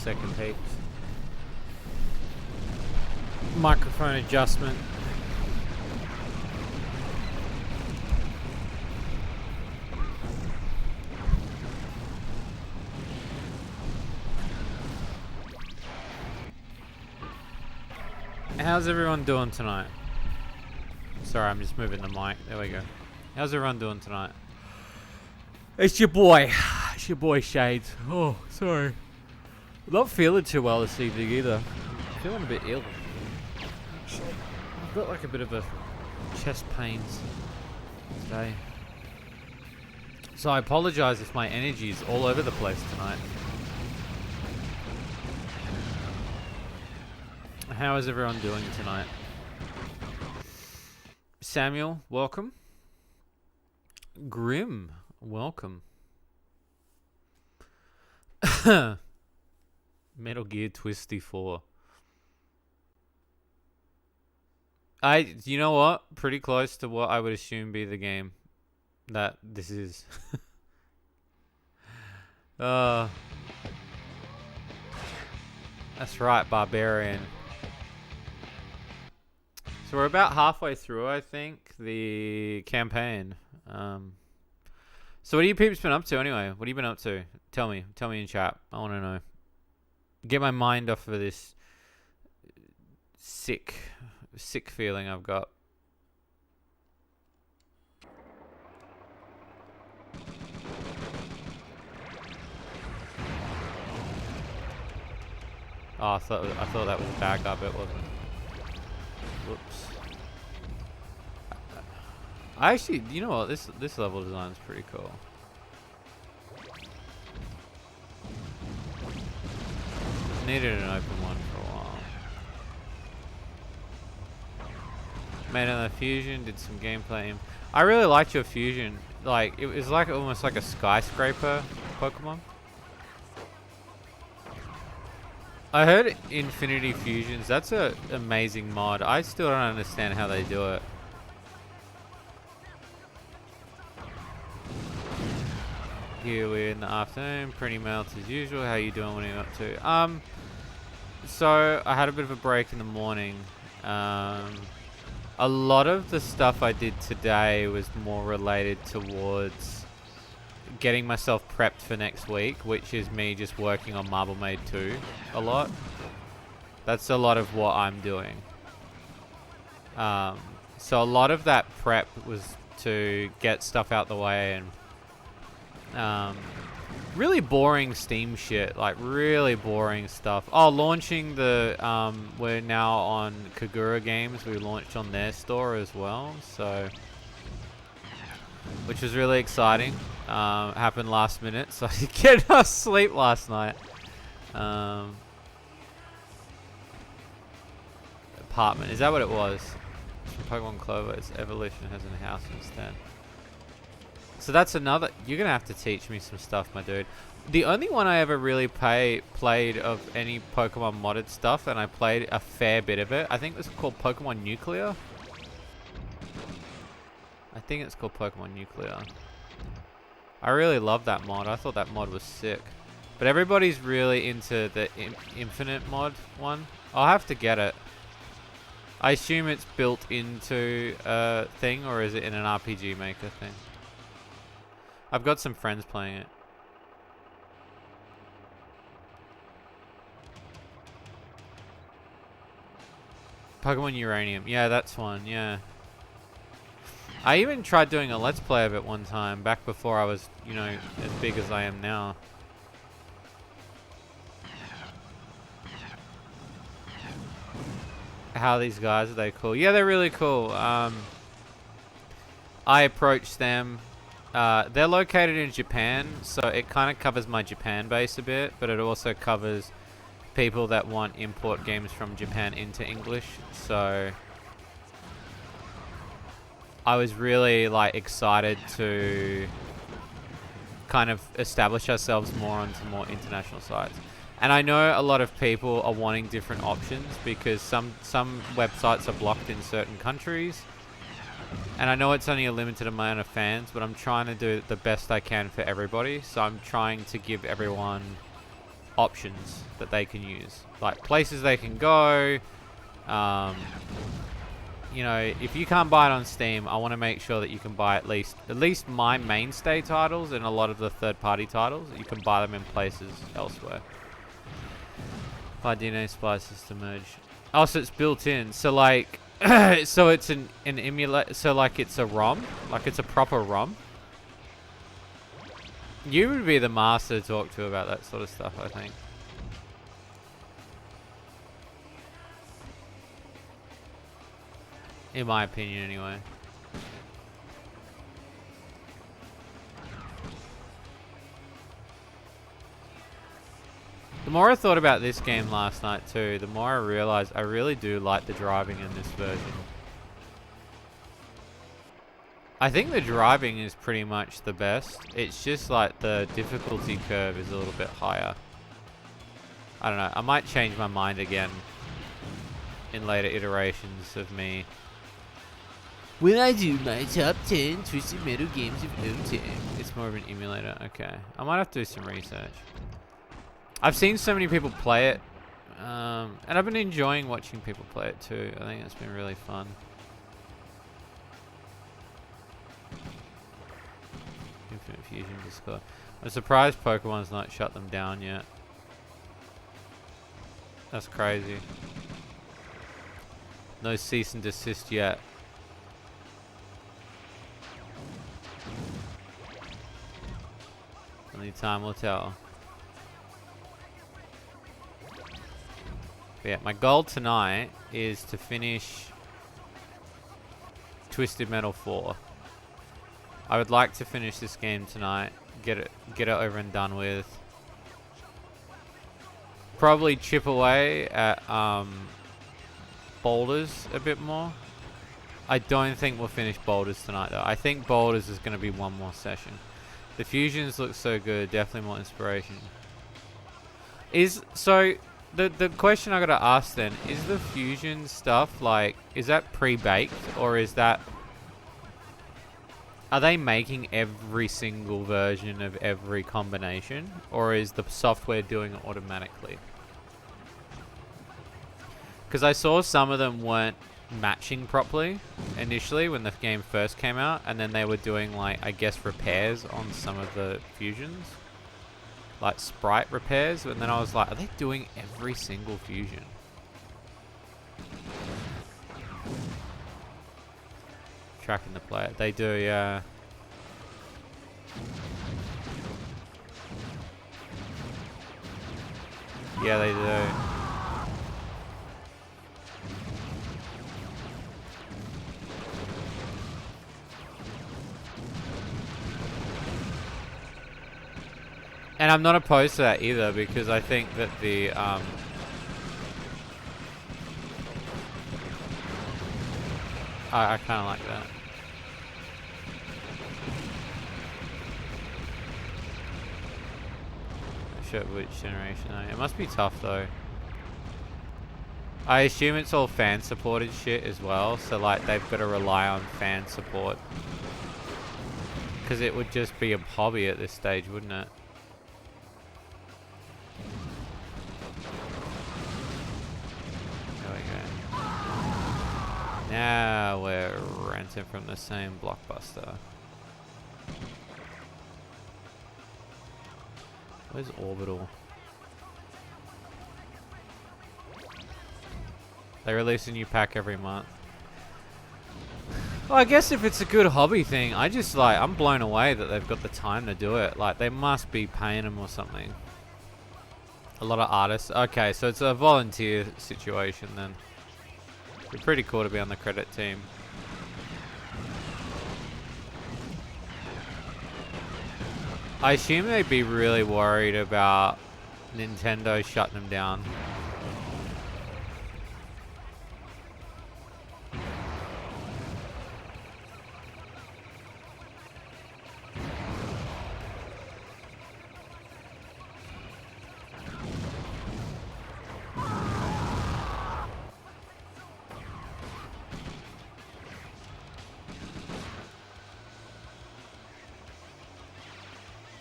second, peeps. Microphone adjustment. How's everyone doing tonight? Sorry, I'm just moving the mic. There we go. How's everyone doing tonight? It's your boy. It's your boy Shades. Oh, sorry. I'm not feeling too well this evening either. I'm feeling a bit ill. I've got like a bit of a chest pains today. So I apologize if my energy is all over the place tonight. How is everyone doing tonight? Samuel, welcome. Grim, welcome. Metal Gear Twisty 4. You know what? Pretty close to what I would assume be the game that this is. That's right, Barbarian. So we're about halfway through, I think, the campaign. So what have you peeps been up to anyway? What have you been up to? Tell me in chat. I want to know. Get my mind off of this sick feeling I've got. Oh, I thought that was a backup. It wasn't. Whoops. I actually, you know what? This level design is pretty cool. Needed an open one for a while. Made another fusion. Did some gameplay. I really liked your fusion. Like it was like almost like a skyscraper Pokemon. I heard Infinity Fusions. That's an amazing mod. I still don't understand how they do it. Here we're in the afternoon. Pretty melts as usual. How you doing? What are you up to? So I had a bit of a break in the morning. A lot of the stuff I did today was more related towards getting myself prepped for next week, which is me just working on Marble Maid 2 a lot. That's a lot of what I'm doing. So a lot of that prep was to get stuff out the way and really boring Steam shit, like really boring stuff. Oh, launching the we're now on Kagura Games. We launched on their store as well, so which was really exciting. Happened last minute, so I could get enough sleep last night. Apartment, is that what it was? From Pokemon Clover, its evolution has a house instead. So that's another. You're gonna have to teach me some stuff, my dude. The only one I ever really played of any Pokemon modded stuff, and I played a fair bit of it. I think it's called Pokemon Nuclear. I think it's called Pokemon Nuclear. I really love that mod. I thought that mod was sick. But everybody's really into the Infinite mod one. I'll have to get it. I assume it's built into a thing, or is it in an RPG Maker thing? I've got some friends playing it. Pokemon Uranium. Yeah, that's one. Yeah. I even tried doing a Let's Play of it one time, back before I was, you know, as big as I am now. How these guys, are they cool? Yeah, they're really cool. I approached them. They're located in Japan, so it kind of covers my Japan base a bit, but it also covers people that want import games from Japan into English, so I was really like excited to kind of establish ourselves more onto more international sites. And I know a lot of people are wanting different options because some websites are blocked in certain countries. And I know it's only a limited amount of fans, but I'm trying to do the best I can for everybody. So I'm trying to give everyone options that they can use, like places they can go. You know, if you can't buy it on Steam, I want to make sure that you can buy at least my mainstay titles and a lot of the third-party titles. You can buy them in places elsewhere. By DNA splices to merge. Oh, so it's built in. So like, so it's an emulate. So like, it's a ROM. Like it's a proper ROM. You would be the master to talk to about that sort of stuff, I think. In my opinion, anyway. The more I thought about this game last night too, the more I realized I really do like the driving in this version. I think the driving is pretty much the best. It's just like the difficulty curve is a little bit higher. I don't know. I might change my mind again in later iterations of me. When I do my top 10 Twisted Metal games of all time. It's more of an emulator. Okay. I might have to do some research. I've seen so many people play it. And I've been enjoying watching people play it too. I think it's been really fun. Infinite Fusion Discord. I'm surprised Pokemon's not shut them down yet. That's crazy. No cease and desist yet. Only time will tell. But yeah, my goal tonight is to finish Twisted Metal 4. I would like to finish this game tonight. Get it over and done with. Probably chip away at Boulders a bit more. I don't think we'll finish Boulders tonight though. I think Boulders is going to be one more session. The fusions look so good. Definitely more inspiration. The question I gotta ask then, is the fusion stuff like, is that pre-baked or is that, are they making every single version of every combination or is the software doing it automatically? Because I saw some of them weren't matching properly initially when the game first came out, and then they were doing like, I guess, repairs on some of the fusions, like sprite repairs, and then I was like, are they doing every single fusion? Tracking the player. They do, yeah. Yeah, they do. And I'm not opposed to that either, because I think that the I kind of like that. Not sure which generation though. It must be tough though. I assume it's all fan supported shit as well, so like they've got to rely on fan support. Because it would just be a hobby at this stage, wouldn't it? Now we're renting from the same Blockbuster. Where's Orbital? They release a new pack every month. Well, I guess if it's a good hobby thing, I'm blown away that they've got the time to do it. Like, they must be paying them or something. A lot of artists. Okay, so it's a volunteer situation then. It'd be pretty cool to be on the credit team. I assume they'd be really worried about Nintendo shutting them down.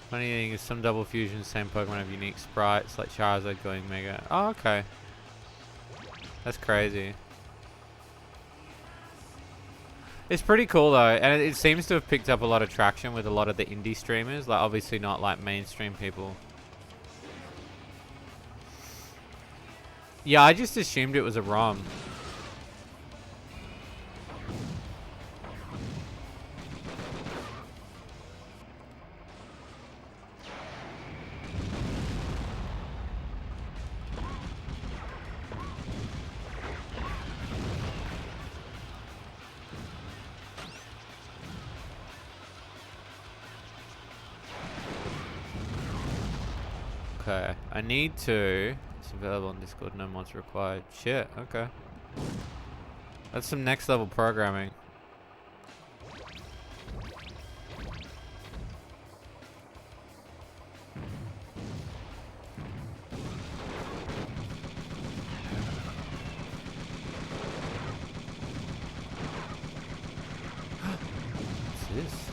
Funny thing is some double fusions, same Pokemon have unique sprites, like Charizard going Mega. Oh, okay. That's crazy. It's pretty cool though, and it seems to have picked up a lot of traction with a lot of the indie streamers, like obviously not like mainstream people. Yeah, I just assumed it was a ROM. Okay, I need to. It's available on Discord, no mods required. Shit, okay. That's some next level programming. What's this?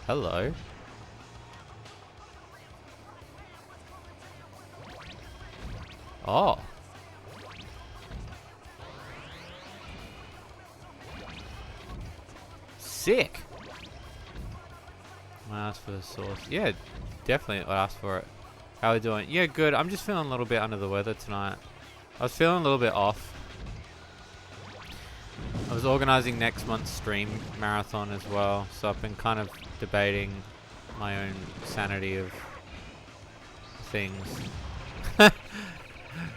Hello. Oh. Sick. I asked for the source. Yeah, definitely I asked for it. How are we doing? Yeah, good. I'm just feeling a little bit under the weather tonight. I was feeling a little bit off. I was organizing next month's stream marathon as well, so I've been kind of debating my own sanity of things.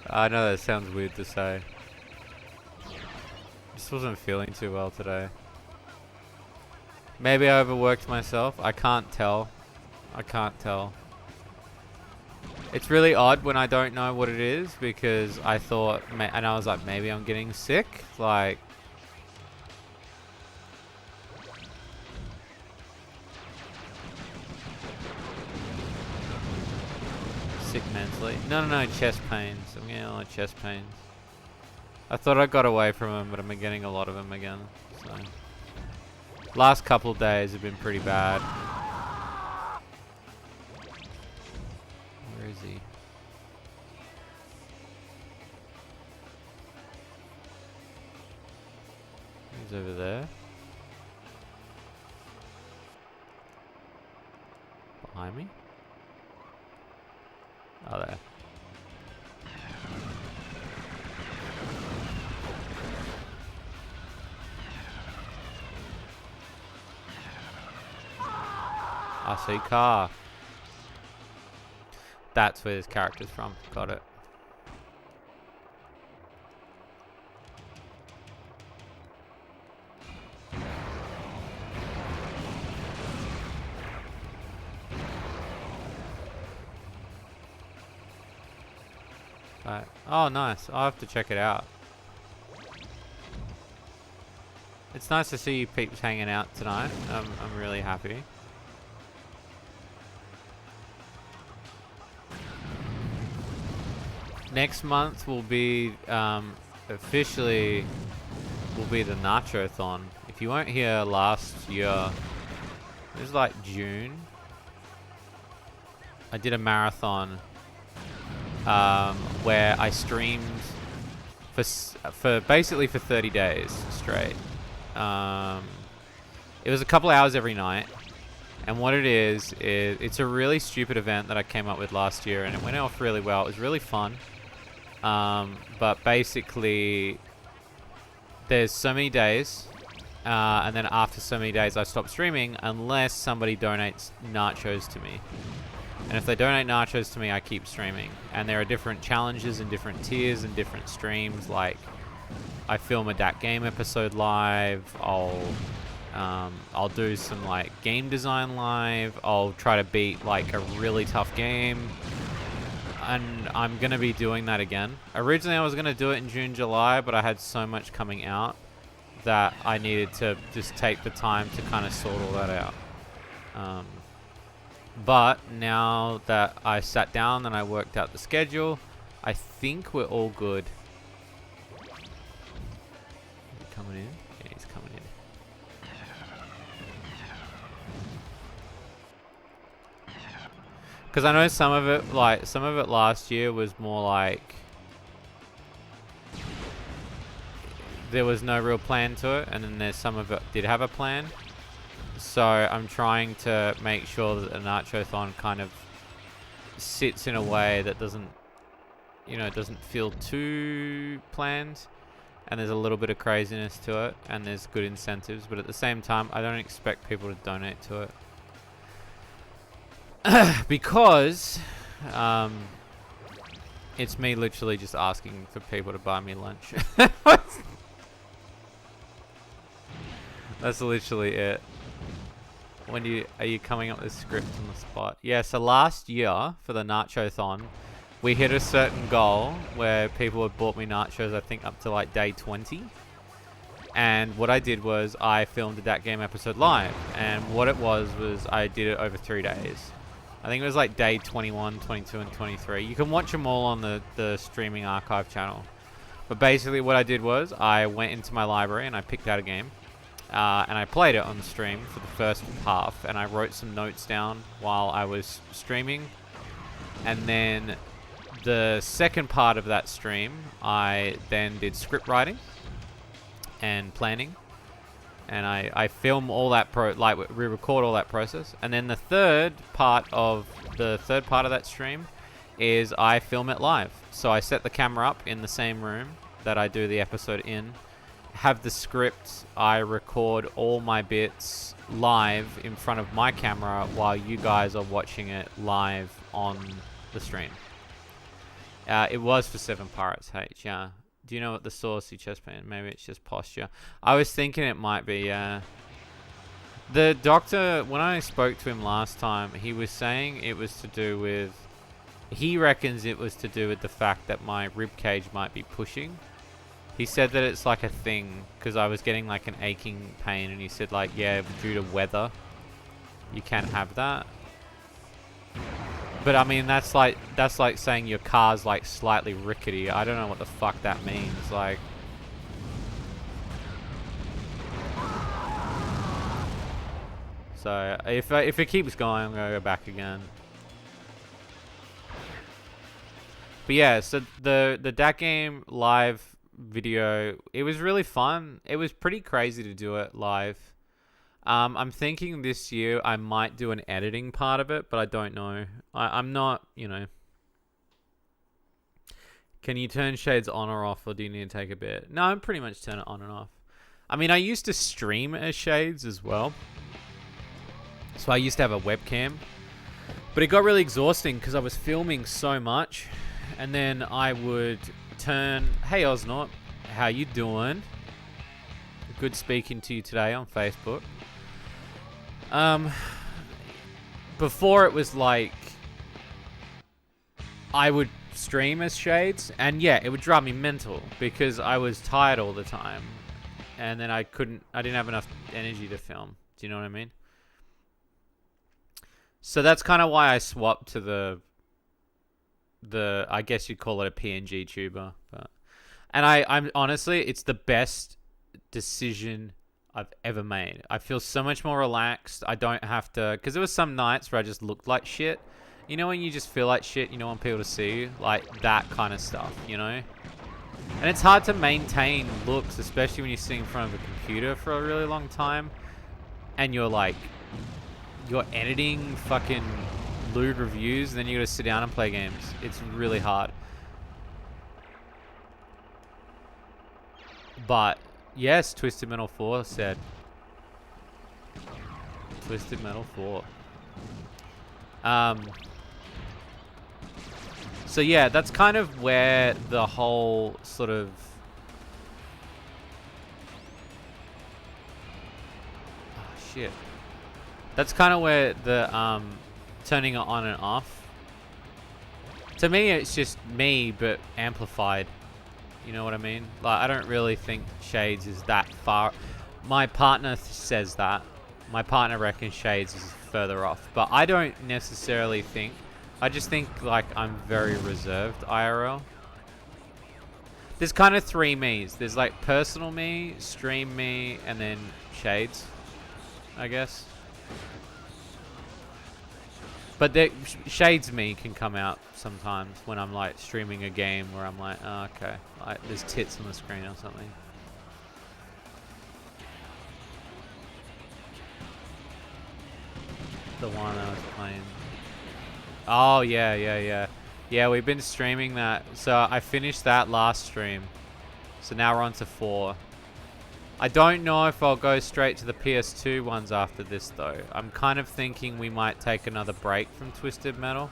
I know that sounds weird to say. Just wasn't feeling too well today. Maybe I overworked myself. I can't tell. I can't tell. It's really odd when I don't know what it is, because I thought, and I was like, maybe I'm getting sick. Like, sick mentally. No, chest pains. I'm getting a lot of chest pains. I thought I got away from them, but I'm getting a lot of them again. So, last couple of days have been pretty bad. Where is he? He's over there. Behind me? Oh, there. I see car. That's where this character's from. Got it. Right. Oh, nice. I'll have to check it out. It's nice to see you peeps hanging out tonight. I'm really happy. Next month will be officially will be the Nacho-thon. If you weren't here last year, it was like June. I did a marathon where I streamed for basically for 30 days straight. It was a couple hours every night. And what it is it's a really stupid event that I came up with last year, and it went off really well. It was really fun. But basically, there's so many days, and then after so many days, I stop streaming unless somebody donates nachos to me. And if they donate nachos to me, I keep streaming. And there are different challenges and different tiers and different streams. Like, I film a Dat Game episode live. I'll do some like game design live. I'll try to beat like a really tough game. And I'm going to be doing that again. Originally, I was going to do it in June, July, but I had so much coming out that I needed to just take the time to kind of sort all that out. But now that I sat down and I worked out the schedule, I think we're all good. Is he coming in? Yeah, he's coming in. Because I know some of it last year was more like there was no real plan to it, and then there's some of it did have a plan. So I'm trying to make sure that the Nacho-thon kind of sits in a way that doesn't, you know, doesn't feel too planned, and there's a little bit of craziness to it, and there's good incentives, but at the same time, I don't expect people to donate to it. Because it's me literally just asking for people to buy me lunch. That's literally it. Are you coming up with a script on the spot? Yeah, so last year for the Nacho-thon, we hit a certain goal where people had bought me nachos, I think up to like day 20. And what I did was I filmed that game episode live. And what it was I did it over 3 days. I think it was like day 21, 22, and 23. You can watch them all on the streaming archive channel. But basically what I did was I went into my library and I picked out a game. And I played it on the stream for the first half. And I wrote some notes down while I was streaming. And then the second part of that stream, I then did script writing and planning. And I film all that we record all that process. And then the third part of that stream is I film it live. So I set the camera up in the same room that I do the episode in, have the script, I record all my bits live in front of my camera while you guys are watching it live on the stream. It was for 7 Pirates H, yeah. Do you know what the saucy chest pain? Maybe it's just posture. I was thinking it might be, The doctor, when I spoke to him last time, he was saying it was to do with... He reckons it was to do with the fact that my rib cage might be pushing. He said that it's like a thing, because I was getting like an aching pain, and he said like, yeah, due to weather, you can have that. But I mean, that's like saying your car's like slightly rickety. I don't know what the fuck that means. Like, so if it keeps going, I'm gonna go back again. But yeah, so the DAT game live video, it was really fun. It was pretty crazy to do it live. I'm thinking this year I might do an editing part of it, but I don't know. I'm not, you know. Can you turn shades on or off, or do you need to take a bit? No, I pretty much turn it on and off. I mean, I used to stream as shades as well. So I used to have a webcam. But it got really exhausting because I was filming so much. And then I would turn... Hey, Osnort. How you doing? Good speaking to you today on Facebook. Before it was like... I would stream as shades. And yeah, it would drive me mental because I was tired all the time. And then I didn't have enough energy to film. Do you know what I mean? So that's kind of why I swapped to the I guess you'd call it a PNG tuber, and I'm honestly, it's the best decision I've ever made. I feel so much more relaxed. I don't have to, because there was some nights where I just looked like shit. You know when you just feel like shit, you don't want people to see you, like that kind of stuff, you know. And it's hard to maintain looks, especially when you're sitting in front of a computer for a really long time, and you're editing fucking lewd reviews, and then you gotta sit down and play games. It's really hard. But yes, Twisted Metal 4 said. Twisted Metal 4. So yeah, that's kind of where the whole sort of... Oh shit. That's kind of where the turning it on and off. To me, it's just me, but amplified. You know what I mean? Like, I don't really think Shades is that far. My partner says that. My partner reckons Shades is further off. But I don't necessarily think. I just think, like, I'm very reserved IRL. There's kind of 3 me's. There's, like, personal me, stream me, and then Shades, I guess. But Shades me can come out sometimes when I'm like streaming a game where I'm like, oh, okay, like there's tits on the screen or something. The one I was playing. Oh yeah. Yeah, we've been streaming that. So I finished that last stream. So now we're on to 4. I don't know if I'll go straight to the PS2 ones after this though. I'm kind of thinking we might take another break from Twisted Metal.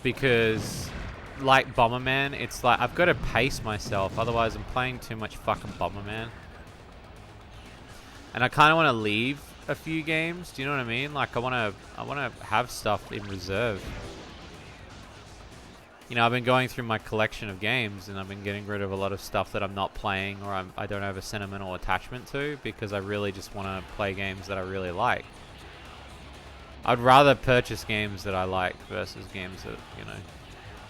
Because, like Bomberman, it's like I've got to pace myself. Otherwise I'm playing too much fucking Bomberman. And I kind of want to leave a few games. Do you know what I mean? Like I want to have stuff in reserve. You know, I've been going through my collection of games and I've been getting rid of a lot of stuff that I'm not playing or I don't have a sentimental attachment to because I really just want to play games that I really like. I'd rather purchase games that I like versus games that, you know,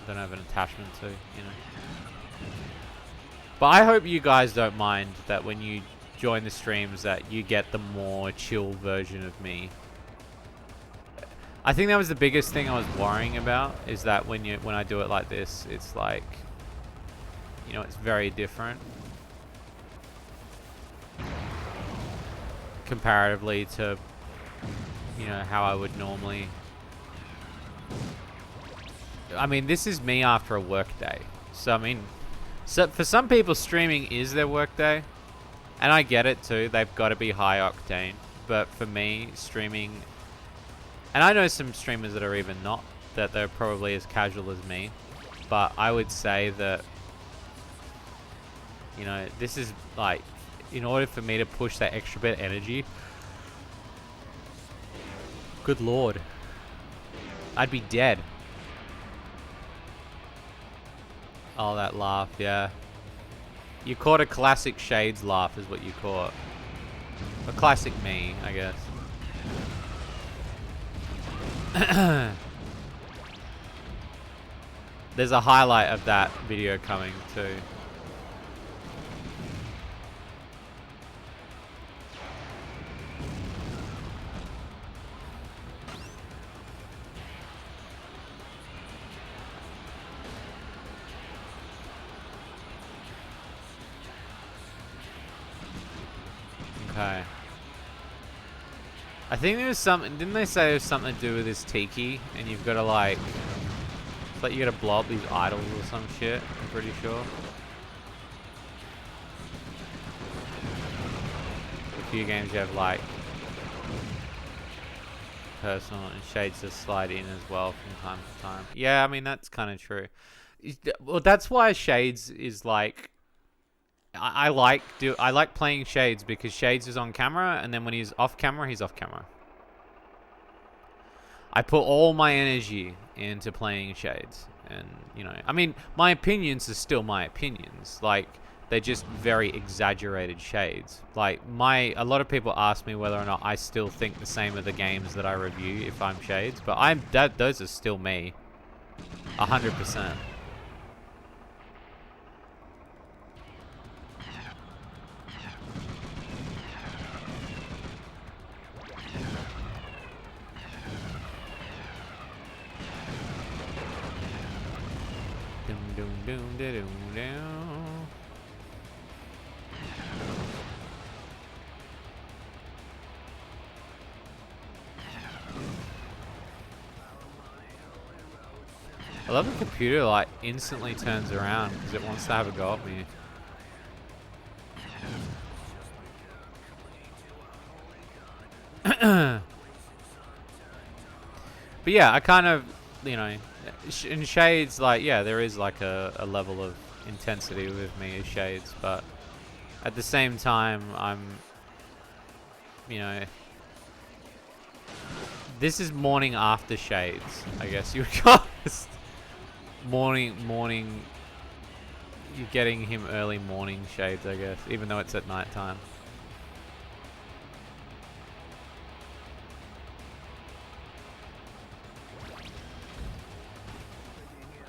don't have an attachment to, you know. But I hope you guys don't mind that when you join the streams that you get the more chill version of me. I think that was the biggest thing I was worrying about, is that when I do it like this, it's like, you know, it's very different comparatively to, you know, how I would normally. I mean, this is me after a work day. So, I mean, so for some people, streaming is their work day. And I get it too. They've got to be high octane. But for me, streaming... And I know some streamers that are even not, that they're probably as casual as me. But I would say that, you know, this is like, in order for me to push that extra bit of energy, good lord, I'd be dead. Oh, that laugh, yeah. You caught a classic Shades laugh is what you caught. A classic me, I guess. There's a highlight of that video coming too. Okay. I think there was something, didn't they say there's something to do with this tiki and you've got to like, it's like you got to blow up these idols or some shit, I'm pretty sure. A few games you have like personal and Shades just slide in as well from time to time. Yeah, I mean that's kind of true. Well, that's why Shades is like, I like playing Shades because Shades is on camera and then when he's off camera, he's off camera. I put all my energy into playing Shades and, you know, I mean, my opinions are still my opinions. Like, they're just very exaggerated shades. Like, a lot of people ask me whether or not I still think the same of the games that I review if I'm Shades, but those are still me. 100%. I love the computer like instantly turns around because it wants to have a go at me. But yeah, I kind of, you know, in Shades, like, yeah, there is like a level of intensity with me as Shades, but at the same time, I'm, you know, this is morning after Shades, I guess you would call this. Morning, you're getting him early morning Shades, I guess, even though it's at night time.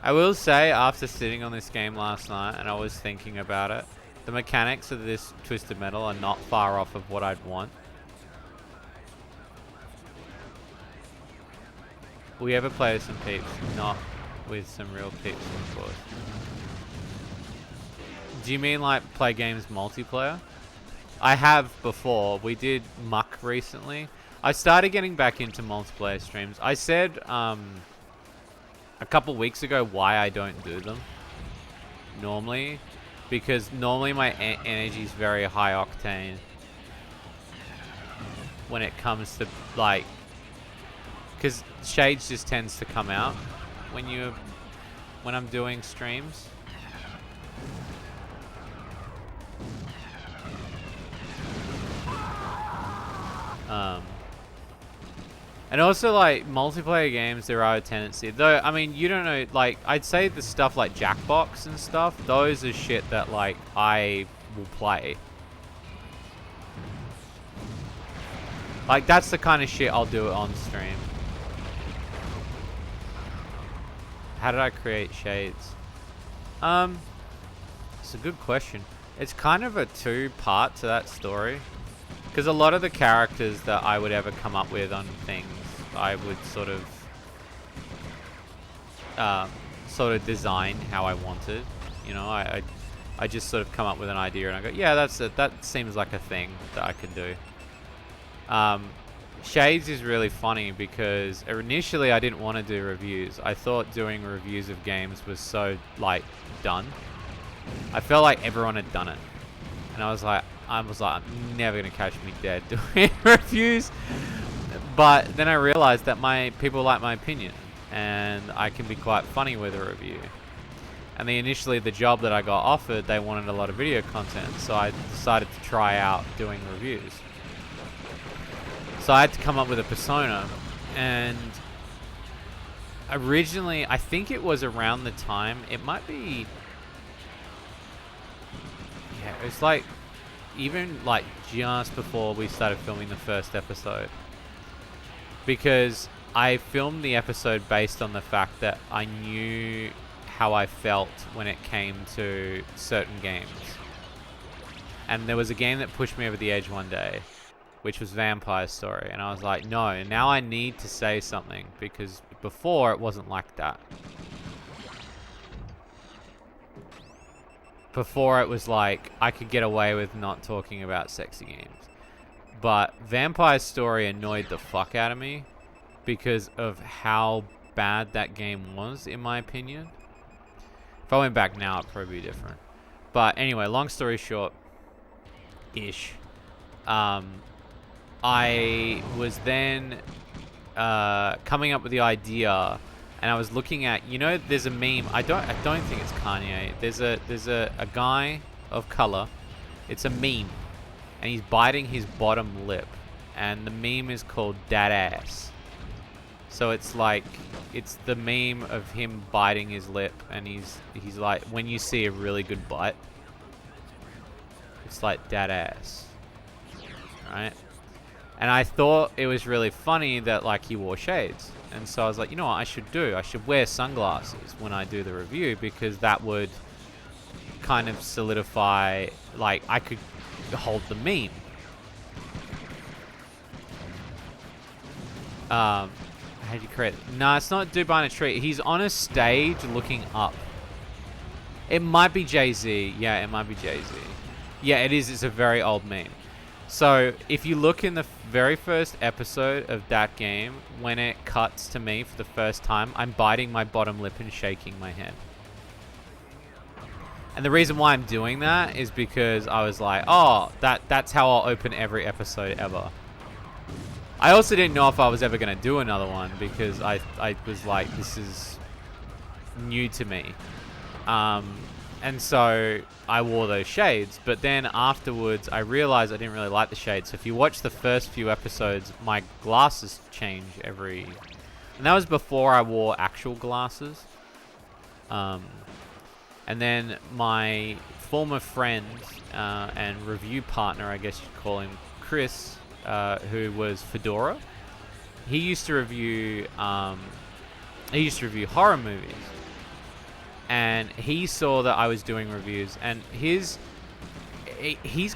I will say, after sitting on this game last night and I was thinking about it, the mechanics of this Twisted Metal are not far off of what I'd want. we ever play with some peeps? Not with some real peeps, of course. Do you mean like play games multiplayer? I have before. We did Muck recently. I started getting back into multiplayer streams. I said a couple weeks ago why I don't do them normally, because normally my energy is very high octane when it comes to like, because Shades just tends to come out when I'm doing streams. And also, like, multiplayer games, there are a tendency. Though, I mean, you don't know, like, I'd say the stuff like Jackbox and stuff, those are shit that, like, I will play. Like, that's the kind of shit I'll do it on stream. How did I create Shades? It's a good question. It's kind of a two-part to that story. Because a lot of the characters that I would ever come up with on things, I would sort of design how I wanted. You know, I just sort of come up with an idea and I go, yeah, that's it. That seems like a thing that I could do. Shades is really funny because initially I didn't want to do reviews. I thought doing reviews of games was so, like, done. I felt like everyone had done it. And I was like, I'm never going to catch me dead doing reviews. But then I realized that people like my opinion. And I can be quite funny with a review. And initially the job that I got offered, they wanted a lot of video content. So I decided to try out doing reviews. So I had to come up with a persona. And originally, I think it was around the time, it might be... Yeah, it's like... Even like just before we started filming the first episode. Because I filmed the episode based on the fact that I knew how I felt when it came to certain games. And there was a game that pushed me over the edge one day, which was Vampire Story. And I was like, no, now I need to say something, because before it wasn't like that. Before it was like, I could get away with not talking about sexy games. But Vampire Story annoyed the fuck out of me because of how bad that game was, in my opinion. If I went back now, it'd probably be different. But anyway, long story short-ish. I was then coming up with the idea... And I was looking at, you know, there's a meme. I don't think it's Kanye. There's a guy of color. It's a meme, and he's biting his bottom lip, and the meme is called "Dad Ass." So it's like, it's the meme of him biting his lip, and he's like, when you see a really good bite, it's like "Dad Ass," right? And I thought it was really funny that, like, he wore shades. And so I was like, you know what I should do? I should wear sunglasses when I do the review, because that would kind of solidify, like, I could hold the meme. How do you create it? No, it's not Dude Behind a Tree. He's on a stage looking up. It might be Jay-Z. Yeah, it might be Jay-Z. Yeah, it is. It's a very old meme. So, if you look in the very first episode of that game, when it cuts to me for the first time, I'm biting my bottom lip and shaking my head. And the reason why I'm doing that is because I was like, oh, that's how I'll open every episode ever. I also didn't know if I was ever going to do another one, because I was like, this is new to me. And so I wore those shades, but then afterwards I realized I didn't really like the shades. So if you watch the first few episodes, my glasses change and that was before I wore actual glasses. And then my former friend and review partner, I guess you'd call him, Chris, who was Fedora, he used to review horror movies. And he saw that I was doing reviews, and he's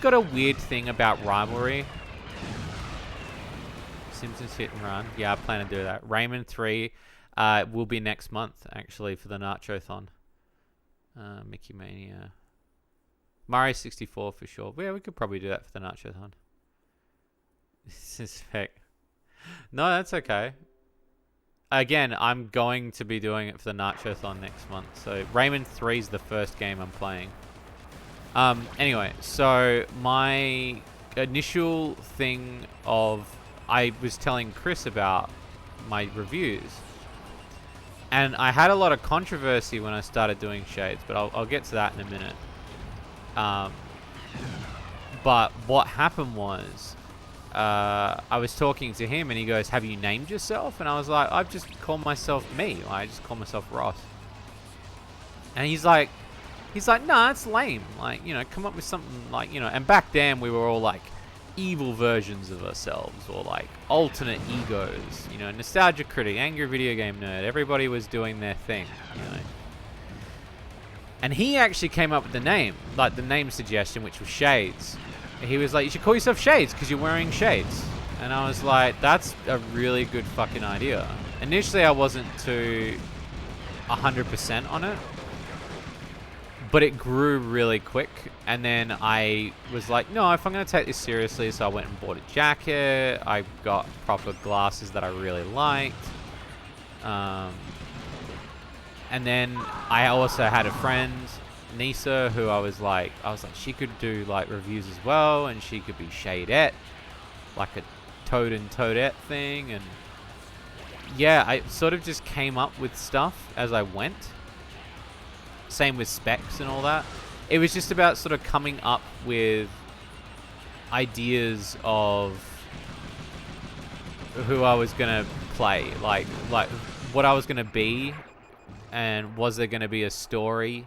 got a weird thing about rivalry. Simpsons Hit and Run. Yeah, I plan to do that. Rayman 3 will be next month, actually, for the Nacho-thon. Mickey Mania. Mario 64 for sure. Yeah, we could probably do that for the Nacho-thon. Suspect. No, that's okay. Again, I'm going to be doing it for the Nacho-thon next month. So Rayman 3 is the first game I'm playing. Anyway, so my initial thing of... I was telling Chris about my reviews. And I had a lot of controversy when I started doing Shades, but I'll get to that in a minute. But what happened was... I was talking to him and he goes, have you named yourself? And I was like, I've just called myself me. I just call myself Ross. And he's like, nah, it's lame. Like, you know, come up with something like, you know, and back then we were all like evil versions of ourselves or like alternate egos, you know, nostalgia critic, angry video game nerd. Everybody was doing their thing, you know. And he actually came up with the name, like the name suggestion, which was Shades. He was like, you should call yourself Shades because you're wearing shades. And I was like, that's a really good fucking idea. Initially, I wasn't too 100% on it. But it grew really quick. And then I was like, no, if I'm going to take this seriously. So I went and bought a jacket. I got proper glasses that I really liked. And then I also had a friend... Nisa, who I was like, she could do like reviews as well, and she could be Shadette, like a Toad and Toadette thing, and yeah, I sort of just came up with stuff as I went. Same with specs and all that. It was just about sort of coming up with ideas of who I was gonna play, like what I was gonna be, and was there gonna be a story.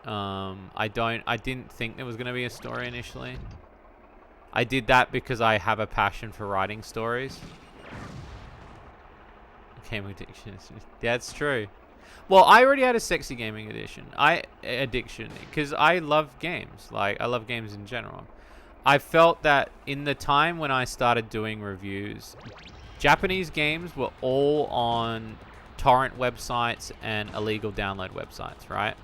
I didn't think there was going to be a story initially. I did that because I have a passion for writing stories. Gaming addiction. That's true. Well, I already had a sexy gaming addiction. Because I love games. Like, I love games in general. I felt that in the time when I started doing reviews, Japanese games were all on torrent websites and illegal download websites, right?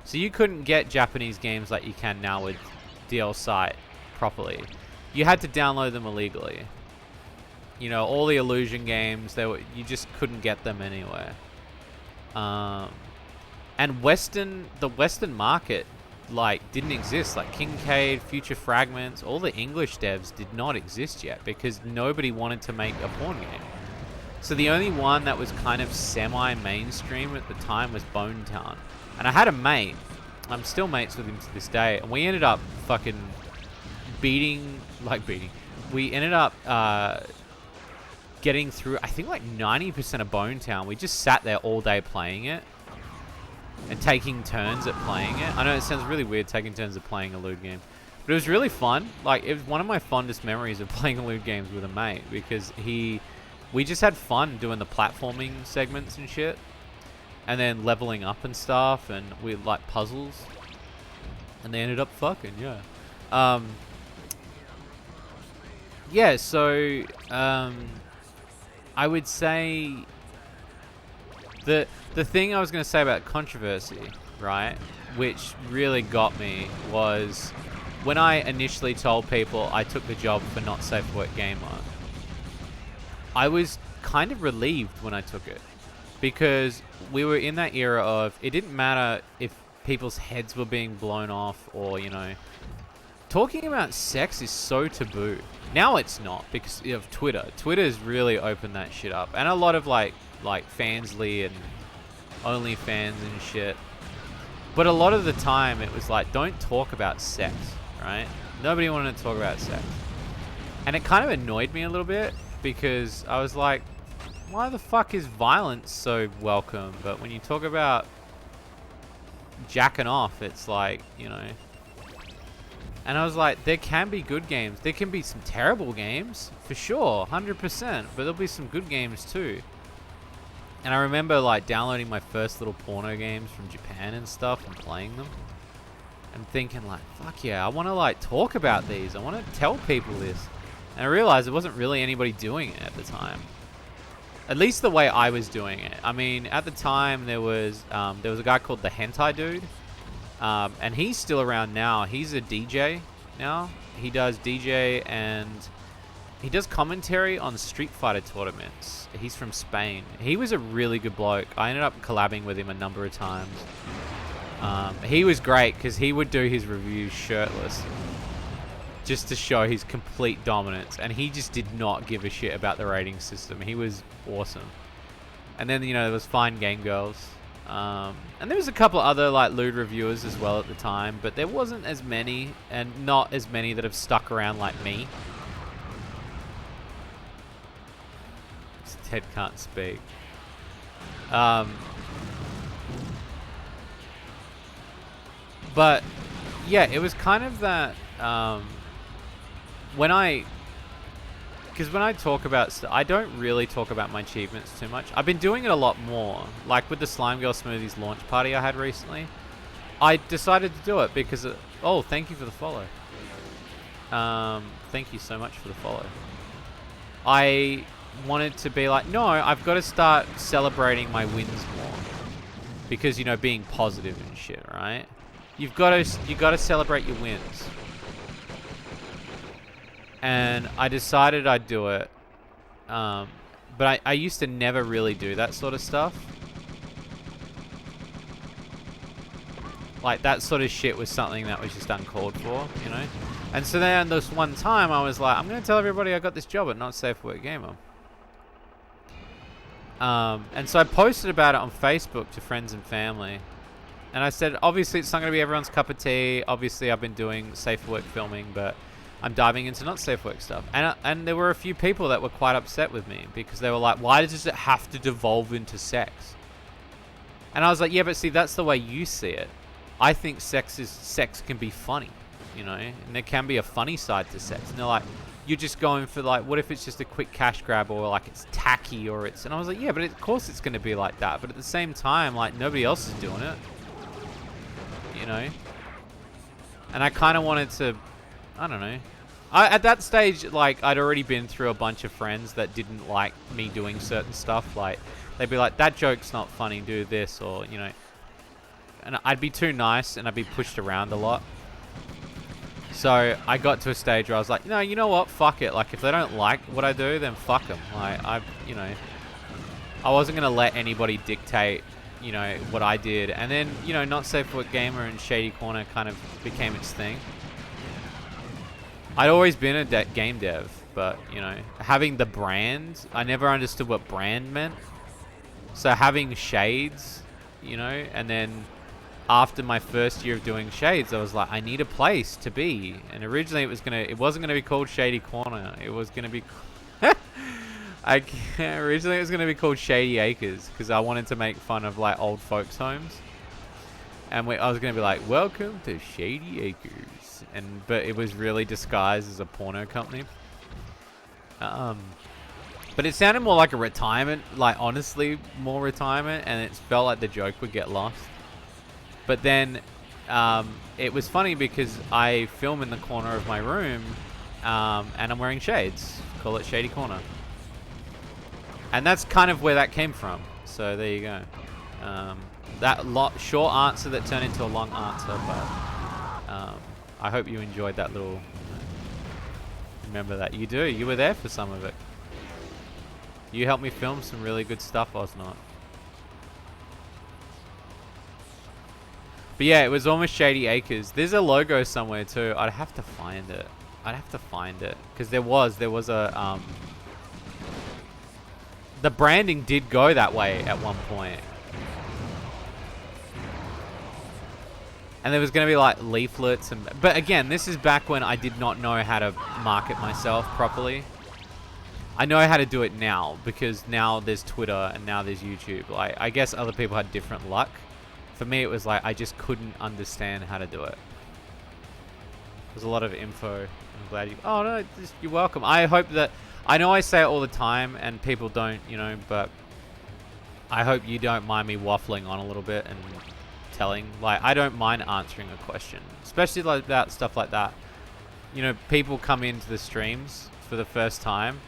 So you couldn't get Japanese games like you can now with DL Site properly. You had to download them illegally. You know, all the Illusion games, you just couldn't get them anywhere. And the Western market, like, didn't exist. Like Kincaid, Future Fragments, all the English devs did not exist yet because nobody wanted to make a porn game. So the only one that was kind of semi-mainstream at the time was Bone Town. And I had a mate. I'm still mates with him to this day. And we ended up fucking beating. We ended up getting through, I think, like 90% of Bone Town. We just sat there all day playing it. And taking turns at playing it. I know it sounds really weird taking turns at playing a lewd game. But it was really fun. Like, it was one of my fondest memories of playing lewd games with a mate. Because we just had fun doing the platforming segments and shit. And then leveling up and stuff, and we like puzzles, and they ended up fucking, yeah. Yeah, so I would say the thing I was going to say about controversy, right, which really got me was when I initially told people I took the job for Not Safe for Work Gamer. I was kind of relieved when I took it. Because we were in that era of, it didn't matter if people's heads were being blown off or, you know, talking about sex is so taboo. Now it's not because of Twitter. Twitter's really opened that shit up. And a lot of like Fansly and OnlyFans and shit. But a lot of the time it was like, don't talk about sex, right? Nobody wanted to talk about sex. And it kind of annoyed me a little bit because I was like, why the fuck is violence so welcome? But when you talk about jacking off, it's like, you know. And I was like, there can be good games. There can be some terrible games, for sure, 100%. But there'll be some good games too. And I remember like downloading my first little porno games from Japan and stuff and playing them. And thinking like, fuck yeah, I want to like talk about these. I want to tell people this. And I realized there wasn't really anybody doing it at the time. At least the way I was doing it. I mean, at the time there was a guy called the Hentai Dude, and he's still around now. He's a DJ now. He does DJ and he does commentary on Street Fighter tournaments. He's from Spain. He was a really good bloke. I ended up collabing with him a number of times. He was great because he would do his reviews shirtless, just to show his complete dominance, and he just did not give a shit about the rating system. He was awesome. And then, you know, there was Fine Game Girls, and there was a couple other like lewd reviewers as well at the time, but there wasn't as many, and not as many that have stuck around like me. Ted can't speak. But yeah, it was kind of that. When I talk about I don't really talk about my achievements too much. I've been doing it a lot more, like with the Slime Girl Smoothies launch party I had recently. I decided to do it because oh, thank you for the follow. Thank you so much for the follow. I wanted to be like, no, I've got to start celebrating my wins more, because, you know, being positive and shit, right? You got to celebrate your wins. And I decided I'd do it. But I used to never really do that sort of stuff. Like, that sort of shit was something that was just uncalled for, you know? And so then this one time I was like, I'm going to tell everybody I got this job at Not Safe for Work Gamer. And so I posted about it on Facebook to friends and family. And I said, obviously it's not going to be everyone's cup of tea. Obviously I've been doing safe for work filming, but I'm diving into not safe work stuff. And there were a few people that were quite upset with me because they were like, why does it have to devolve into sex? And I was like, yeah, but see, that's the way you see it. I think sex can be funny, you know, and there can be a funny side to sex. And they're like, you're just going for like, what if it's just a quick cash grab, or like it's tacky, or it's, and I was like, yeah, but of course it's going to be like that. But at the same time, like, nobody else is doing it, you know? And I kind of wanted to, I don't know. At that stage, like, I'd already been through a bunch of friends that didn't like me doing certain stuff. Like, they'd be like, that joke's not funny, do this, or, you know. And I'd be too nice, and I'd be pushed around a lot. So I got to a stage where I was like, no, you know what? Fuck it. Like, if they don't like what I do, then fuck them. Like, you know, I wasn't going to let anybody dictate, you know, what I did. And then, you know, Not Safe for Work Gamer and Shady Corner kind of became its thing. I'd always been a game dev, but, you know, having the brand, I never understood what brand meant. So having Shades, you know, and then after my first year of doing Shades, I was like, I need a place to be. And originally it wasn't gonna be called Shady Corner. It was gonna be originally it was gonna be called Shady Acres, because I wanted to make fun of like old folks' homes. And I was gonna be like, welcome to Shady Acres, but it was really disguised as a porno company. But it sounded more like a retirement, like honestly more retirement, and it felt like the joke would get lost. But then it was funny because I film in the corner of my room, and I'm wearing shades. Call it Shady Corner. And that's kind of where that came from. So there you go. That short answer that turned into a long answer, but I hope you enjoyed that little... Remember that. You do. You were there for some of it. You helped me film some really good stuff, Osnot. But yeah, it was almost Shady Acres. There's a logo somewhere too. I'd have to find it. Because there was a... the branding did go that way at one point. And there was going to be like leaflets and... But again, this is back when I did not know how to market myself properly. I know how to do it now, because now there's Twitter and now there's YouTube. Like, I guess other people had different luck. For me, it was like, I just couldn't understand how to do it. There's a lot of info. I'm glad you... Oh, no, you're welcome. I hope that... I know I say it all the time, and people don't, you know, but... I hope you don't mind me waffling on a little bit and telling. Like, I don't mind answering a question. Especially like that, stuff like that. you know, people come into the streams for the first time,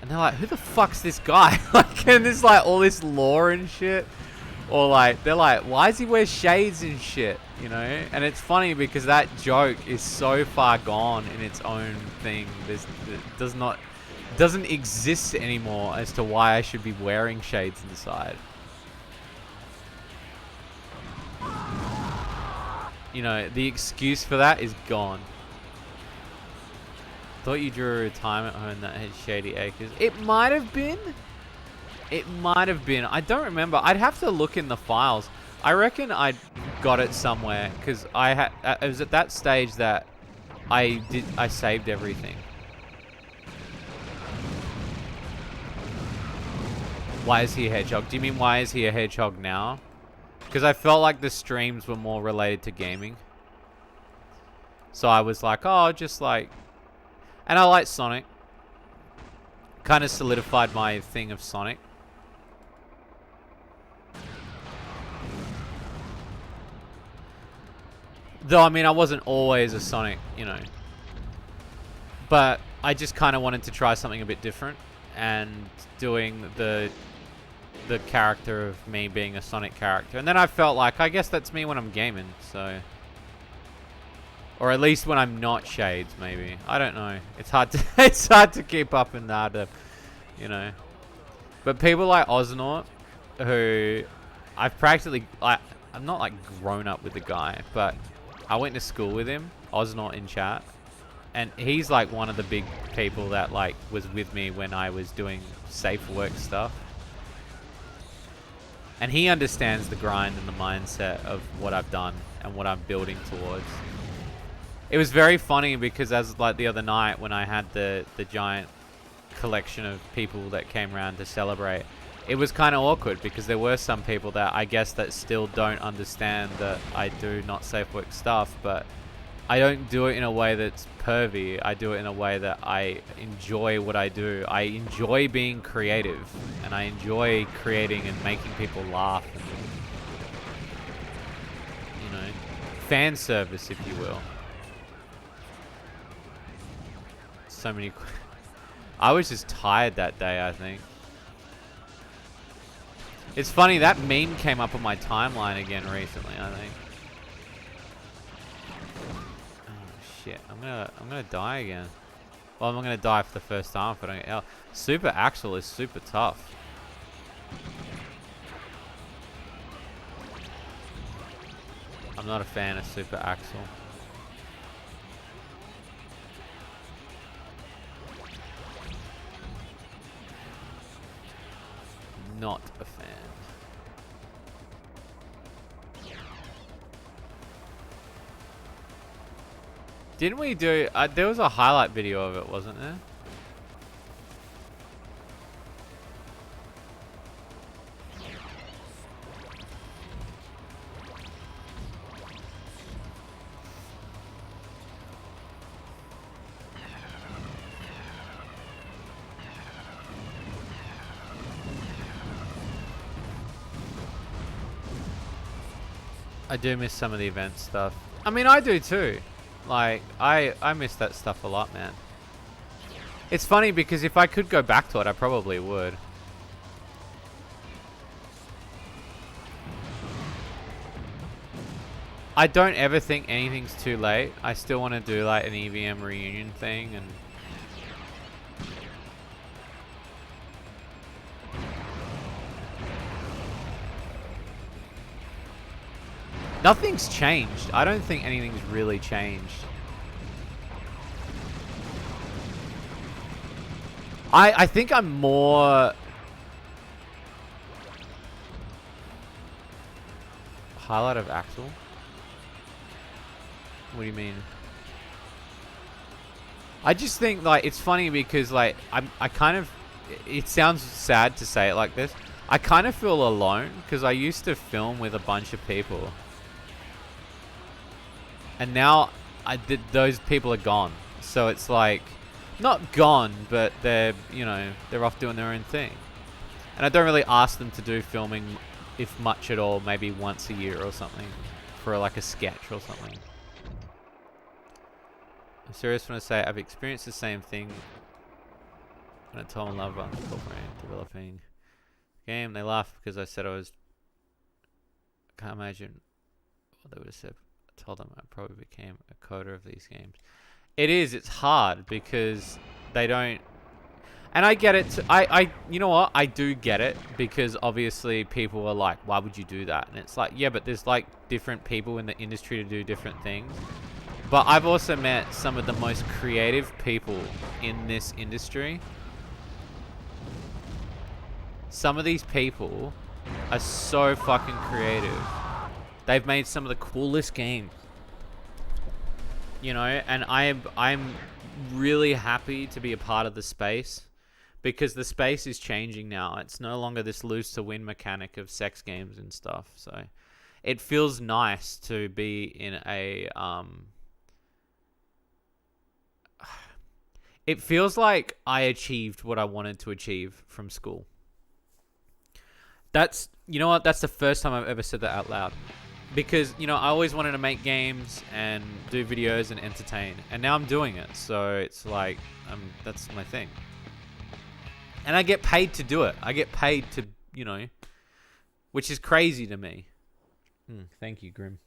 and they're like, "Who the fuck's this guy?" Like, and there's like all this lore and shit, or like they're like, "Why does he wear shades and shit?" You know, and it's funny because that joke is so far gone in its own thing. It doesn't exist anymore as to why I should be wearing shades inside. You know, the excuse for that is gone. Thought you drew a retirement home that had Shady Acres. It might have been. It might have been. I don't remember. I'd have to look in the files. I reckon I got it somewhere because it was at that stage that I saved everything. Why is he a hedgehog? Do you mean why is he a hedgehog now? Because I felt like the streams were more related to gaming. So I was like, oh, just like... And I like Sonic. Kind of solidified my thing of Sonic. Though, I mean, I wasn't always a Sonic, you know. But I just kind of wanted to try something a bit different. And doing the character of me being a Sonic character. And then I felt like, I guess that's me when I'm gaming, so... Or at least when I'm not Shades, maybe. I don't know. It's hard to it's hard to keep up and hard to, you know. But people like Osnaut, who I've practically... I'm not like grown up with the guy, but I went to school with him, Osnaut in chat. And he's like one of the big people that like was with me when I was doing safe work stuff. And he understands the grind and the mindset of what I've done and what I'm building towards. It was very funny because as like the other night when I had the giant collection of people that came around to celebrate, it was kind of awkward because there were some people that I guess that still don't understand that I do not safe work stuff, but I don't do it in a way that's pervy. I do it in a way that I enjoy what I do. I enjoy being creative, and I enjoy creating and making people laugh. And, you know, fan service, if you will. So many... I was just tired that day, I think. It's funny, that meme came up on my timeline again recently, I think. Shit, I'm gonna die again. Well, I'm gonna die for the first time if I don't get out. Super Axel is super tough. I'm not a fan of Super Axel. Not a fan. Didn't we do... there was a highlight video of it, wasn't there? I do miss some of the event stuff. I mean, I do too. Like, I miss that stuff a lot, man. It's funny because if I could go back to it, I probably would. I don't ever think anything's too late. I still want to do like an EVM reunion thing and... Nothing's changed. I don't think anything's really changed. I think I'm more... Highlight of Axel? What do you mean? I just think, like, it's funny because, like, I kind of... It sounds sad to say it like this. I kind of feel alone because I used to film with a bunch of people. And now those people are gone. So it's like, not gone, but they're, you know, they're off doing their own thing. And I don't really ask them to do filming, if much at all, maybe once a year or something. For like a sketch or something. I'm serious when I say I've experienced the same thing when I told my lover on developing a game. They laughed because I said I was. I can't imagine what they would have said. I told them I probably became a coder of these games. It is. It's hard because they don't. And I get it. You know what? I do get it because obviously people are like, why would you do that? And it's like, yeah, but there's like different people in the industry to do different things. But I've also met some of the most creative people in this industry. Some of these people are so fucking creative. They've made some of the coolest games. You know, and I'm really happy to be a part of the space. Because the space is changing now. It's no longer this lose to win mechanic of sex games and stuff. So it feels nice to be in a it feels like I achieved what I wanted to achieve from school. That's, you know what? That's the first time I've ever said that out loud. Because, you know, I always wanted to make games and do videos and entertain. And now I'm doing it. So it's like, that's my thing. And I get paid to do it. I get paid to, you know, which is crazy to me. Thank you, Grim.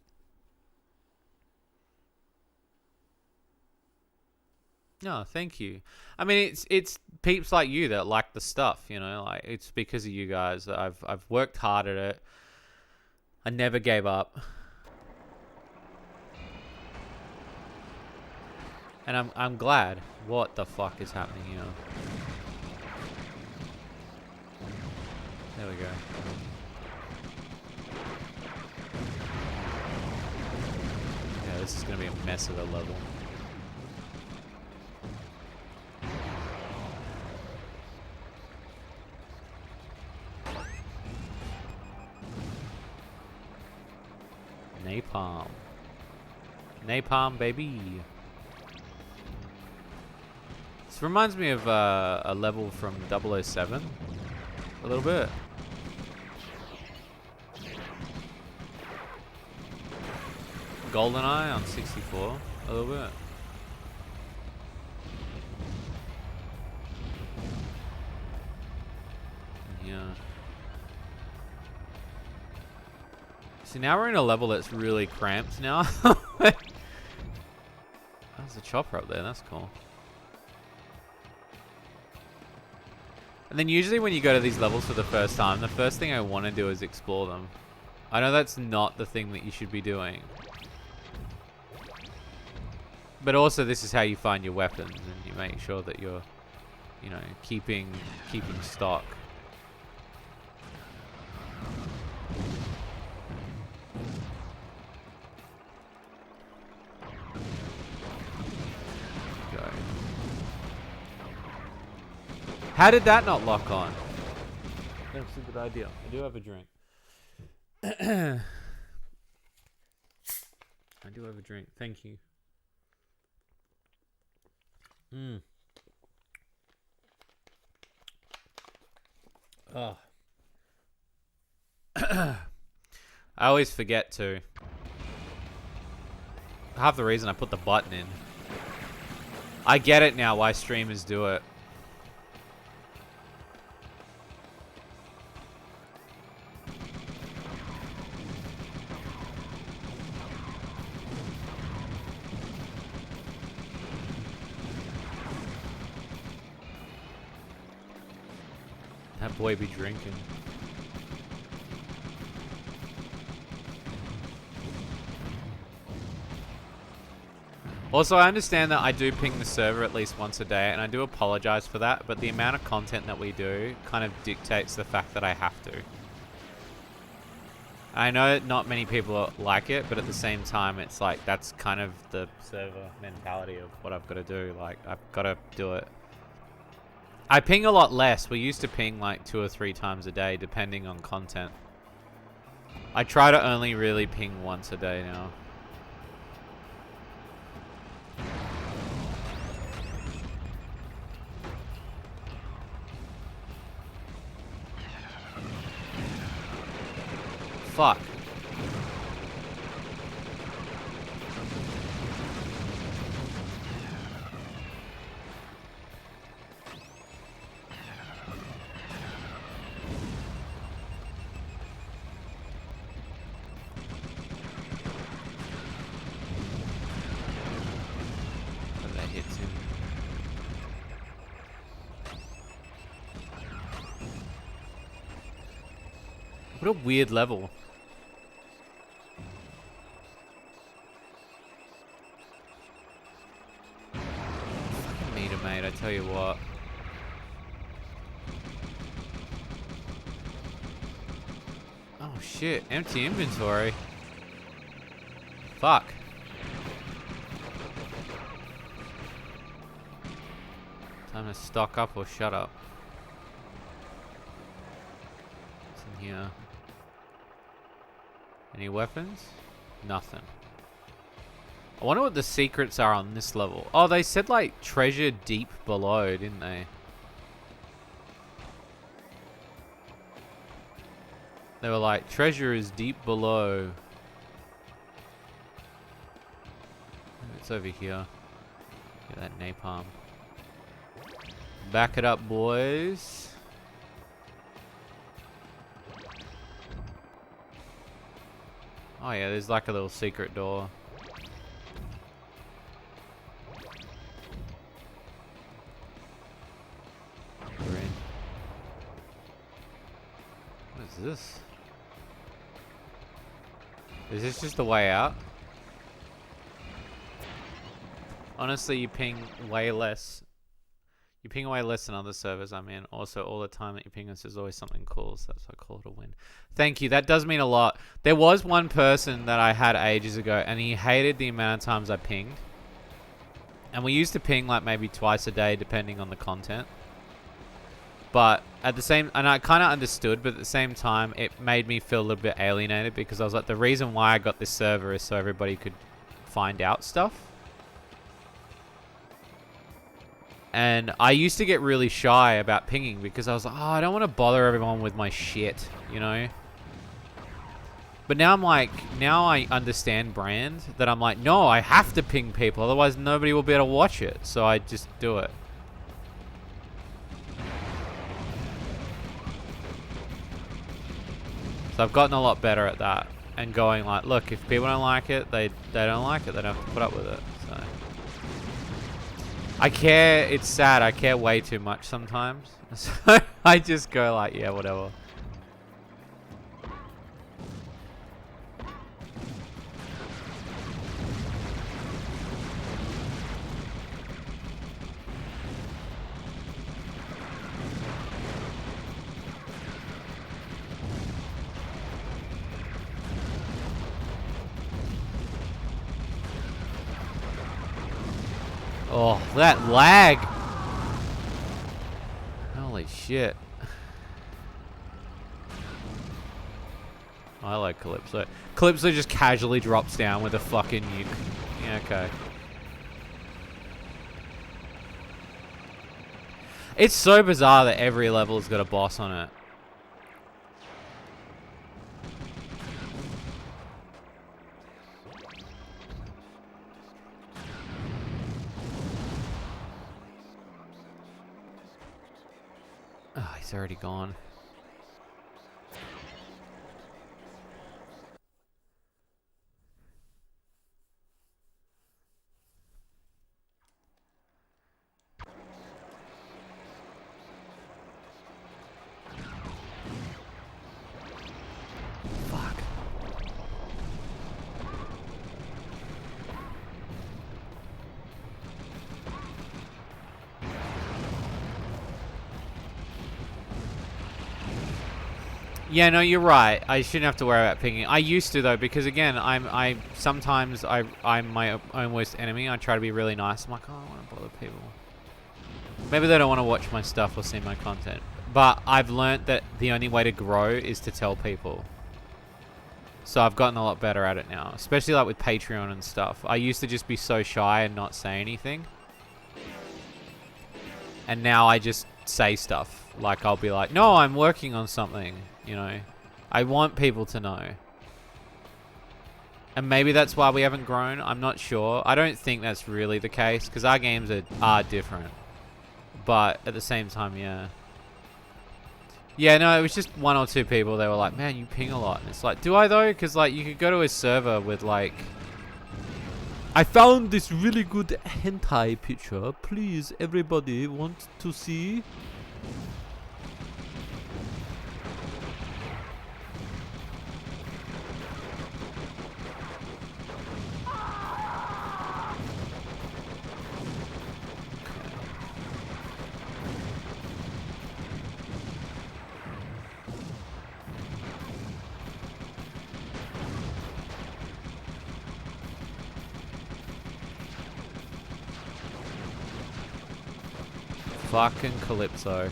No, thank you. I mean, it's peeps like you that like the stuff, you know, like it's because of you guys that I've worked hard at it. I never gave up. And I'm glad. What the fuck is happening here? There we go. Yeah, this is going to be a mess of a level. Napalm. Napalm, baby. This reminds me of a level from 007. A little bit. GoldenEye on 64, a little bit. Yeah. See, now we're in a level that's really cramped now. There's a chopper up there, that's cool. And then usually when you go to these levels for the first time, the first thing I want to do is explore them. I know that's not the thing that you should be doing. But also, this is how you find your weapons, and you make sure that you're, you know, keeping stock. Go. How did that not lock on? That's a good idea. I do have a drink. I do have a drink. Thank you. Oh. I always forget to. Half the reason I put the button in. I get it now why streamers do it. That boy be drinking. Also, I understand that I do ping the server at least once a day, and I do apologize for that, but the amount of content that we do kind of dictates the fact that I have to. I know not many people like it, but at the same time, it's like, that's kind of the server mentality of what I've got to do. Like, I've got to do it. I ping a lot less. We used to ping like 2 or 3 times a day, depending on content. I try to only really ping once a day now. Fuck. What a weird level. Fucking meter, mate, I tell you what. Oh shit, empty inventory. Fuck. Time to stock up or shut up. What's in here? Any weapons? Nothing. I wonder what the secrets are on this level. Oh, they said like treasure deep below, didn't they? They were like, treasure is deep below. It's over here. Get that napalm. Back it up, boys. Oh yeah, there's like a little secret door. We're in. What is this? Is this just the way out? Honestly, you ping way less. You ping away less than other servers I'm in. Also, all the time that you ping us is always something cool, so that's why I call it a win. Thank you. That does mean a lot. There was one person that I had ages ago, and he hated the amount of times I pinged. And we used to ping like maybe twice a day, depending on the content. But at the same, and I kind of understood, but at the same time, it made me feel a little bit alienated because I was like, the reason why I got this server is so everybody could find out stuff. And I used to get really shy about pinging because I was like, oh, I don't want to bother everyone with my shit, you know? But now I'm like, now I understand brand that I'm like, no, I have to ping people, otherwise nobody will be able to watch it. So I just do it. So I've gotten a lot better at that. And going like, look, if people don't like it, they don't like it. They don't have to put up with it. So I care, it's sad, I care way too much sometimes. So I just go like, yeah, whatever. Oh, that lag. Holy shit. I like Calypso. Calypso just casually drops down with a fucking nuke. Yeah, okay. It's so bizarre that every level's got a boss on it. Oh, he's already gone. Fuck. Yeah, no, you're right. I shouldn't have to worry about pinging. I used to though, because again, sometimes I'm my own worst enemy. I try to be really nice. I'm like, oh, I don't want to bother people. Maybe they don't want to watch my stuff or see my content. But I've learnt that the only way to grow is to tell people. So I've gotten a lot better at it now, especially like with Patreon and stuff. I used to just be so shy and not say anything. And now I just say stuff. Like I'll be like, no, I'm working on something. You know, I want people to know. And maybe that's why we haven't grown. I'm not sure. I don't think that's really the case because our games are different. But at the same time, yeah. Yeah, no, it was just one or two people. They were like, man, you ping a lot. And it's like, do I though? Because like you could go to a server with like, I found this really good hentai picture. Please, everybody want to see? Fucking Calypso.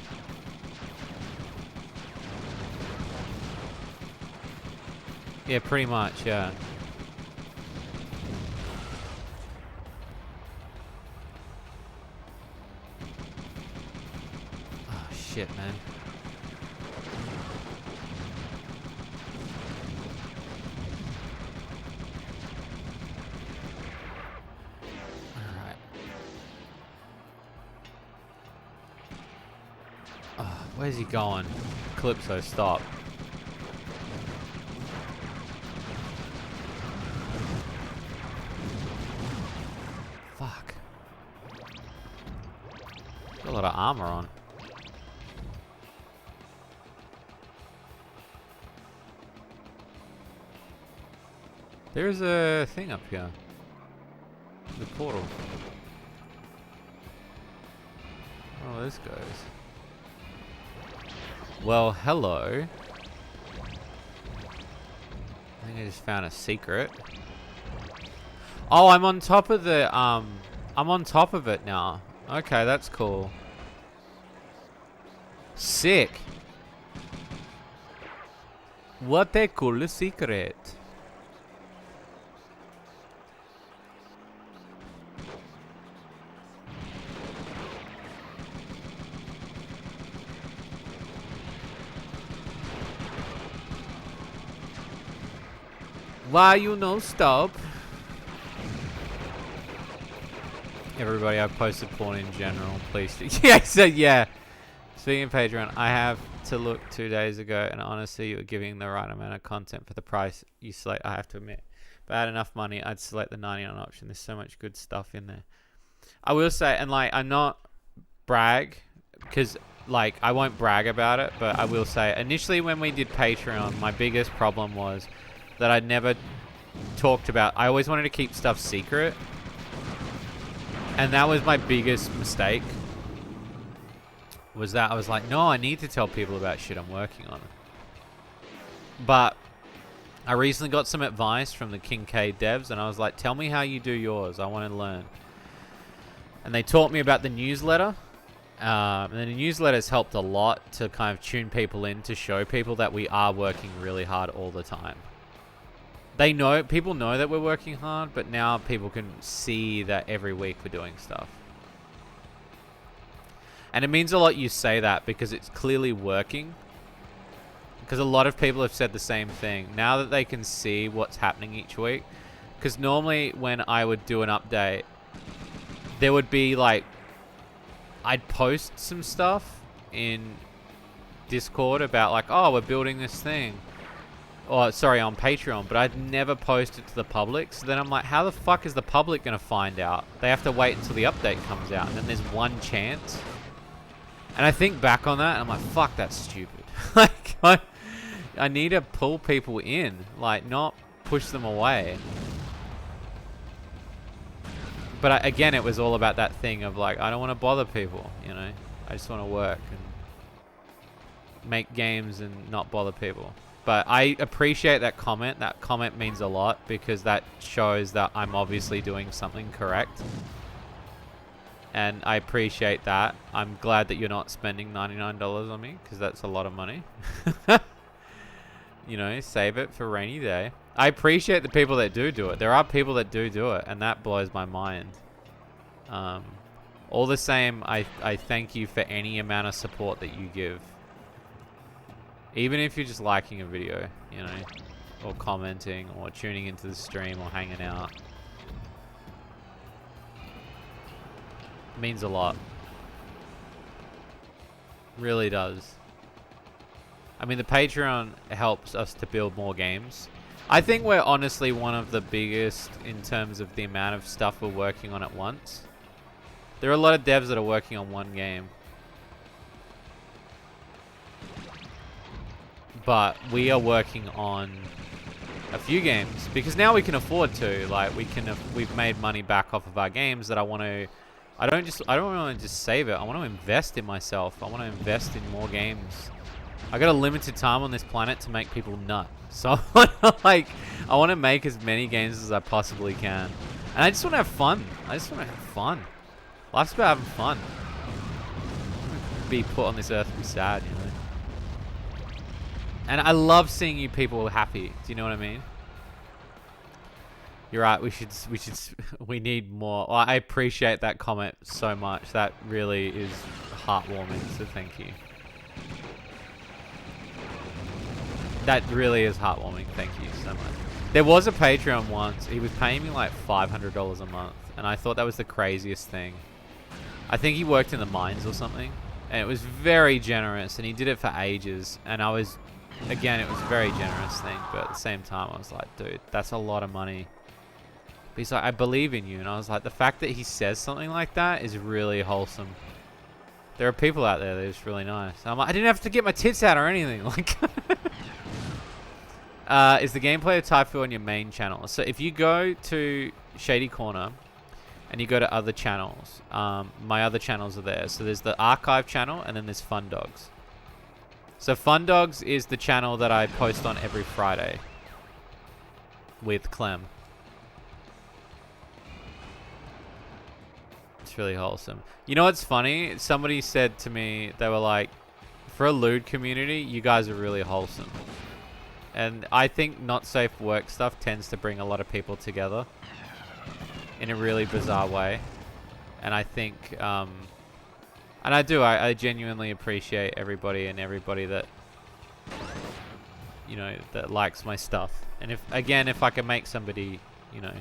Yeah, pretty much, yeah. Oh, shit, man. Alright. Oh, where's he going? Calypso, stop. Fuck. Got a lot of armor on. There's a thing up here. The portal. Oh, this goes. Well, hello. I think I just found a secret. Oh, I'm on top of the, I'm on top of it now. Okay, that's cool. Sick. What a cool secret. Why you no stop? Everybody, I've posted porn in general. Please. Yeah, I said yeah. Speaking of Patreon, I have to look 2 days ago, and honestly, you were giving the right amount of content for the price you select. I have to admit, if I had enough money, I'd select the 99 option. There's so much good stuff in there. I will say, and like, I'm not brag, because like I won't brag about it, but I will say, initially when we did Patreon, my biggest problem was that I'd never talked about. I always wanted to keep stuff secret. And that was my biggest mistake. Was that I was like, no, I need to tell people about shit I'm working on. But I recently got some advice from the Kincaid devs, and I was like, tell me how you do yours. I want to learn. And they taught me about the newsletter. And the newsletter's helped a lot to kind of tune people in, to show people that we are working really hard all the time. They know, people know that we're working hard, but now people can see that every week we're doing stuff. And it means a lot you say that, because it's clearly working. Because a lot of people have said the same thing. Now that they can see what's happening each week. Because normally when I would do an update, there would be like, I'd post some stuff in Discord about like, oh, we're building this thing. Or, sorry, on Patreon, but I'd never post it to the public. So then I'm like, how the fuck is the public going to find out? They have to wait until the update comes out, and then there's one chance. And I think back on that, and I'm like, fuck, that's stupid. Like, I need to pull people in, like, not push them away. But again, it was all about that thing of like, I don't want to bother people, you know? I just want to work and make games and not bother people. But I appreciate that comment. That comment means a lot, because that shows that I'm obviously doing something correct. And I appreciate that. I'm glad that you're not spending $99 on me, because that's a lot of money. You know, save it for rainy day. I appreciate the people that do it. There are people that do it, and that blows my mind. All the same, I thank you for any amount of support that you give. Even if you're just liking a video, you know, or commenting, or tuning into the stream, or hanging out. It means a lot. Really does. I mean, the Patreon helps us to build more games. I think we're honestly one of the biggest in terms of the amount of stuff we're working on at once. There are a lot of devs that are working on one game. But we are working on a few games, because now we can afford to. Like, we've made money back off of our games that I want to. I don't want to just save it. I want to invest in myself. I want to invest in more games. I got a limited time on this planet to make people nut. So I want to make as many games as I possibly can, and I just want to have fun. I just want to have fun. Life's about having fun. be put on this earth to be sad, you know. And I love seeing you people happy. Do you know what I mean? You're right. We need more. Well, I appreciate that comment so much. That really is heartwarming. So thank you. That really is heartwarming. Thank you so much. There was a Patreon once. He was paying me like $500 a month, and I thought that was the craziest thing. I think he worked in the mines or something, and it was very generous, and he did it for ages. And I was, again, it was a very generous thing, but at the same time, I was like, dude, that's a lot of money. But he's like, I believe in you, and I was like, the fact that he says something like that is really wholesome. There are people out there that is really nice. I'm like, I didn't have to get my tits out or anything. Like. Is the gameplay of Typhoon on your main channel? So if you go to Shady Corner and you go to other channels, my other channels are there. So there's the archive channel and then there's Fun Dogs. So Fun Dogs is the channel that I post on every Friday with Clem. It's really wholesome. You know what's funny? Somebody said to me, they were like, for a lewd community, you guys are really wholesome. And I think not safe work stuff tends to bring a lot of people together in a really bizarre way. And I think, and I genuinely appreciate everybody that, you know, that likes my stuff. And if I can make somebody, you know.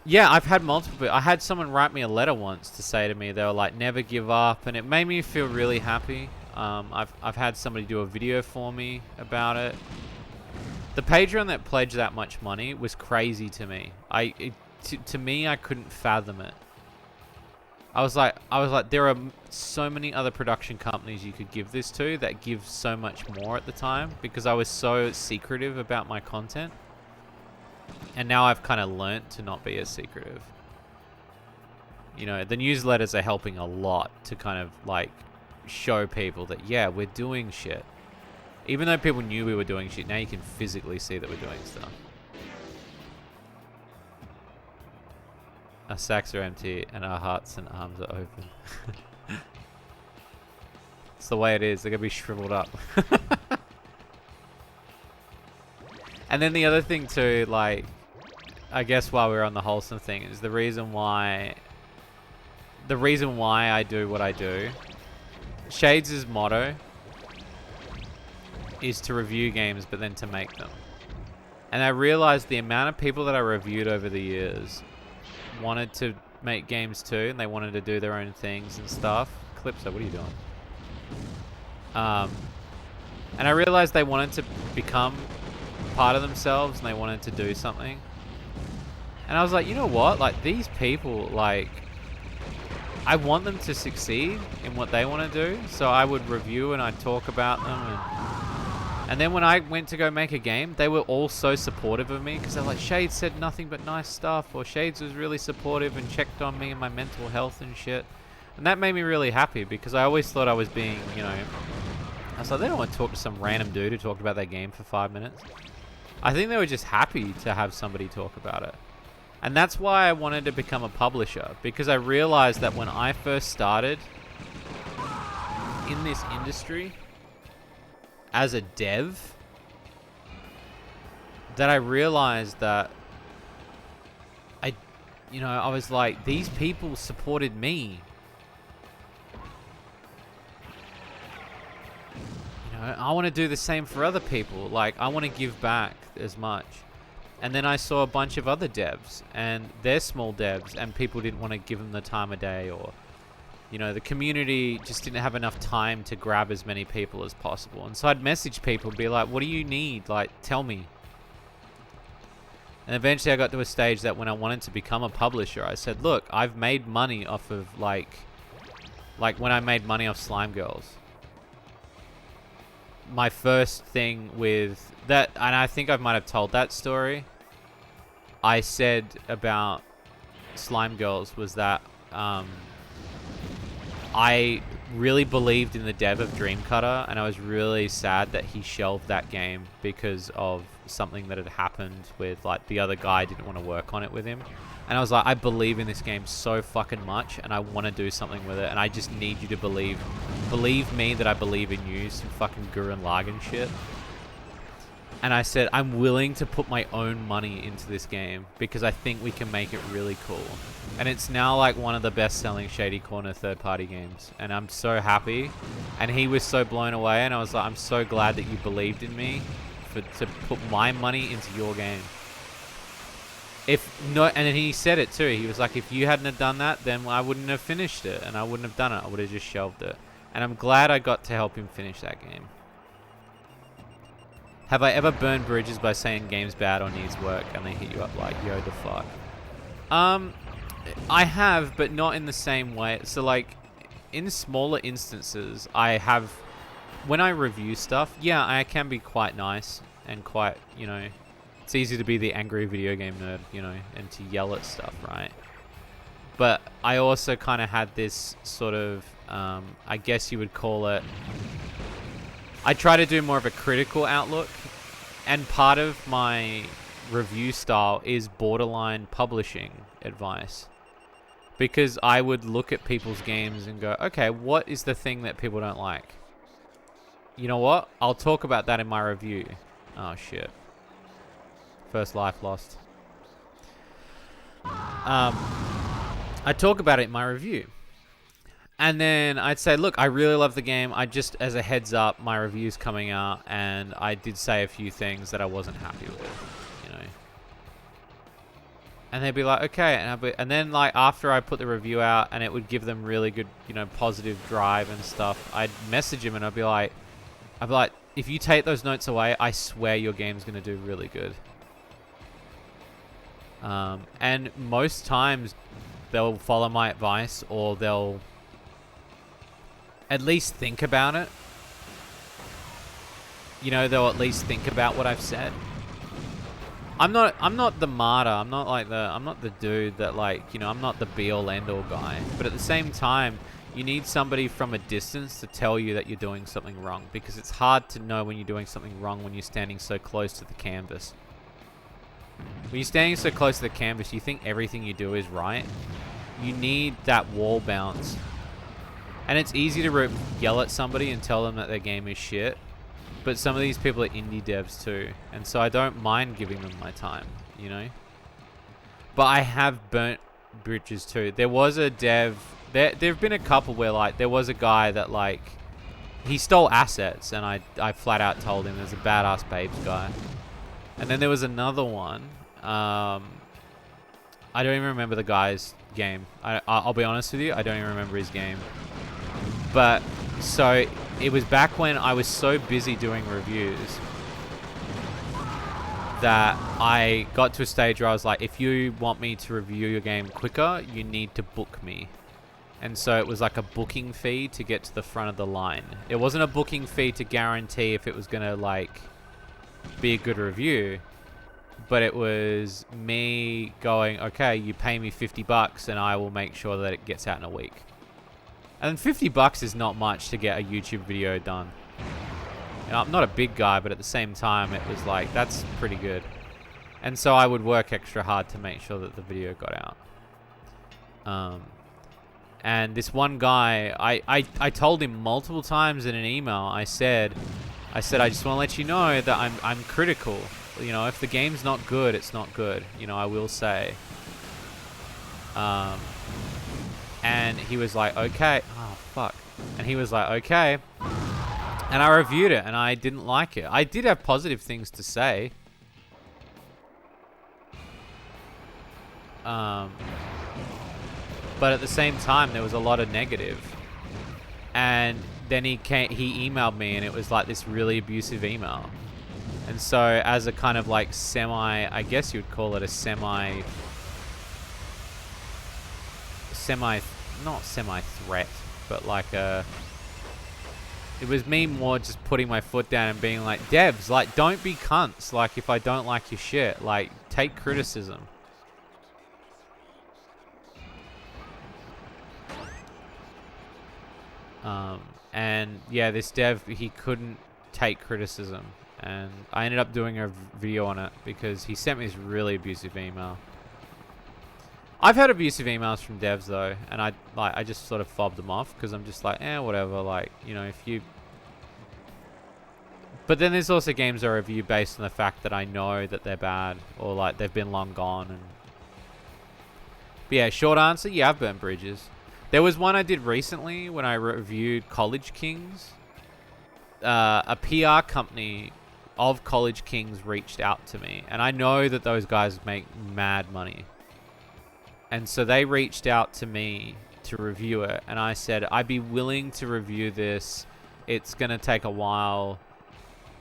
Yeah, I've had multiple, I had someone write me a letter once to say to me, they were like, never give up. And it made me feel really happy. I've had somebody do a video for me about it. The Patreon that pledged that much money was crazy to me. To me, I couldn't fathom it. I was like, there are so many other production companies you could give this to that give so much more at the time, because I was so secretive about my content. And now I've kind of learnt to not be as secretive. You know, the newsletters are helping a lot to kind of like show people that, yeah, we're doing shit. Even though people knew we were doing shit, now you can physically see that we're doing stuff. Our sacks are empty and our hearts and arms are open. It's the way it is. They're going to be shriveled up. And then the other thing too, like, I guess while we're on the wholesome thing, is the reason why I do what I do. Shades' motto is to review games, but then to make them. And I realized the amount of people that I reviewed over the years wanted to make games too, and they wanted to do their own things and stuff. Clipso, what are you doing? And I realized they wanted to become part of themselves, and they wanted to do something. And I was like, you know what? Like, these people, like, I want them to succeed in what they want to do. So I would review and I'd talk about them. And then when I went to go make a game, they were all so supportive of me, because they're like, Shades said nothing but nice stuff, or Shades was really supportive and checked on me and my mental health and shit. And that made me really happy, because I always thought I was being, you know, I was like, they don't want to talk to some random dude who talked about their game for 5 minutes. I think they were just happy to have somebody talk about it. And that's why I wanted to become a publisher, because I realized that when I first started in this industry as a dev, that I realized that I was like, these people supported me. You know, I want to do the same for other people. Like, I want to give back as much. And then I saw a bunch of other devs, and they're small devs, and people didn't want to give them the time of day, or, you know, the community just didn't have enough time to grab as many people as possible. And so I'd message people and be like, what do you need? Like, tell me. And eventually I got to a stage that when I wanted to become a publisher, I said, look, I've made money off of, like when I made money off Slime Girls. My first thing with that, and I think I might have told that story, I said about Slime Girls was that I really believed in the dev of Dreamcutter, and I was really sad that he shelved that game because of something that had happened with, like, the other guy didn't want to work on it with him. And I was like, I believe in this game so fucking much, and I want to do something with it, and I just need you to believe me that I believe in you, some fucking Gurren Lagann shit. And I said, I'm willing to put my own money into this game because I think we can make it really cool. And it's now like one of the best-selling Shady Corner third-party games, and I'm so happy. And he was so blown away, and I was like, I'm so glad that you believed in me to put my money into your game. If not, and then he said it too. He was like, if you hadn't have done that, then I wouldn't have finished it, and I wouldn't have done it. I would have just shelved it. And I'm glad I got to help him finish that game. Have I ever burned bridges by saying game's bad or needs work and they hit you up like, yo, the fuck? I have, but not in the same way. So, like, in smaller instances, I have... When I review stuff, yeah, I can be quite nice and quite, you know... It's easy to be the angry video game nerd, you know, and to yell at stuff, right? But I also kind of had this sort of... I guess you would call it... I try to do more of a critical outlook, and part of my review style is borderline publishing advice. Because I would look at people's games and go, okay, what is the thing that people don't like? You know what? I'll talk about that in my review. Oh, shit. First life lost. I talk about it in my review. And then I'd say, look, I really love the game. I just, as a heads up, my review's coming out, and I did say a few things that I wasn't happy with, you know. And they'd be like, okay. And then, like, after I put the review out, and it would give them really good, you know, positive drive and stuff, I'd message them, and I'd be like, if you take those notes away, I swear your game's going to do really good. And most times, they'll follow my advice, or they'll... at least think about it. You know, they'll at least think about what I've said. I'm not the martyr. I'm not the dude that, like, you know, I'm not the be-all end-all guy. But at the same time, you need somebody from a distance to tell you that you're doing something wrong, because it's hard to know when you're doing something wrong when you're standing so close to the canvas. When you're standing so close to the canvas, you think everything you do is right. You need that wall bounce. And it's easy to yell at somebody and tell them that their game is shit. But some of these people are indie devs too. And so I don't mind giving them my time, you know? But I have burnt bridges too. There was a dev... There have been a couple where, like, there was a guy that, like... He stole assets, and I flat out told him there's a badass babes guy. And then there was another one. I don't even remember the guy's game. I'll be honest with you, I don't even remember his game. But, so, it was back when I was so busy doing reviews that I got to a stage where I was like, if you want me to review your game quicker, you need to book me. And so it was like a booking fee to get to the front of the line. It wasn't a booking fee to guarantee if it was going to, like, be a good review. But it was me going, okay, you pay me $50 and I will make sure that it gets out in a week. And $50 is not much to get a YouTube video done. You know, I'm not a big guy, but at the same time, it was like, that's pretty good. And so I would work extra hard to make sure that the video got out. And this one guy, I told him multiple times in an email, I said, I just want to let you know that I'm critical. You know, if the game's not good, it's not good. You know, I will say. And he was like, okay. Oh, fuck. And he was like, okay. And I reviewed it, and I didn't like it. I did have positive things to say. But at the same time, there was a lot of negative. And then he emailed me, and it was like this really abusive email. And so as a kind of like I guess you would call it a not semi-threat, but like it was me more just putting my foot down and being like, devs, like, don't be cunts. Like, if I don't like your shit, like, take criticism. And yeah, this dev, he couldn't take criticism. And I ended up doing a video on it because he sent me this really abusive email. I've had abusive emails from devs though, and I just sort of fobbed them off because I'm just like, whatever. Like, you know, if you. But then there's also games I review based on the fact that I know that they're bad or like they've been long gone. And but yeah, short answer, yeah, I've burnt bridges. There was one I did recently when I reviewed College Kings. A PR company of College Kings reached out to me, and I know that those guys make mad money. And so they reached out to me to review it, and I said, I'd be willing to review this. It's going to take a while.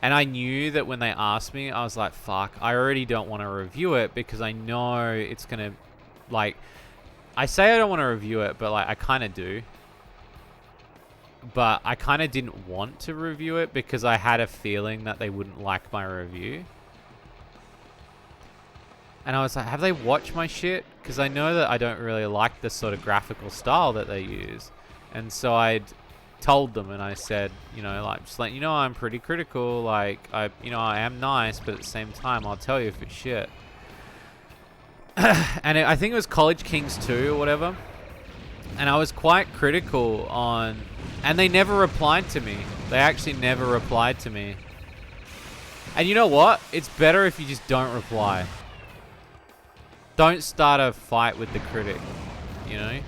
And I knew that when they asked me, I was like, fuck, I already don't want to review it because I know it's going to, like, I say I don't want to review it, but like I kind of do. But I kind of didn't want to review it because I had a feeling that they wouldn't like my review. And I was like, have they watched my shit? Because I know that I don't really like the sort of graphical style that they use. And so I'd told them and I said, you know, like, just letting you know I'm pretty critical. Like, I am nice, but at the same time, I'll tell you if it's shit. And I think it was College Kings 2 or whatever. And I was quite critical on... And they never replied to me. They actually never replied to me. And you know what? It's better if you just don't reply. Don't start a fight with the critic, you know?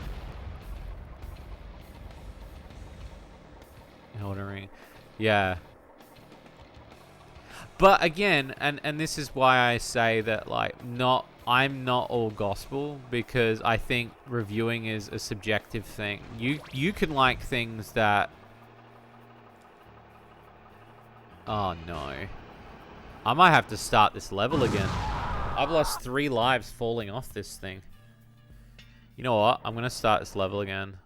Ordering. Yeah. But again, and this is why I say that, like, I'm not all gospel, because I think reviewing is a subjective thing. You can like things that... Oh no. I might have to start this level again. I've lost 3 lives falling off this thing. You know what? I'm gonna start this level again.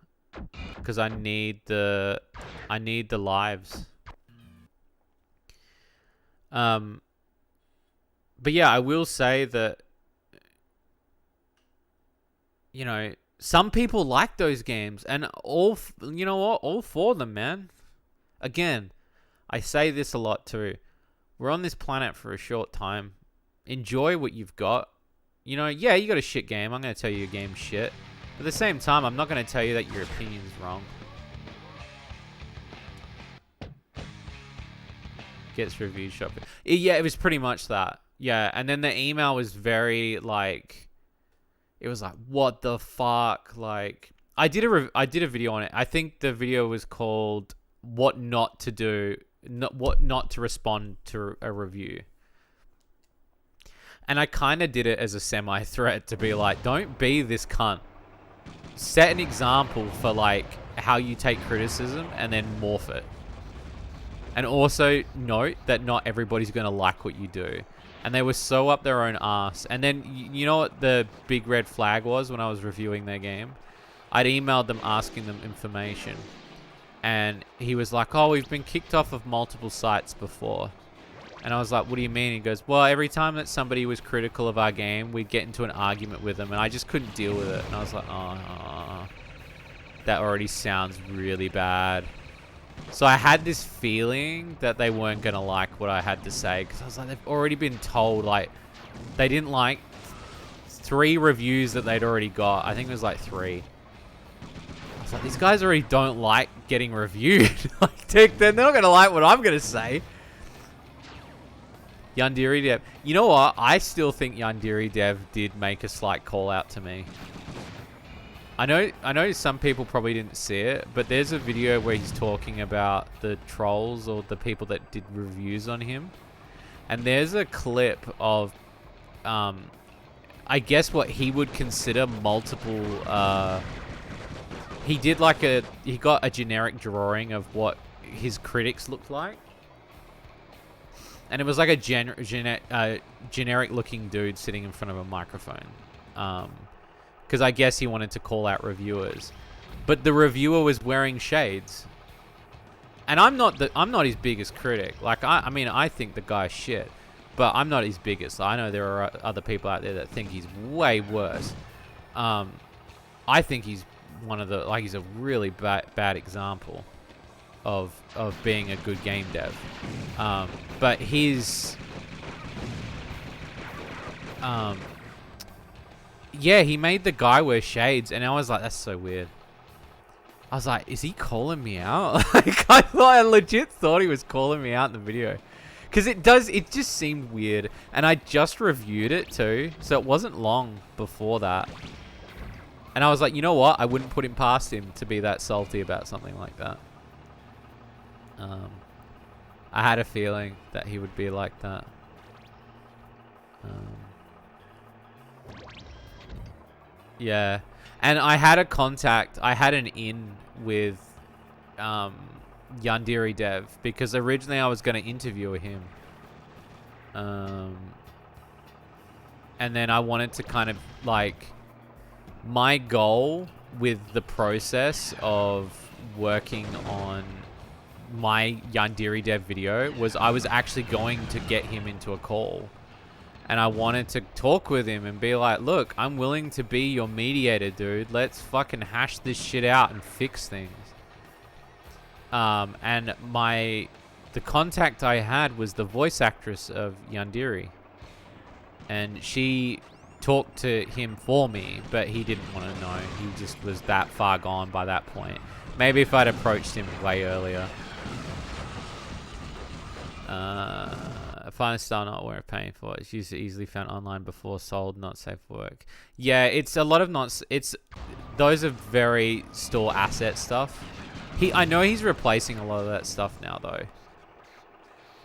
Because I need the lives. But yeah, I will say that, you know, some people like those games, and you know what? All for them, man. Again, I say this a lot too. We're on this planet for a short time. Enjoy what you've got. You know, yeah, you got a shit game. I'm going to tell you your game's shit. But at the same time, I'm not going to tell you that your opinion's wrong. Gets reviewed shop. Yeah, it was pretty much that. Yeah, and then the email was very, like... It was like, what the fuck? Like... I did a video on it. I think the video was called What Not to Do... What Not to Respond to a Review. And I kind of did it as a semi-threat to be like, don't be this cunt. Set an example for, like, how you take criticism and then morph it. And also note that not everybody's going to like what you do. And they were so up their own ass. And then, you know what the big red flag was when I was reviewing their game? I'd emailed them asking them information. And he was like, oh, we've been kicked off of multiple sites before. And I was like, what do you mean? He goes, well, every time that somebody was critical of our game, we'd get into an argument with them. And I just couldn't deal with it. And I was like, oh, that already sounds really bad. So I had this feeling that they weren't going to like what I had to say. Because I was like, they've already been told, like, they didn't like 3 reviews that they'd already got. I think it was like 3. I was like, these guys already don't like getting reviewed. Like, they're not going to like what I'm going to say. Yandere Dev. You know what? I still think Yandere Dev did make a slight call out to me. I know some people probably didn't see it, but there's a video where he's talking about the trolls or the people that did reviews on him. And there's a clip of, I guess what he would consider multiple, he got a generic drawing of what his critics looked like. And it was like a generic looking dude sitting in front of a microphone. Because I guess he wanted to call out reviewers. But the reviewer was wearing shades. And I'm not his biggest critic. Like, I mean, I think the guy's shit. But I'm not his biggest. I know there are other people out there that think he's way worse. I think he's he's a really bad example of being a good game dev. But his Yeah, he made the guy wear shades, and I was like, that's so weird. I was like, is he calling me out? Like, I legit thought he was calling me out in the video. Because it just seemed weird. And I just reviewed it too, so it wasn't long before that. And I was like, you know what? I wouldn't put him past him to be that salty about something like that. I had a feeling that he would be like that. Yeah. And I had a contact, I had an in with Yandere Dev, because originally I was going to interview him. And then I wanted to kind of like, my goal with the process of working on my Yandere Dev video was I was actually going to get him into a call. And I wanted to talk with him and be like, look, I'm willing to be your mediator, dude. Let's fucking hash this shit out and fix things. And the contact I had was the voice actress of Yandere. And she talked to him for me, but he didn't want to know. He just was that far gone by that point. Maybe if I'd approached him way earlier. Find a style not worth paying for. It's easily found online before sold, not safe for work. Yeah, it's a lot of those are very store asset stuff. I know he's replacing a lot of that stuff now though.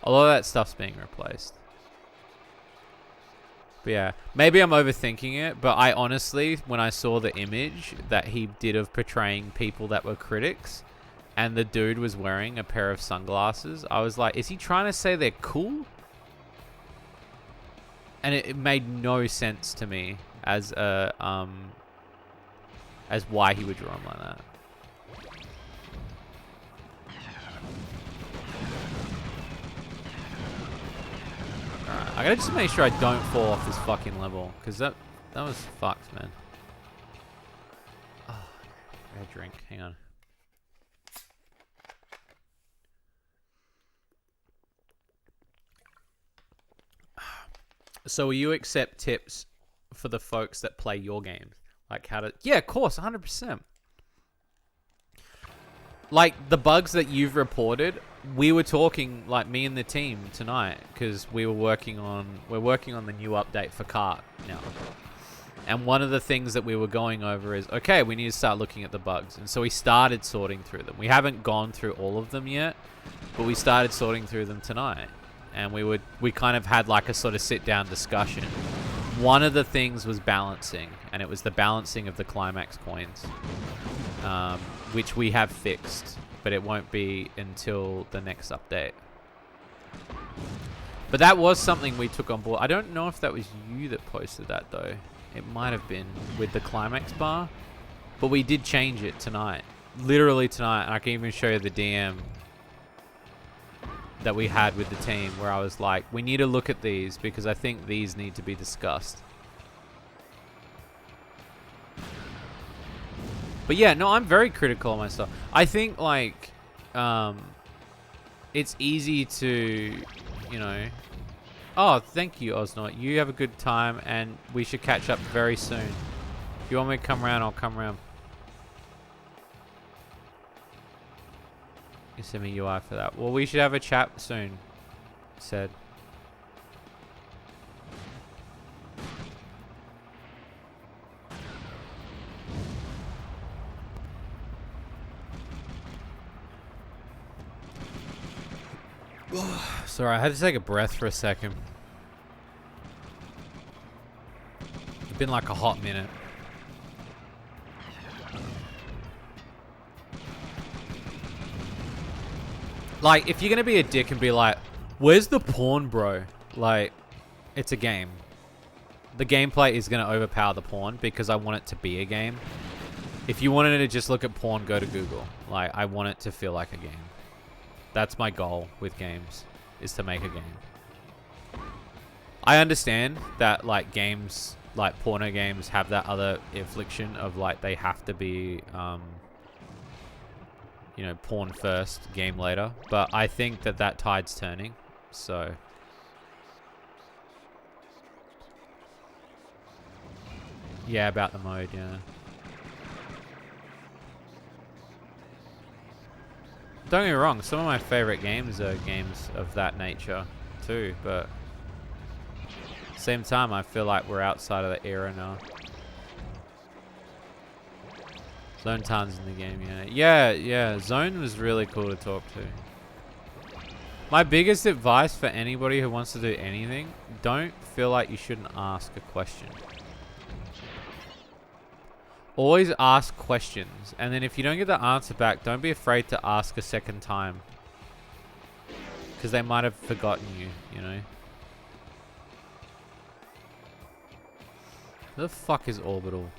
A lot of that stuff's being replaced. But yeah, maybe I'm overthinking it, but I honestly, when I saw the image that he did of portraying people that were critics, and the dude was wearing a pair of sunglasses, I was like, is he trying to say they're cool? And it made no sense to me as why he would draw him like that. Alright, I gotta just make sure I don't fall off this fucking level, because that was fucked, man. Oh, I gotta drink. Hang on. So will you accept tips for the folks that play your games? Like how to... Yeah, of course, 100%. Like the bugs that you've reported, we were talking, like me and the team tonight, because we're working on the new update for Cart now. And one of the things that we were going over is, okay, we need to start looking at the bugs. And so we started sorting through them. We haven't gone through all of them yet, but we started sorting through them tonight. And we kind of had like a sort of sit-down discussion. One of the things was balancing, and it was the balancing of the climax coins, which we have fixed, but it won't be until the next update. But that was something we took on board. I don't know if that was you that posted that, though. It might have been with the climax bar, but we did change it tonight. Literally tonight, and I can even show you the DM that we had with the team, where I was like, we need to look at these because I think these need to be discussed. But yeah, no, I'm very critical of my stuff. I think like it's easy to, you know... Oh, thank you, Osnort. You have a good time, and we should catch up very soon. If you want me to come around, I'll come around. You send me UI for that. Well, we should have a chat soon, said. Sorry, I had to take a breath for a second. It's been like a hot minute. Like, if you're gonna be a dick and be like, where's the porn, bro? Like, it's a game. The gameplay is gonna overpower the porn because I want it to be a game. If you wanted to just look at porn, go to Google. Like, I want it to feel like a game. That's my goal with games, is to make a game. I understand that, like, games, like porno games, have that other affliction of, like, they have to be, you know, porn first, game later. But I think that that tide's turning, so... Yeah, about the mode, yeah. Don't get me wrong, some of my favorite games are games of that nature too, but same time I feel like we're outside of the era now. Zone Tan's in the game, yeah. Yeah, Zone was really cool to talk to. My biggest advice for anybody who wants to do anything, don't feel like you shouldn't ask a question. Always ask questions, and then if you don't get the answer back, don't be afraid to ask a second time. Because they might have forgotten you, you know? Who the fuck is Orbital?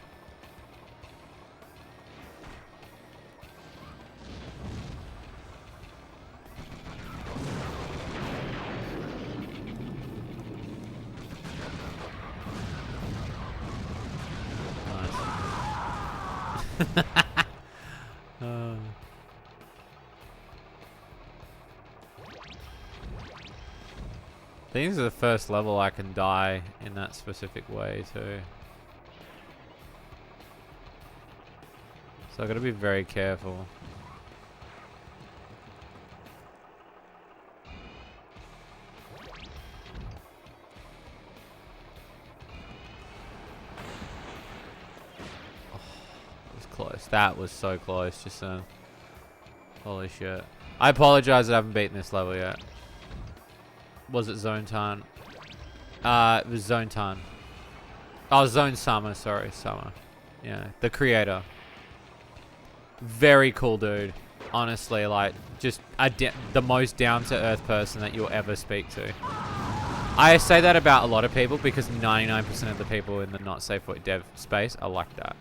I think this is the first level I can die in that specific way too. So I gotta be very careful. Close. That was so close just then. Holy shit. I apologize that I haven't beaten this level yet. Was it Zone Tan? It was Zone Tan. Oh, Zone Summer, sorry, Summer. Yeah, the creator. Very cool dude. Honestly, like, just the most down-to-earth person that you'll ever speak to. I say that about a lot of people because 99% of the people in the not safe for dev space are like that.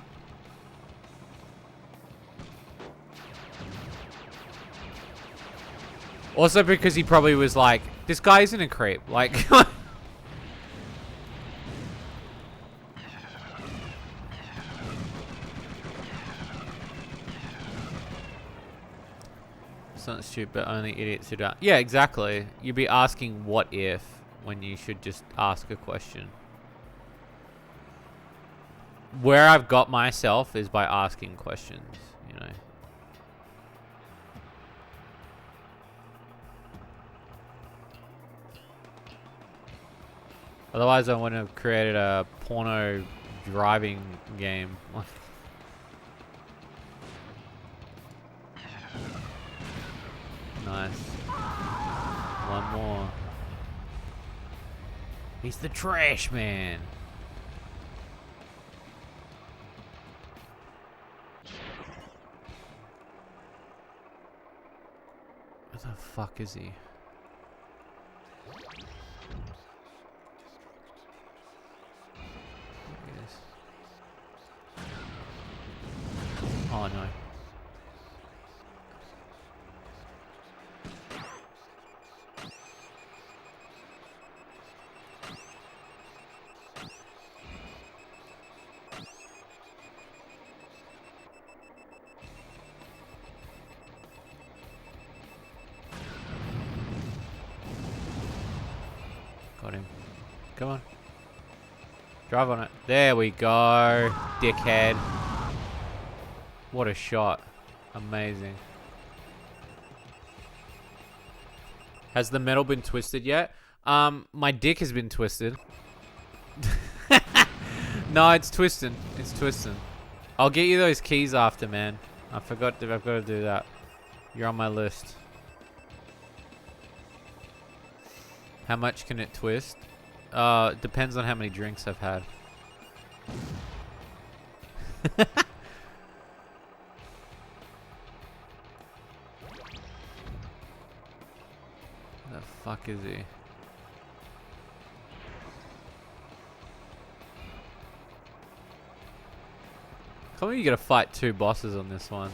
Also because he probably was like, this guy isn't a creep. Like, it's not stupid, only idiots who don't. Yeah, exactly. You'd be asking what if when you should just ask a question. Where I've got myself is by asking questions, you know. Otherwise, I wouldn't have created a porno driving game. Nice. One more. He's the trash man. What the fuck is he? Oh no. Got him. Come on. Drive on it. There we go, dickhead. What a shot. Amazing. Has the metal been twisted yet? My dick has been twisted. No, it's twisting. It's twisting. I'll get you those keys after, man. I forgot that I've got to do that. You're on my list. How much can it twist? Depends on how many drinks I've had. Where the fuck is he? Come on, you gotta fight two bosses on this one.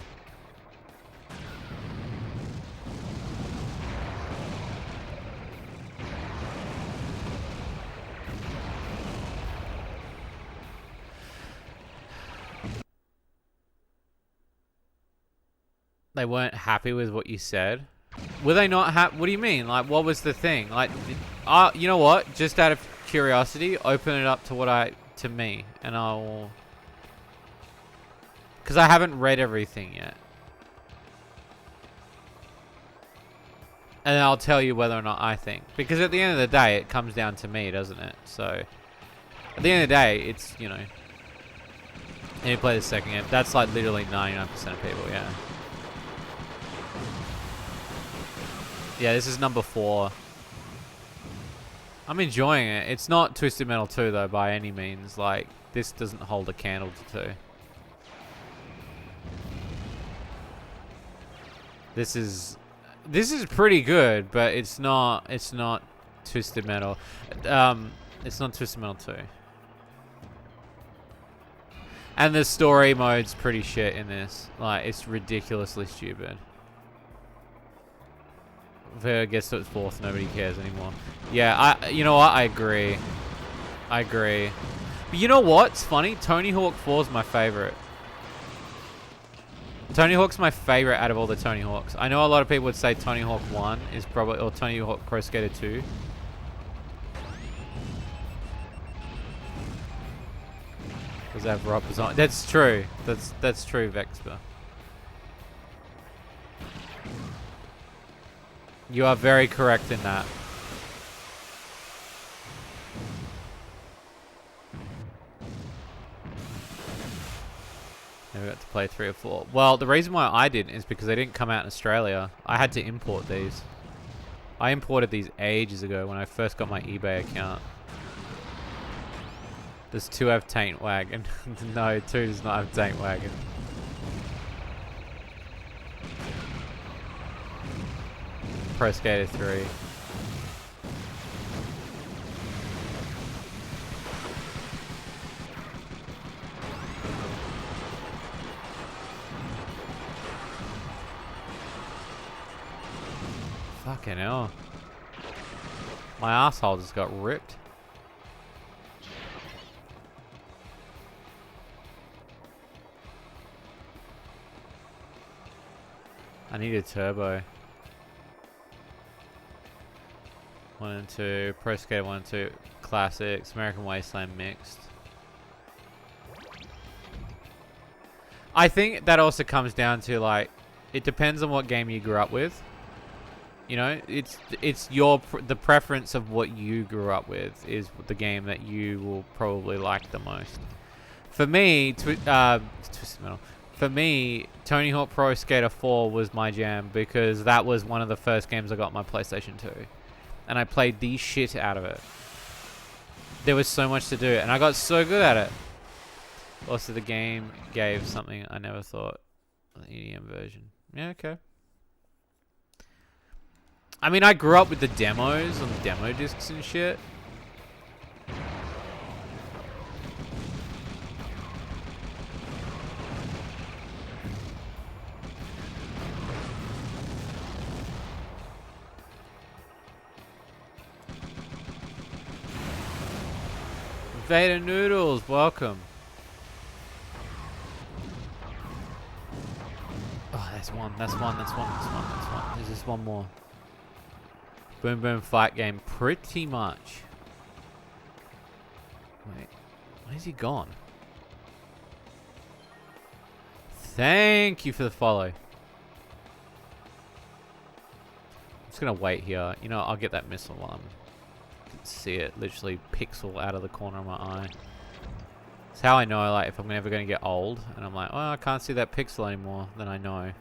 They weren't happy with what you said. Were they not happy? What do you mean? Like, what was the thing? Like, you know what? Just out of curiosity, open it up to to me, and I'll Because I haven't read everything yet. And I'll tell you whether or not I think. Because at the end of the day, it comes down to me, doesn't it? So, at the end of the day, it's, you know... And you play the second game. That's like literally 99% of people, yeah. Yeah, this is number 4. I'm enjoying it. It's not Twisted Metal 2 though, by any means. Like, this doesn't hold a candle to 2. This is pretty good, but it's not Twisted Metal. It's not Twisted Metal 2. And the story mode's pretty shit in this. Like, it's ridiculously stupid. If it gets to its 4th, nobody cares anymore. Yeah, you know what? I agree. But you know what's funny? Tony Hawk 4 is my favorite. Tony Hawk's my favorite out of all the Tony Hawks. I know a lot of people would say Tony Hawk 1 is probably, or Tony Hawk Pro Skater 2. Does that have Rob on? That's true. That's true, Vexper. You are very correct in that. Never got to play 3 or 4. Well, the reason why I didn't is because they didn't come out in Australia. I had to import these. I imported these ages ago when I first got my eBay account. Does 2 have Taint Wagon? No, 2 does not have Taint Wagon. Pro Skater 3. Fucking hell. My asshole just got ripped. I need a turbo. 1 and 2, Pro Skater 1 and 2, Classics, American Wasteland Mixed. I think that also comes down to, like, it depends on what game you grew up with. You know, it's the preference of what you grew up with is the game that you will probably like the most. For me, Twisted Metal. For me, Tony Hawk Pro Skater 4 was my jam because that was one of the first games I got on my PlayStation 2. And I played the shit out of it. There was so much to do, and I got so good at it. Also, the game gave something I never thought. The EDM version. Yeah, okay. I mean, I grew up with the demos on the demo discs and shit. Vader Noodles, welcome. Oh, that's one. There's just one more. Boom Boom Fight Game, pretty much. Wait, where's he gone? Thank you for the follow. I'm just gonna wait here. You know, I'll get that missile one. See it literally pixel out of the corner of my eye. It's how I know, like, if I'm ever going to get old and I'm like, oh, I can't see that pixel anymore, then I know.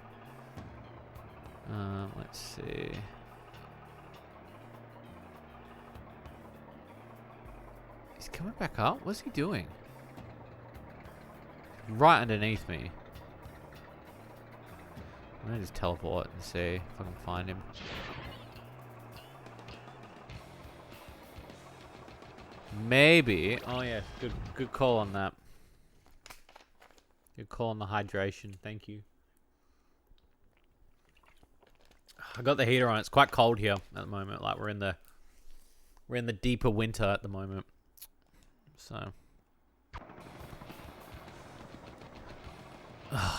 Let's see. He's coming back up? What's he doing? Right underneath me. I'm going to just teleport and see if I can find him. Maybe. Oh yeah, good call on that. Good call on the hydration. Thank you. I got the heater on. It's quite cold here at the moment. Like we're in the deeper winter at the moment. So.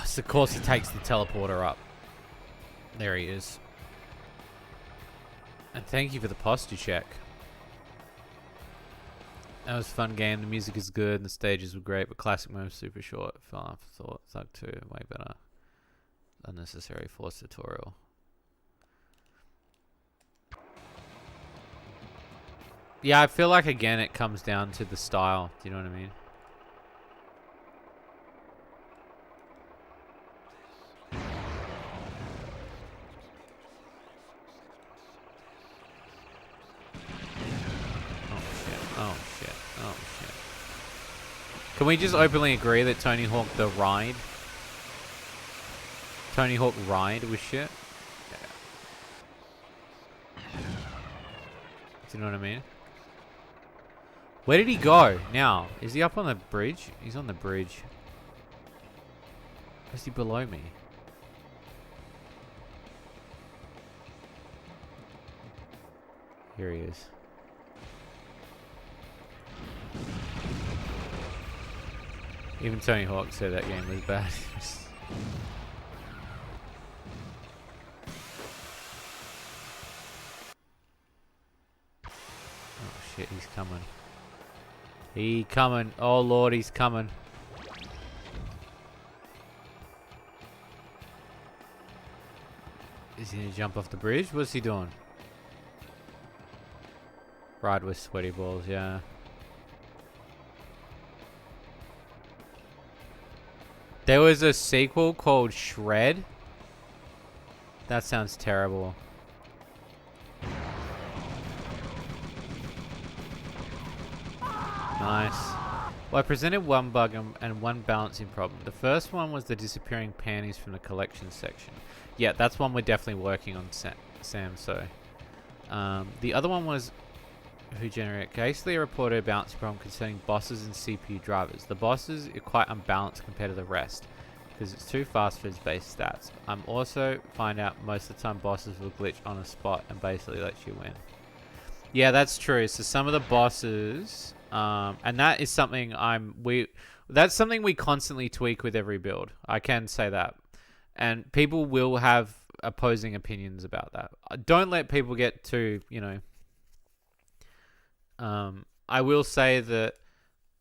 So of course he takes the teleporter up. There he is. And thank you for the posture check. That was a fun game. The music is good and the stages were great, but classic mode was super short. Fell off. Thought Thug 2 way better. Unnecessary force tutorial. Yeah, I feel like again it comes down to the style. Do you know what I mean? Oh shit. Oh shit. Can we just openly agree that Tony Hawk the Ride? Tony Hawk Ride was shit? Yeah. Do you know what I mean? Where did he go now? Is he up on the bridge? He's on the bridge. Is he below me? Here he is. Even Tony Hawk said that game was bad. Oh shit, he's coming. He coming. Oh lord, he's coming. Is he gonna jump off the bridge? What's he doing? Ride with sweaty balls, yeah. There was a sequel called Shred. That sounds terrible. Nice. Well, I presented one bug and one balancing problem. The first one was the disappearing panties from the collection section. Yeah, that's one we're definitely working on, Sam, so. The other one was who generated. Hastily reported a balancing problem concerning bosses and CPU drivers. The bosses are quite unbalanced compared to the rest because it's too fast for its base stats. I'm also find out most of the time bosses will glitch on a spot and basically let you win. Yeah, that's true. So some of the bosses, and that is something that's something we constantly tweak with every build. I can say that. And people will have opposing opinions about that. Don't let people get too, you know. I will say that,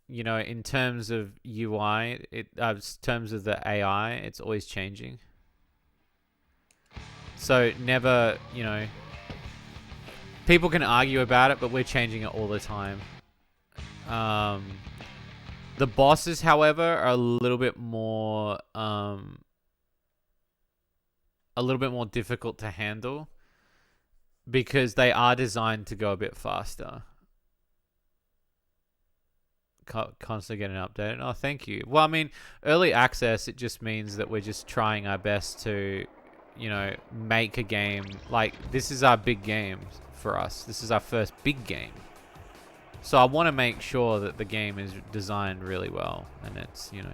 you know, in terms of UI, in terms of the AI, it's always changing. So never, you know, people can argue about it, but we're changing it all the time. The bosses, however, are a little bit more difficult to handle because they are designed to go a bit faster. Constantly getting updated. Oh, thank you. Well, I mean, early access, it just means that we're just trying our best to, you know, make a game. Like, this is our big game for us. This is our first big game. So I want to make sure that the game is designed really well. And it's, you know.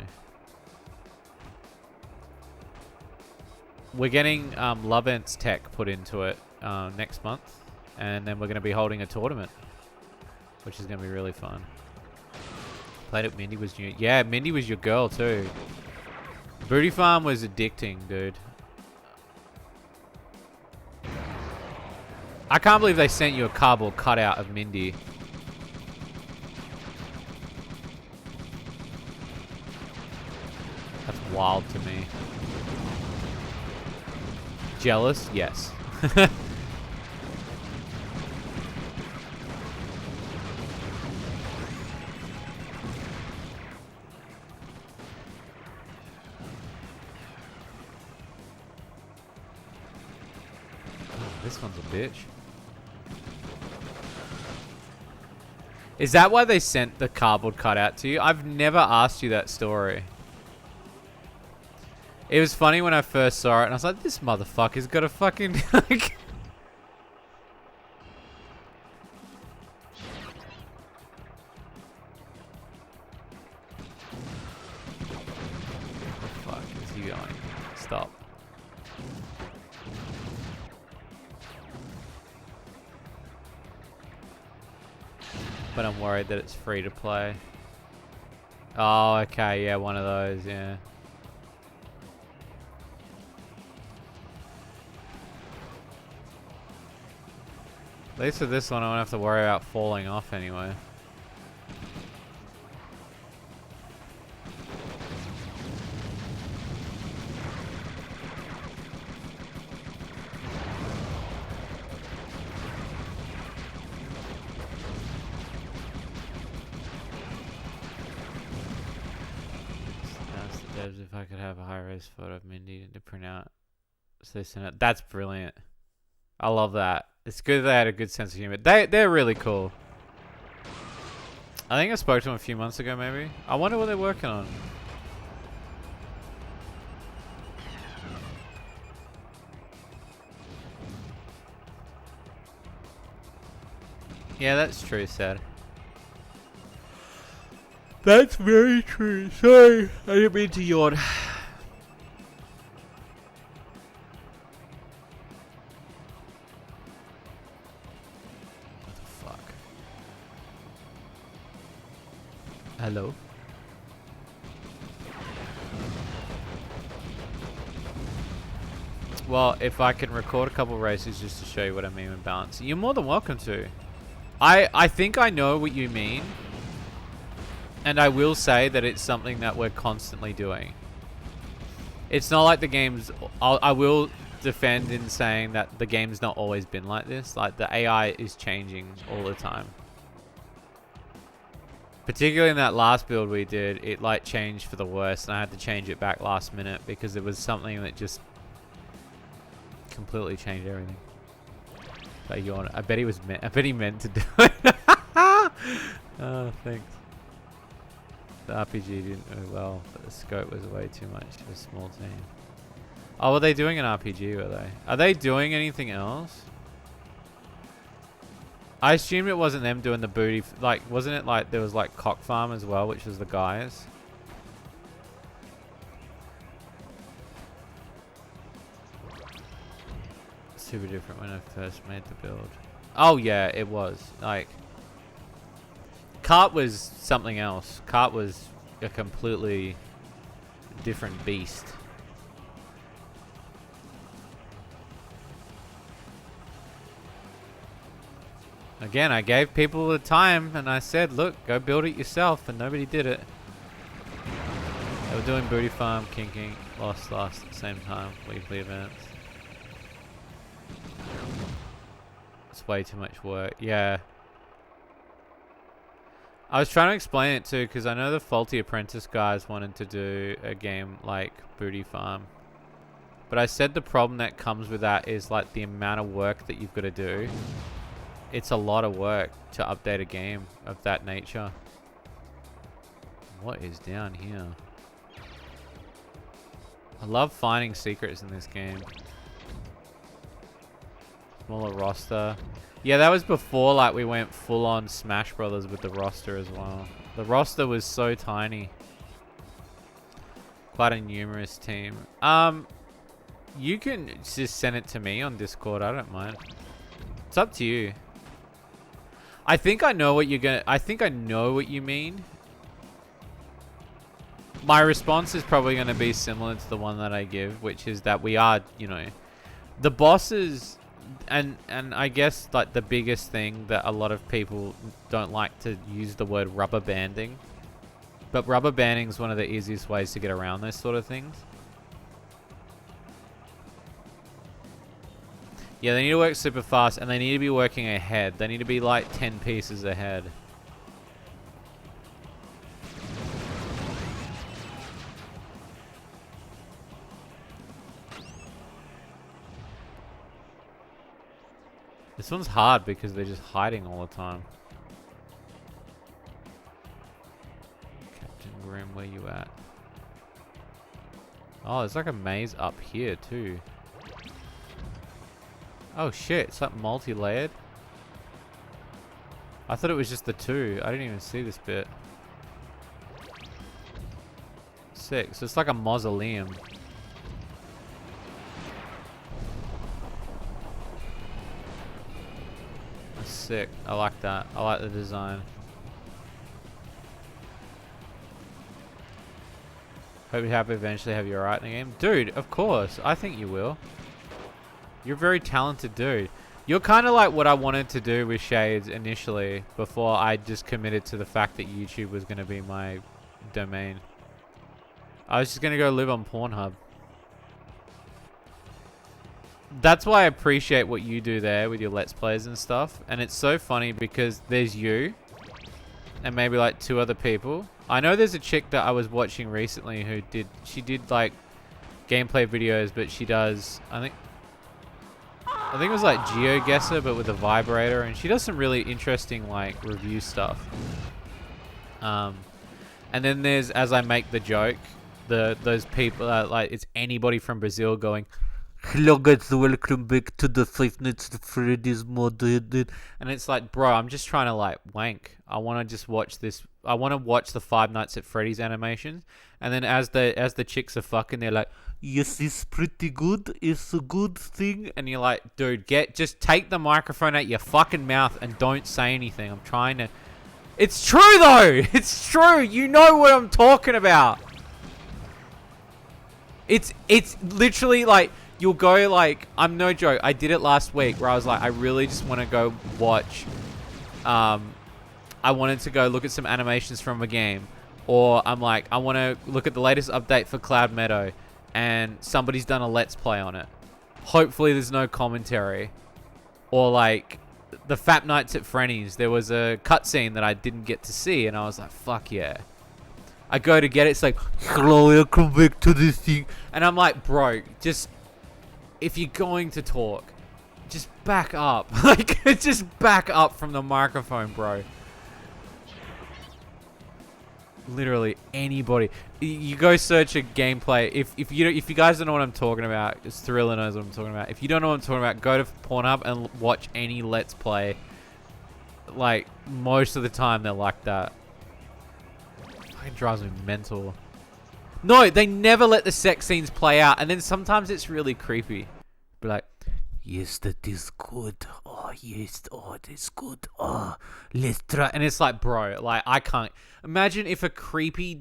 We're getting Loveent's tech put into it next month. And then we're going to be holding a tournament, which is going to be really fun. Played it. Mindy was new. Yeah, Mindy was your girl too. Booty Farm was addicting, dude. I can't believe they sent you a cardboard cutout of Mindy. That's wild to me. Jealous? Yes. This one's a bitch. Is that why they sent the cardboard cutout to you? I've never asked you that story. It was funny when I first saw it, and I was like, this motherfucker's got a fucking... like... Where the fuck is he going? Stop. But I'm worried that it's free to play. Oh, okay, yeah, one of those, yeah. At least with this one, I won't have to worry about falling off anyway. I could have a high-res photo of Mindy to print out. So they sent it. That's brilliant. I love that. It's good they had a good sense of humor. They're really cool. I think I spoke to them a few months ago, maybe. I wonder what they're working on. Yeah, that's true, Sad. That's very true. Sorry, I didn't mean to yawn. What the fuck? Hello? Well, if I can record a couple races just to show you what I mean with balance, you're more than welcome to. I think I know what you mean. And I will say that it's something that we're constantly doing. It's not like the game's... I will defend in saying that the game's not always been like this. Like, the AI is changing all the time. Particularly in that last build we did, it, like, changed for the worst. And I had to change it back last minute because it was something that just completely changed everything. But I bet he was I bet he meant to do it. Oh, thanks. The RPG didn't do well, but the scope was way too much for a small team. Oh, were they doing an RPG, were they? Are they doing anything else? I assumed it wasn't them doing the booty. Like, wasn't it like there was like Cock Farm as well, which was the guys? Super different when I first made the build. Oh yeah, it was. Like, Kart was something else. Kart was a completely different beast. Again, I gave people the time and I said, look, go build it yourself, and nobody did it. They were doing Booty Farm, Kinking, Lost at the same time, weekly events. It's way too much work. Yeah. I was trying to explain it too, because I know the Faulty Apprentice guys wanted to do a game like Booty Farm. But I said the problem that comes with that is like the amount of work that you've got to do. It's a lot of work to update a game of that nature. What is down here? I love finding secrets in this game. Smaller roster. Yeah, that was before like we went full on Smash Brothers with the roster as well. The roster was so tiny. Quite a numerous team. You can just send it to me on Discord. I don't mind. It's up to you. I think I know what you're gonna... I think I know what you mean. My response is probably going to be similar to the one that I give, which is that we are, you know... The bosses... And I guess like the biggest thing that a lot of people don't like to use the word rubber banding. But rubber banding is one of the easiest ways to get around those sort of things. Yeah, they need to work super fast and they need to be working ahead. They need to be like 10 pieces ahead. This one's hard because they're just hiding all the time. Captain Grim, where you at? Oh, there's like a maze up here too. Oh shit, it's like multi-layered. I thought it was just the two. I didn't even see this bit. Sick. So it's like a mausoleum. That's sick. I like that. I like the design. Hope you're happy eventually have you alright in the game. Dude, of course. I think you will. You're a very talented dude. You're kind of like what I wanted to do with Shades initially before I just committed to the fact that YouTube was going to be my domain. I was just going to go live on Pornhub. That's why I appreciate what you do there with your Let's Plays and stuff. And it's so funny because there's you. and maybe like 2 other people. I know there's a chick that I was watching recently who she did like gameplay videos, but she does, I think it was like GeoGuessr, but with a vibrator, and she does some really interesting like review stuff. And then there's, as I make the joke, those people like, it's anybody from Brazil going, "Hello guys, welcome back to the Five Nights at Freddy's mod." And it's like, bro, I'm just trying to like wank. I want to just watch this. I want to watch the Five Nights at Freddy's animations. And then as the chicks are fucking, they're like, "Yes, it's pretty good. It's a good thing." And you're like, dude, just take the microphone out your fucking mouth and don't say anything. I'm trying to. It's true though. It's true. You know what I'm talking about. It's literally like, you'll go like, I'm no joke, I did it last week where I was like, I really just want to go watch, I wanted to go look at some animations from a game, or I'm like, I want to look at the latest update for Cloud Meadow, and somebody's done a let's play on it. Hopefully there's no commentary. Or like the Fat Nights at Frenny's, there was a cutscene that I didn't get to see, and I was like, fuck yeah. I go to get it, it's like, "Hello, welcome back to this thing." And I'm like, bro, just, if you're going to talk, just back up. Like, just back up from the microphone, bro. Literally anybody. You go search a gameplay. If you guys don't know what I'm talking about, it's Thriller knows what I'm talking about. If you don't know what I'm talking about, go to Pornhub and watch any Let's Play. Like, most of the time they're like that. It drives me mental. No, they never let the sex scenes play out, and then sometimes it's really creepy. Be like, "Yes, that is good. Oh, yes. Oh, that's good. Oh, let's try." And it's like, bro, like, I can't. Imagine if a creepy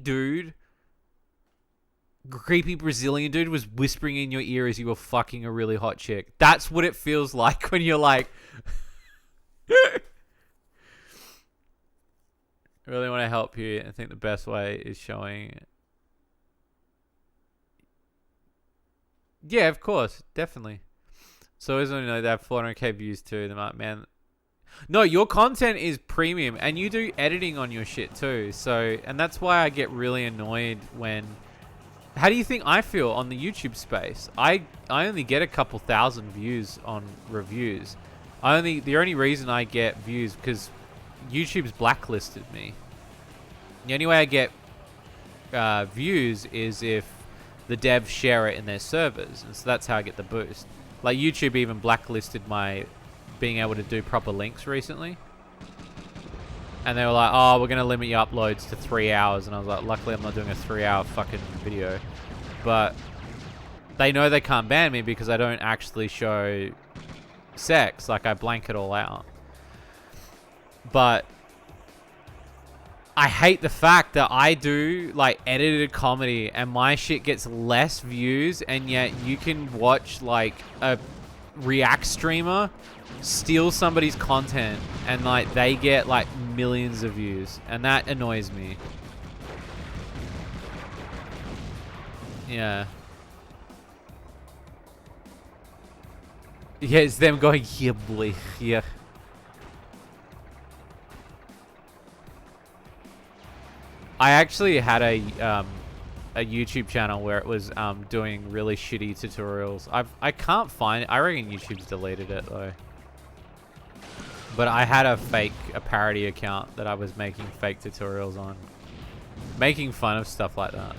Brazilian dude was whispering in your ear as you were fucking a really hot chick. That's what it feels like when you're like... I really want to help you. I think the best way is showing... Yeah, of course. Definitely. So as you know, they have 400k views too. They're like, man... No, your content is premium, and you do editing on your shit too. So, and that's why I get really annoyed when... How do you think I feel on the YouTube space? I only get a couple thousand views on reviews. The only reason I get views because YouTube's blacklisted me. The only way I get views is if the devs share it in their servers, and so that's how I get the boost. Like, YouTube even blacklisted my being able to do proper links recently, and they were like, "Oh, we're gonna limit your uploads to 3 hours," and I was like, luckily I'm not doing a 3-hour fucking video, but they know they can't ban me because I don't actually show sex. Like, I blank it all out. But I hate the fact that I do like edited comedy and my shit gets less views, and yet you can watch like a React streamer steal somebody's content and like they get like millions of views, and that annoys me. Yeah. Yeah, it's them going, "Yeah, boy, yeah." I actually had a YouTube channel where it was doing really shitty tutorials. I can't find it. I reckon YouTube's deleted it though. But I had a parody account that I was making fake tutorials on, making fun of stuff like that.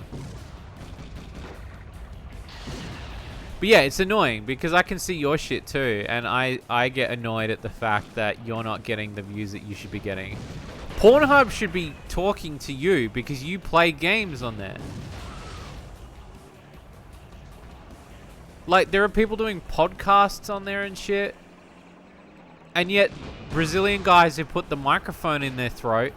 But yeah, it's annoying because I can see your shit too, and I get annoyed at the fact that you're not getting the views that you should be getting. Pornhub should be talking to you because you play games on there. Like, there are people doing podcasts on there and shit, and yet Brazilian guys who put the microphone in their throat,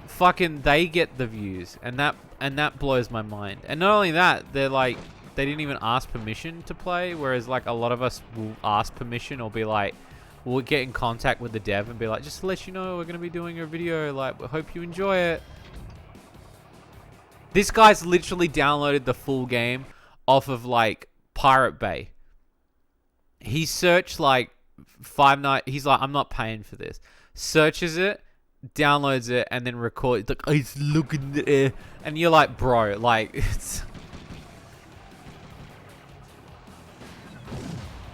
fucking, they get the views, and that blows my mind. And not only that, they're like, they didn't even ask permission to play, whereas like a lot of us will ask permission or be like, we'll get in contact with the dev and be like, "Just to let you know, we're going to be doing a video. Like, we hope you enjoy it." This guy's literally downloaded the full game off of, like, Pirate Bay. He searched, like, Five Nights. He's like, "I'm not paying for this." Searches it, downloads it, and then records. Like, he's looking there. And you're like, bro, like, it's...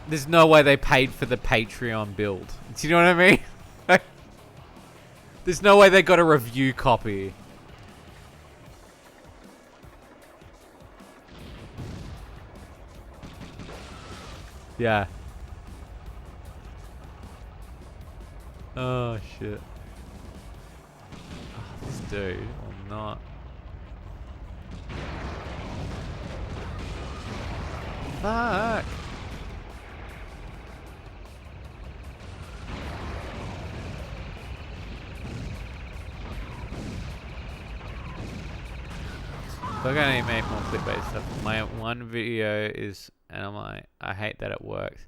There's no way they paid for the Patreon build. Do you know what I mean? There's no way they got a review copy. Yeah. Oh, shit. Oh, this dude, or not. Fuck. We're gonna make more clip-based stuff. My one video is, and I'm like, I hate that it works.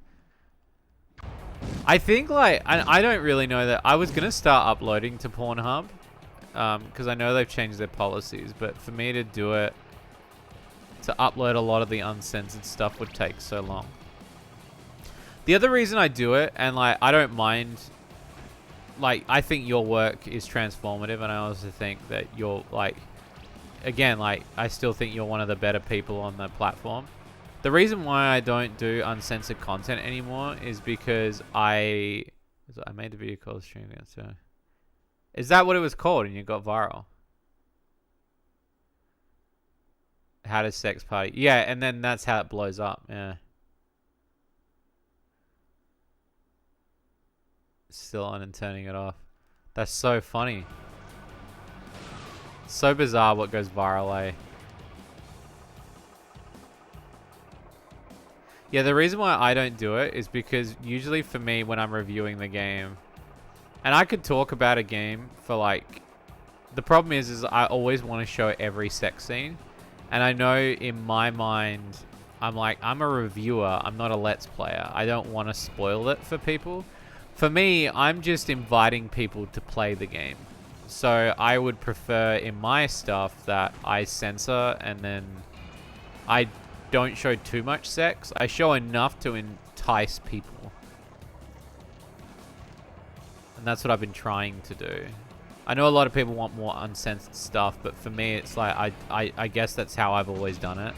I think, like, I don't really know that. I was gonna start uploading to Pornhub, because I know they've changed their policies, but for me to do it, to upload a lot of the uncensored stuff would take so long. The other reason I do it, and, like, I don't mind, like, I think your work is transformative, and I also think that you're, like, again, like, I still think you're one of the better people on the platform. The reason why I don't do uncensored content anymore is because I made the video called streaming it, so... Is that what it was called and you got viral? How does sex party? Yeah, and then that's how it blows up, yeah. Still on and turning it off. That's so funny. So bizarre what goes viral, eh? Yeah, the reason why I don't do it is because usually for me when I'm reviewing the game, and I could talk about a game for like, the problem is I always want to show every sex scene. And I know in my mind, I'm like, I'm a reviewer, I'm not a Let's Player. I don't want to spoil it for people. For me, I'm just inviting people to play the game. So I would prefer in my stuff that I censor and then I don't show too much sex. I show enough to entice people. And that's what I've been trying to do. I know a lot of people want more uncensored stuff, but for me it's like, I guess that's how I've always done it.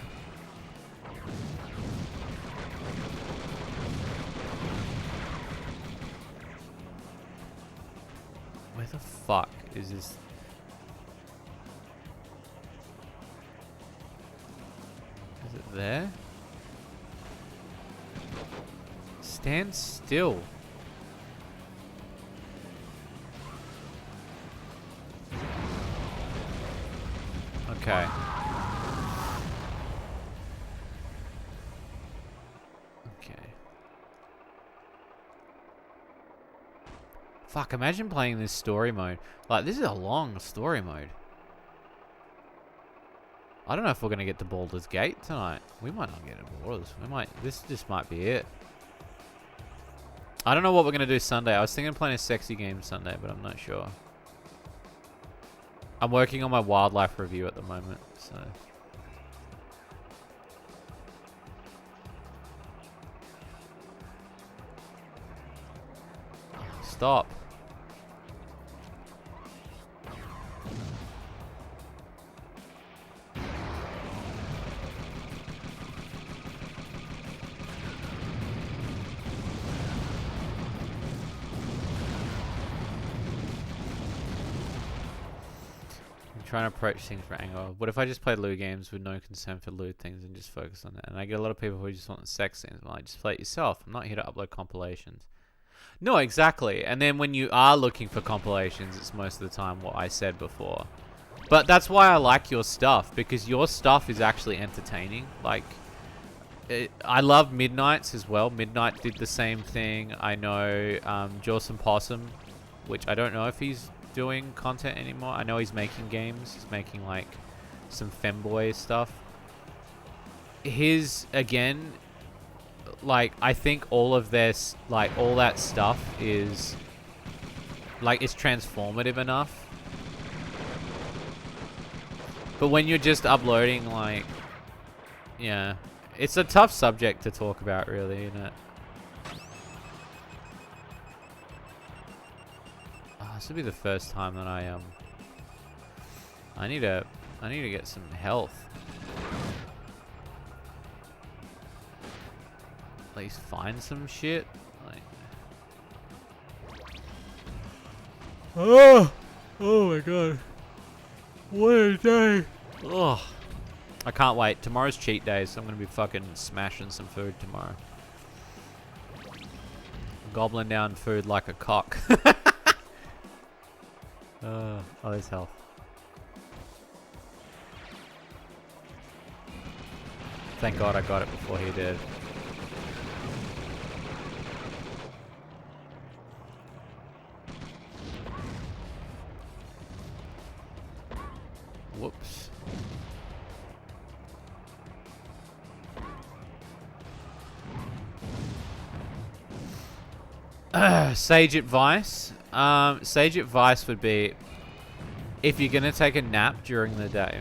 Where the fuck is this? Is it there? Stand still. Okay. Okay. Fuck, imagine playing this story mode. Like, this is a long story mode. I don't know if we're going to get to Baldur's Gate tonight. We might not get to Baldur's. We might... This just might be it. I don't know what we're going to do Sunday. I was thinking of playing a sexy game Sunday, but I'm not sure. I'm working on my wildlife review at the moment, so... Stop. Trying to approach things from angle. What if I just play lewd games with no concern for lewd things and just focus on that? And I get a lot of people who just want sex scenes. I'm like, just play it yourself. I'm not here to upload compilations. No, exactly. And then when you are looking for compilations, it's most of the time what I said before. But that's why I like your stuff, because your stuff is actually entertaining. Like, I love Midnight's as well. Midnight did the same thing. I know Jawsome Possum, which I don't know if he's doing content anymore. I know he's making games. He's making like some femboy stuff. His, again, like, I think all of this, like, all that stuff is like, it's transformative enough. But when you're just uploading, like, yeah, it's a tough subject to talk about, really, isn't it? This will be the first time that I need to get some health. At least find some shit. Like, oh my god. What a day. Ugh. I can't wait. Tomorrow's cheat day, so I'm gonna be fucking smashing some food tomorrow. Gobbling down food like a cock. Oh, there's health. Thank God I got it before he did. Whoops. Sage advice. Sage advice would be, if you're gonna take a nap during the day,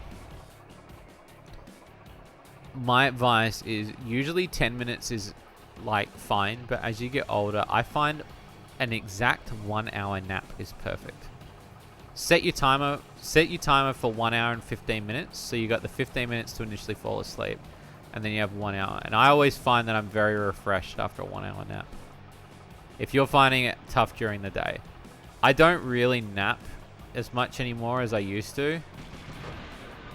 my advice is usually 10 minutes is like fine, but as you get older, I find an exact 1 hour nap is perfect. Set your timer for 1 hour and 15 minutes, so you got the 15 minutes to initially fall asleep, and then you have 1 hour. And I always find that I'm very refreshed after a 1 hour nap. If you're finding it tough during the day, I don't really nap as much anymore as I used to.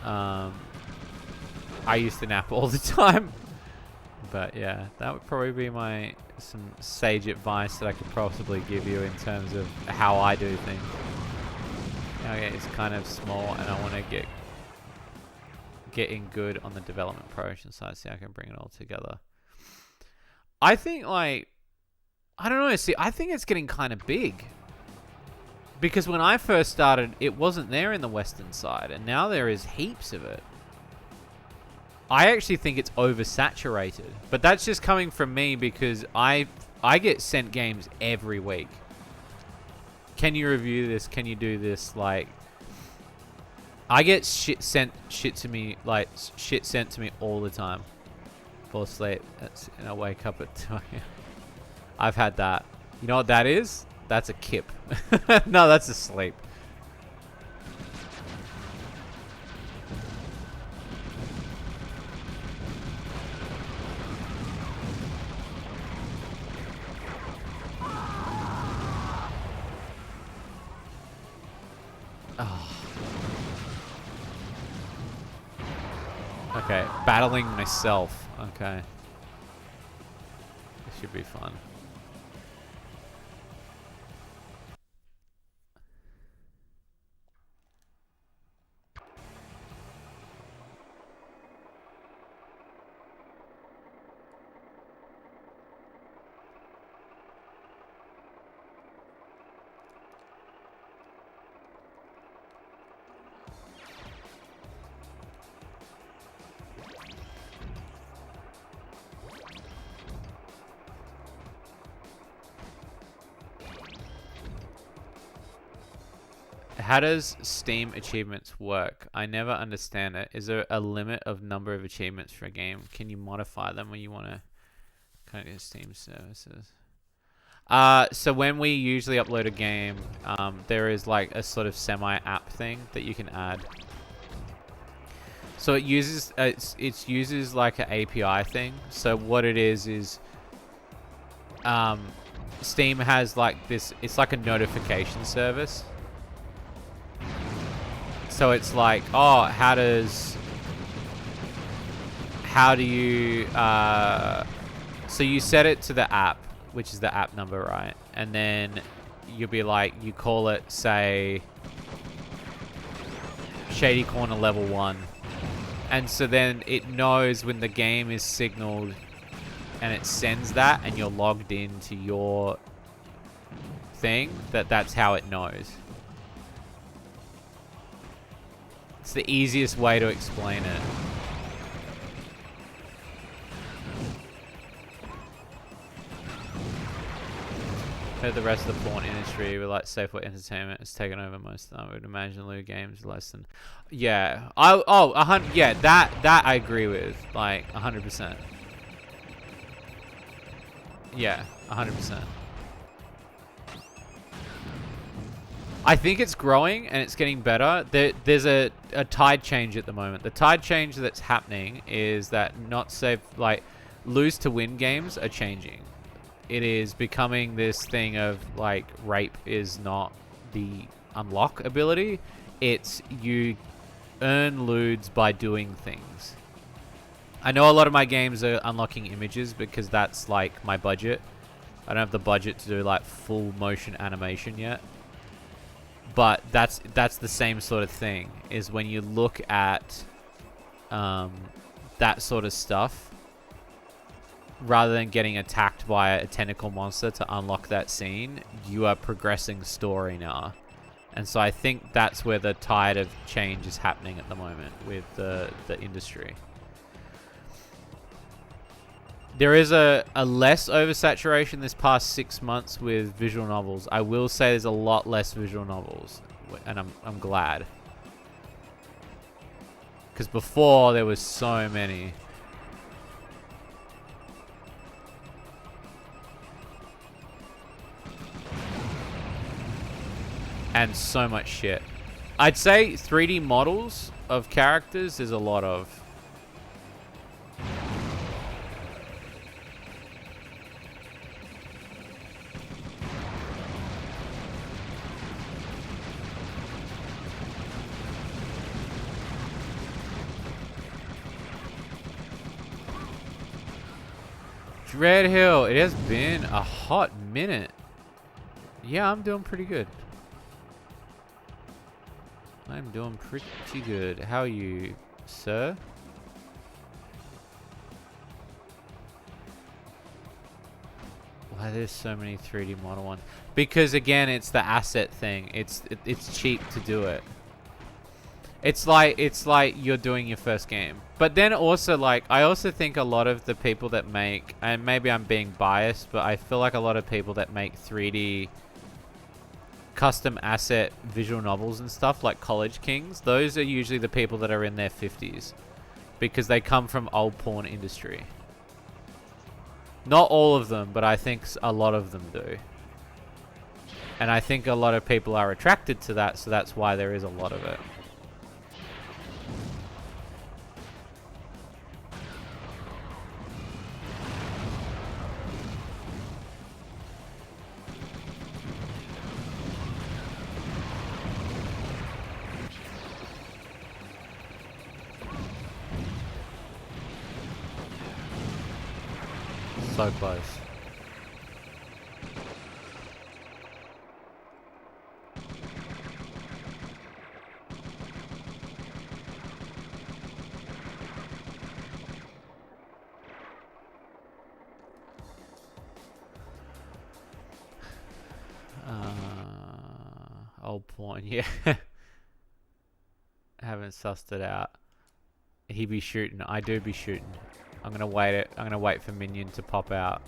I used to nap all the time. But yeah, that would probably be some sage advice that I could possibly give you in terms of how I do things. Okay, it's kind of small, and I want to get in good on the development promotion side, so I can bring it all together. I think, like, I don't know, see, I think it's getting kind of big. Because when I first started, it wasn't there in the western side, and now there is heaps of it. I actually think it's oversaturated, but that's just coming from me because I get sent games every week. Can you review this? Can you do this? Like, I get shit sent to me all the time. Fall asleep, and I wake up at 2 a.m. I've had that. You know what that is? That's a kip. No, that's a sleep. Oh. Okay, battling myself. Okay. This should be fun. How does Steam achievements work? I never understand it. Is there a limit of number of achievements for a game? Can you modify them when you want to kind of Steam services? So when we usually upload a game, there is like a sort of semi-app thing that you can add. So it uses it uses like an API thing. So what it is Steam has like this. It's like a notification service. So it's like, oh, how do you, so you set it to the app, which is the app number, right? And then you'll be like, you call it, say, Shady Corner Level 1. And so then it knows when the game is signaled and it sends that and you're logged into your thing, that's how it knows. It's the easiest way to explain it. Heard the rest of the porn industry with like Safeway Entertainment has taken over most of them. I would imagine Lou Games less than, yeah. Yeah, that I agree with, like 100%. Yeah, 100%. I think it's growing and it's getting better. There's a tide change at the moment. The tide change that's happening is that not safe, like, lose to win games are changing. It is becoming this thing of, like, rape is not the unlock ability. It's you earn loots by doing things. I know a lot of my games are unlocking images because that's, like, my budget. I don't have the budget to do, like, full motion animation yet. But that's the same sort of thing, is when you look at that sort of stuff, rather than getting attacked by a tentacle monster to unlock that scene, you are progressing story now. And so I think that's where the tide of change is happening at the moment with the industry. There is a less oversaturation this past 6 months with visual novels. I will say there's a lot less visual novels, and I'm glad. Because before there was so many. And so much shit. I'd say 3D models of characters is a lot of. Red Hill, it has been a hot minute. Yeah, I'm doing pretty good. I'm doing pretty good. How are you, sir? Why there's so many 3D model ones? Because again, it's the asset thing. It's cheap to do it. It's like you're doing your first game. But then also, like, I also think a lot of the people that make, and maybe I'm being biased, but I feel like a lot of people that make 3D custom asset visual novels and stuff, like College Kings, those are usually the people that are in their 50s. Because they come from old porn industry. Not all of them, but I think a lot of them do. And I think a lot of people are attracted to that, so that's why there is a lot of it. So close. Old porn, yeah. Haven't sussed it out. He be shooting. I do be shooting. I'm gonna wait for Minion to pop out.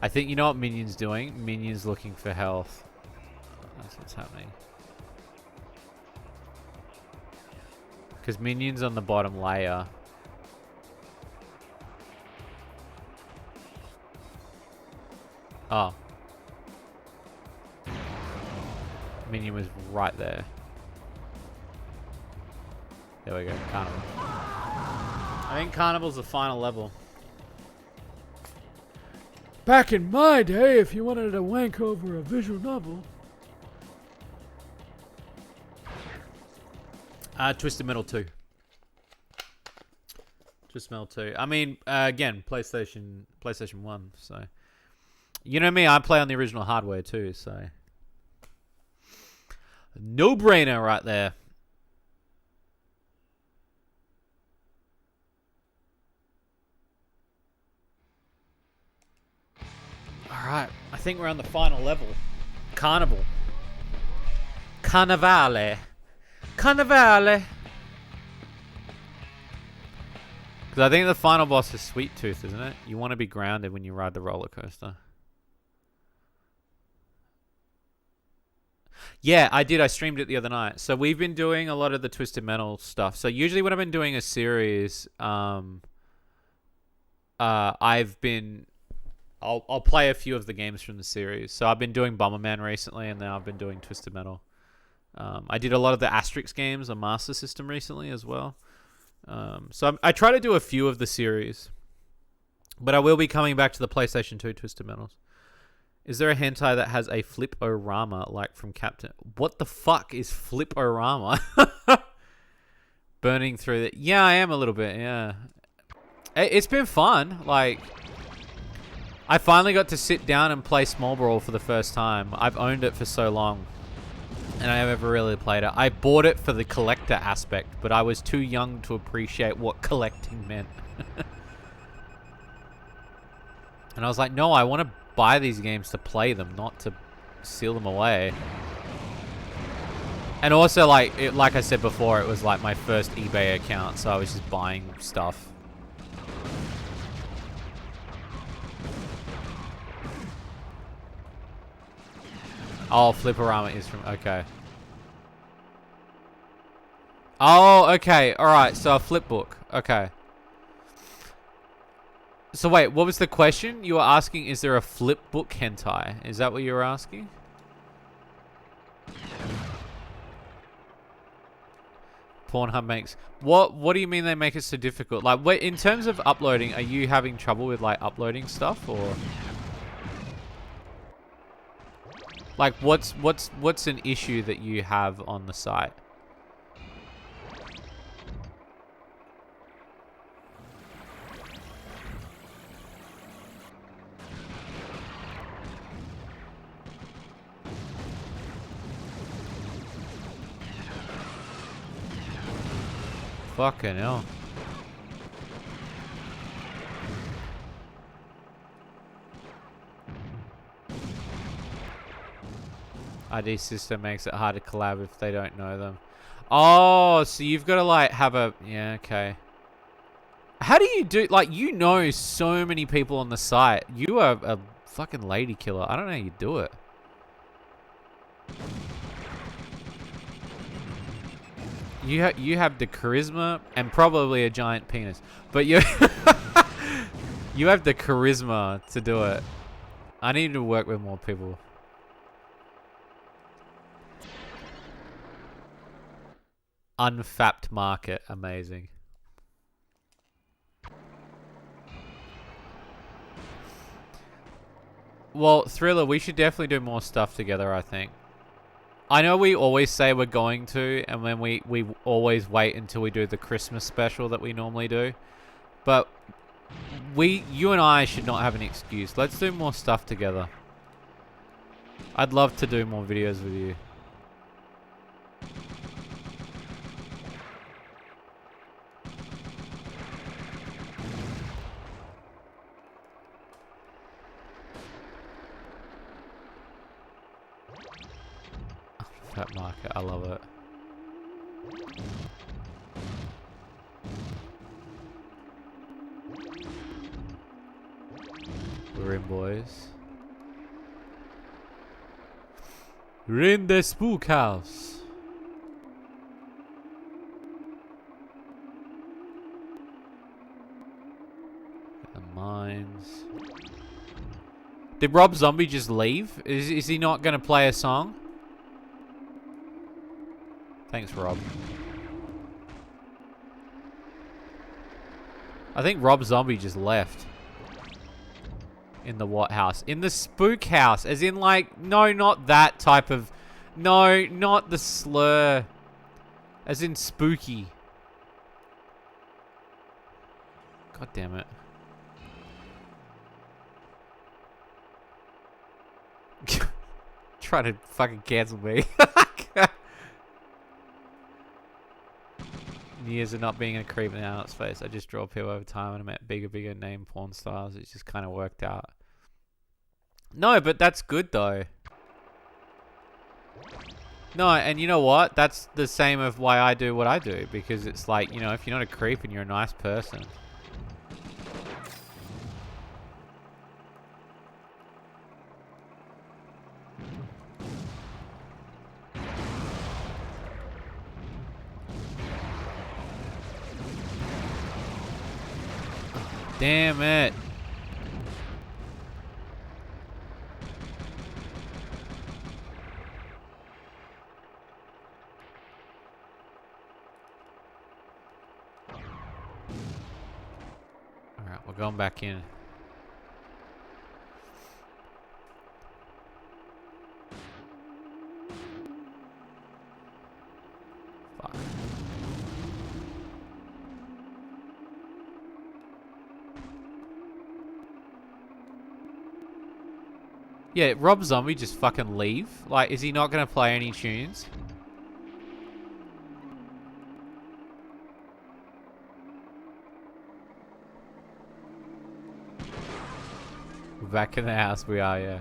I think you know what Minion's doing? Minion's looking for health. That's what's happening. Because Minion's on the bottom layer. Oh. Minion was right there. There we go, Carnival. I think Carnival's the final level. Back in my day, if you wanted to wank over a visual novel. Twisted Metal 2. Twisted Metal 2. I mean, again, PlayStation 1, so. You know me, I play on the original hardware too, so. No-brainer right there. Alright, I think we're on the final level. Carnival. Carnivale. Carnivale. Because I think the final boss is Sweet Tooth, isn't it? You want to be grounded when you ride the roller coaster. Yeah, I did. I streamed it the other night. So we've been doing a lot of the Twisted Metal stuff. So usually when I've been doing a series, I've been I'll play a few of the games from the series. So I've been doing Bomberman recently, and now I've been doing Twisted Metal. I did a lot of the Asterix games on Master System recently as well. So I try to do a few of the series, but I will be coming back to the PlayStation 2 Twisted Metals. Is there a hentai that has a flip-o-rama like from Captain? What the fuck is flip-o-rama? Burning through it. Yeah, I am a little bit, yeah. It's been fun. Like, I finally got to sit down and play Small Brawl for the first time. I've owned it for so long, and I have never really played it. I bought it for the collector aspect, but I was too young to appreciate what collecting meant. And I was like, no, I want to buy these games to play them, not to seal them away. And also, like I said before, it was like my first eBay account, so I was just buying stuff. Oh, Flipperama is from... Okay. Oh, okay. Alright, so a flip book. Okay. So wait, what was the question? You were asking, is there a flip book hentai? Is that what you were asking? Pornhub makes... What do you mean they make it so difficult? Like, wait, in terms of uploading, are you having trouble with, like, uploading stuff, or... Like, what's an issue that you have on the site? Fucking hell. ID system makes it hard to collab if they don't know them. Oh, so you've got to like have a... Yeah, okay. How do you do... Like, you know so many people on the site. You are a fucking lady killer. I don't know how you do it. You have the charisma and probably a giant penis. But you... you have the charisma to do it. I need to work with more people. Unfapped market. Amazing. Well, Thriller, we should definitely do more stuff together, I think. I know we always say we're going to, and then we always wait until we do the Christmas special that we normally do. But you and I should not have an excuse. Let's do more stuff together. I'd love to do more videos with you. That market, I love it. We're in, boys. We're in the spook house. The mines. Did Rob Zombie just leave? Is he not going to play a song? Thanks, Rob. I think Rob Zombie just left. In the what house? In the spook house. As in, like, no, not that type of... No, not the slur. As in spooky. God damn it. Try to fucking cancel me. Years of not being a creep in the out space. I just draw people over time and I met bigger name porn stars. It's just kind of worked out. No, but that's good though. No, and you know what? That's the same of why I do what I do. Because it's like, you know, if you're not a creep and you're a nice person. Damn it. going back in. Fuck. Yeah, Rob Zombie just fucking leave? Like, is he not gonna play any tunes? We're back in the house, we are, yeah.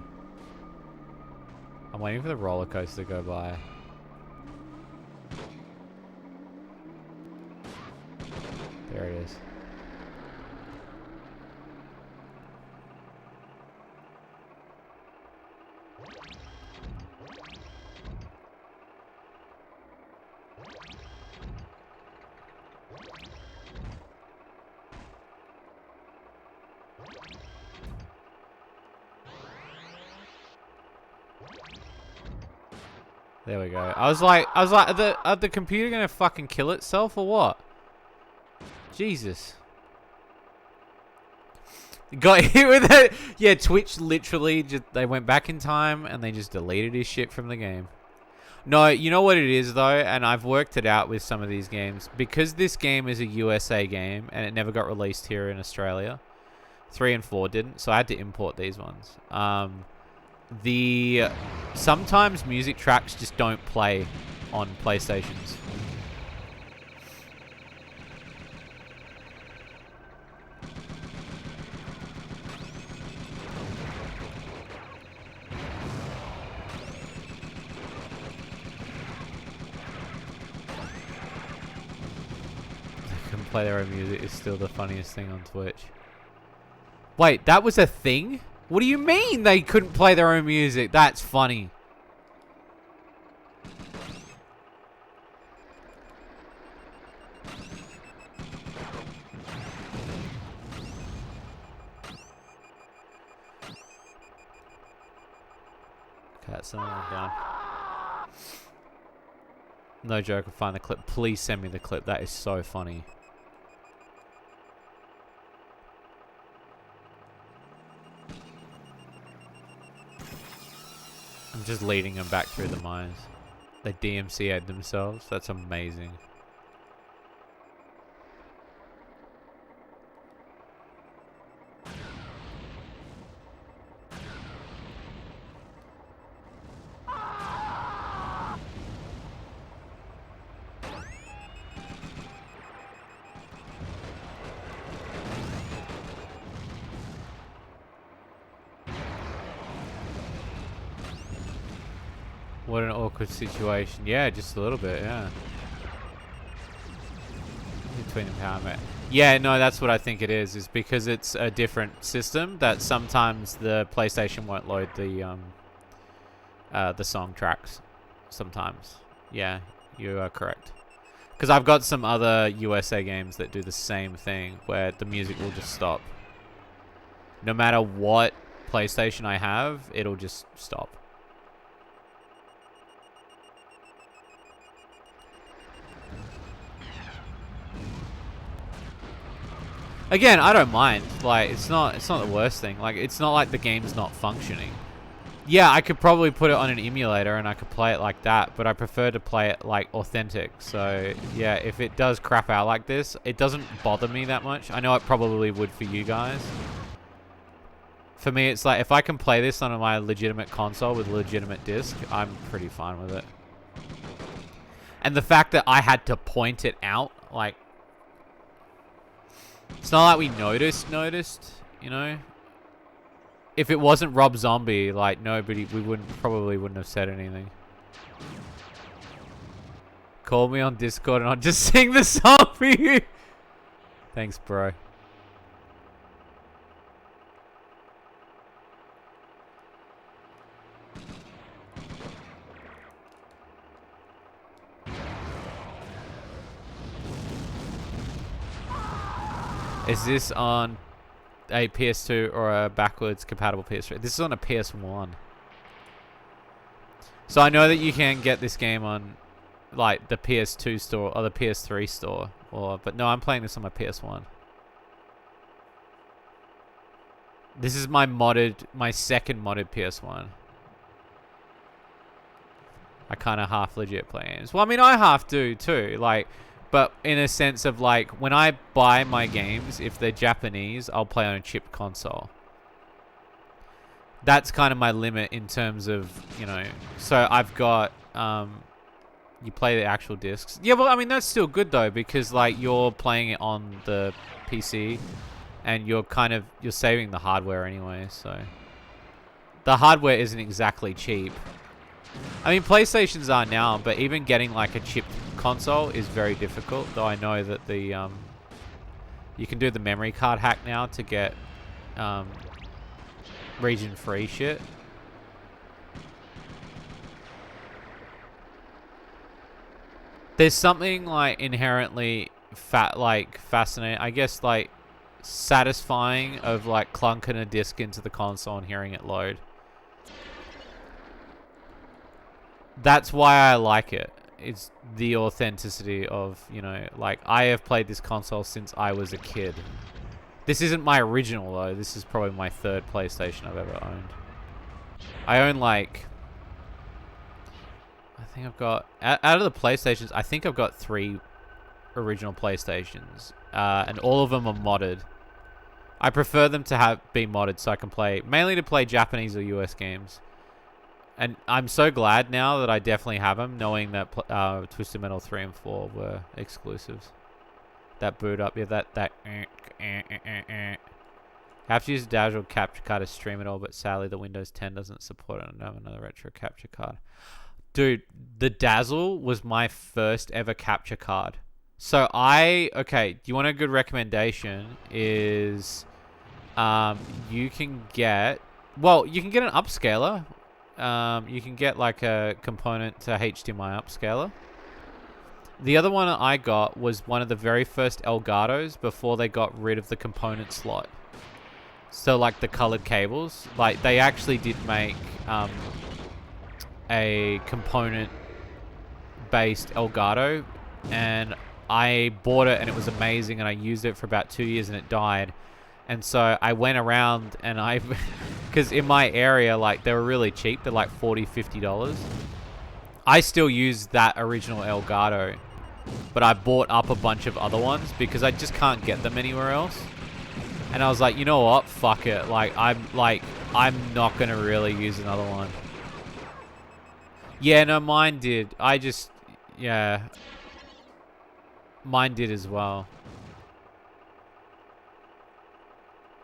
I'm waiting for the roller coaster to go by. There it is. There we go. I was like, are the computer gonna fucking kill itself or what? Jesus. Got hit with it. Yeah, Twitch literally just, they went back in time and they just deleted his shit from the game. No, you know what it is though, and I've worked it out with some of these games. Because this game is a USA game and it never got released here in Australia. 3 and 4 didn't, so I had to import these ones. Sometimes music tracks just don't play on PlayStations. They can play their own music is still the funniest thing on Twitch. Wait, that was a thing? What do you mean they couldn't play their own music? That's funny. Okay, that's something down. No joke, I'll find the clip. Please send me the clip. That is so funny. I'm just leading them back through the mines. They DMCA'd themselves. That's amazing. What an awkward situation. Yeah, just a little bit, yeah. Between empowerment. Yeah, no, that's what I think it is because it's a different system that sometimes the PlayStation won't load the song tracks. Sometimes. Yeah, you are correct. Because I've got some other USA games that do the same thing where the music will just stop. No matter what PlayStation I have, it'll just stop. Again, I don't mind. Like, it's not the worst thing. Like, it's not like the game's not functioning. Yeah, I could probably put it on an emulator and I could play it like that, but I prefer to play it like authentic. So, yeah, if it does crap out like this, it doesn't bother me that much. I know it probably would for you guys. For me, it's like, if I can play this on my legitimate console with a legitimate disc, I'm pretty fine with it. And the fact that I had to point it out, like, it's not like we noticed, you know? If it wasn't Rob Zombie, like, nobody, we probably wouldn't have said anything. Call me on Discord and I'll just sing the song for you. Thanks, bro. Is this on a PS2 or a backwards compatible PS3? This is on a PS1. So I know that you can get this game on like the PS2 store or the PS3 store, but no, I'm playing this on my PS1. This is my second modded PS1. I kind of half legit play games. Well, I mean, I half do too. Like, but in a sense of like, when I buy my games, if they're Japanese, I'll play on a chipped console. That's kind of my limit in terms of, you know. So I've got, you play the actual discs. Yeah, well, I mean, that's still good though, because like you're playing it on the PC and you're saving the hardware anyway. So the hardware isn't exactly cheap. I mean, PlayStations are now, but even getting like a chipped console is very difficult. Though I know that the you can do the memory card hack now to get region-free shit. There's something like inherently fascinating, I guess, like satisfying of like clunking a disc into the console and hearing it load. That's why I like it. It's the authenticity of, you know, like I have played this console since I was a kid. This isn't my original though. This is probably my third PlayStation I've ever owned. I own like, I think I've got, out of the PlayStations, I think I've got 3 original PlayStations. And all of them are modded. I prefer them to be modded so I can play, mainly to play Japanese or US games. And I'm so glad now that I definitely have them, knowing that Twisted Metal 3 and 4 were exclusives. That boot up, yeah, that. I have to use a Dazzle capture card to stream it all, but sadly the Windows 10 doesn't support it. I don't have another retro capture card. Dude, the Dazzle was my first ever capture card. So okay, do you want a good recommendation? Is you can get an upscaler. You can get like a component to HDMI upscaler. The other one I got was one of the very first Elgatos before they got rid of the component slot. So like the colored cables, like they actually did make a component based Elgato, and I bought it and it was amazing, and I used it for about 2 years and it died. And so I went around and because in my area, like they were really cheap. They're like $40, $50. I still use that original Elgato, but I bought up a bunch of other ones because I just can't get them anywhere else. And I was like, you know what? Fuck it. I'm not going to really use another one. Yeah, no, mine did. Yeah. Mine did as well.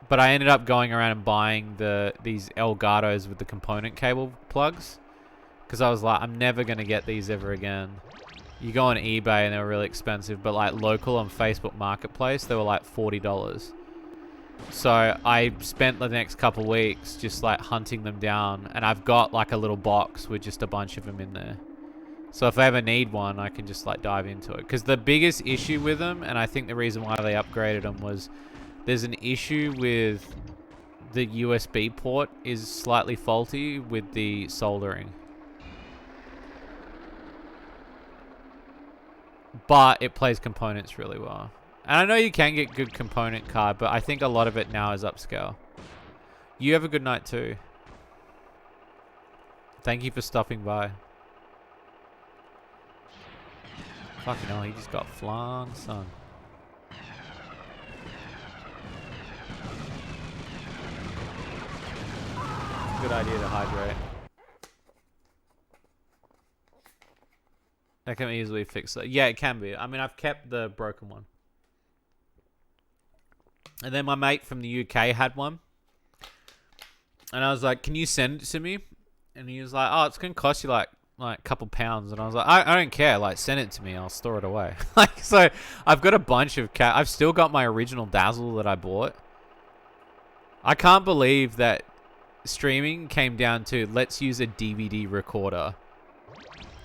But I ended up going around and buying these Elgatos with the component cable plugs. Because I was like, I'm never going to get these ever again. You go on eBay and they were really expensive. But like local on Facebook Marketplace, they were like $40. So I spent the next couple weeks just like hunting them down. And I've got like a little box with just a bunch of them in there. So if I ever need one, I can just like dive into it. Because the biggest issue with them, and I think the reason why they upgraded them was there's an issue with the USB port is slightly faulty with the soldering. But it plays components really well. And I know you can get good component card, but I think a lot of it now is upscale. You have a good night too. Thank you for stopping by. Fucking hell, he just got flung, son. Good idea to hydrate. That can easily fix that. Yeah, it can be. I mean, I've kept the broken one. And then my mate from the UK had one. And I was like, can you send it to me? And he was like, oh, it's going to cost you like a couple pounds. And I was like, I don't care. Like, send it to me. I'll store it away. So I've got a bunch of I've still got my original Dazzle that I bought. I can't believe that streaming came down to let's use a DVD recorder.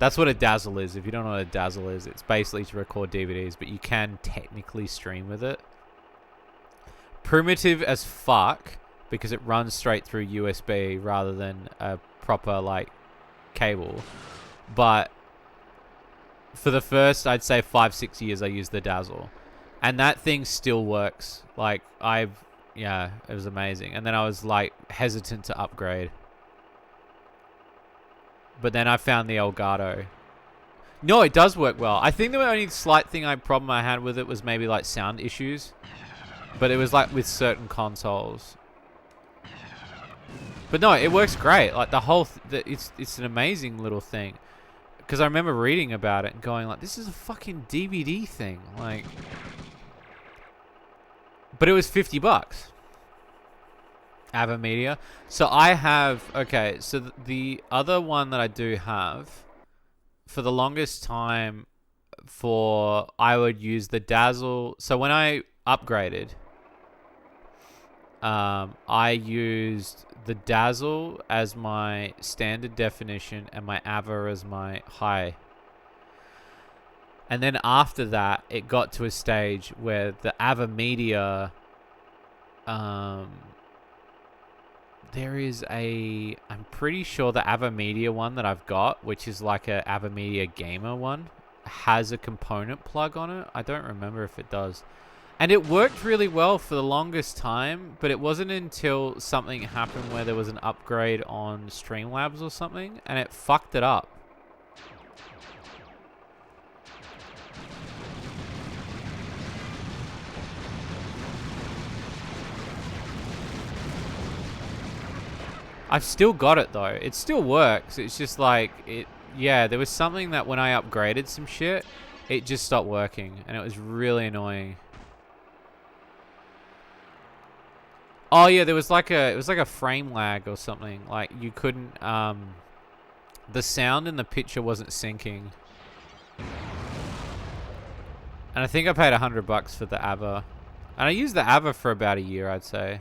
That's what a Dazzle is. If you don't know what a Dazzle is, it's basically to record DVDs, but you can technically stream with it. Primitive as fuck because it runs straight through USB rather than a proper like cable. But for the first, I'd say 5-6 years, I used the Dazzle, and that thing still works. Like Yeah, it was amazing. And then I was like hesitant to upgrade. But then I found the Elgato. No, it does work well. I think the only slight problem I had with it was maybe like sound issues. But it was like with certain consoles. But no, it works great. Like the whole, it's an amazing little thing. Because I remember reading about it and going like, this is a fucking DVD thing. Like, but it was $50. Ava Media. So I have, okay, so the other one that I do have, for the longest time, I would use the Dazzle. So when I upgraded, I used the Dazzle as my standard definition and my Ava as my high. And then after that, it got to a stage where the Ava Media, I'm pretty sure the Ava Media one that I've got, which is like a Ava Media Gamer one, has a component plug on it. I don't remember if it does. And it worked really well for the longest time, but it wasn't until something happened where there was an upgrade on Streamlabs or something, and it fucked it up. I've still got it though. It still works. It's just like, yeah, there was something that when I upgraded some shit, it just stopped working, and it was really annoying. Oh yeah, it was like a frame lag or something. Like you couldn't, the sound in the picture wasn't syncing. And I think I paid $100 for the Ava. And I used the Ava for about a year, I'd say.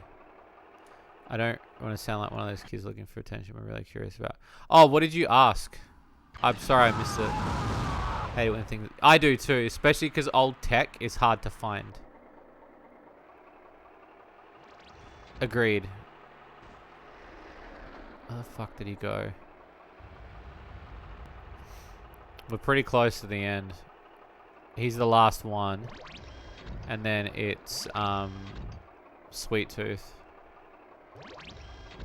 I don't want to sound like one of those kids looking for attention we're really curious about. Oh, what did you ask? I'm sorry I missed it. Hate it when things... I do too, especially because old tech is hard to find. Agreed. Where the fuck did he go? We're pretty close to the end. He's the last one. And then it's Sweet Tooth.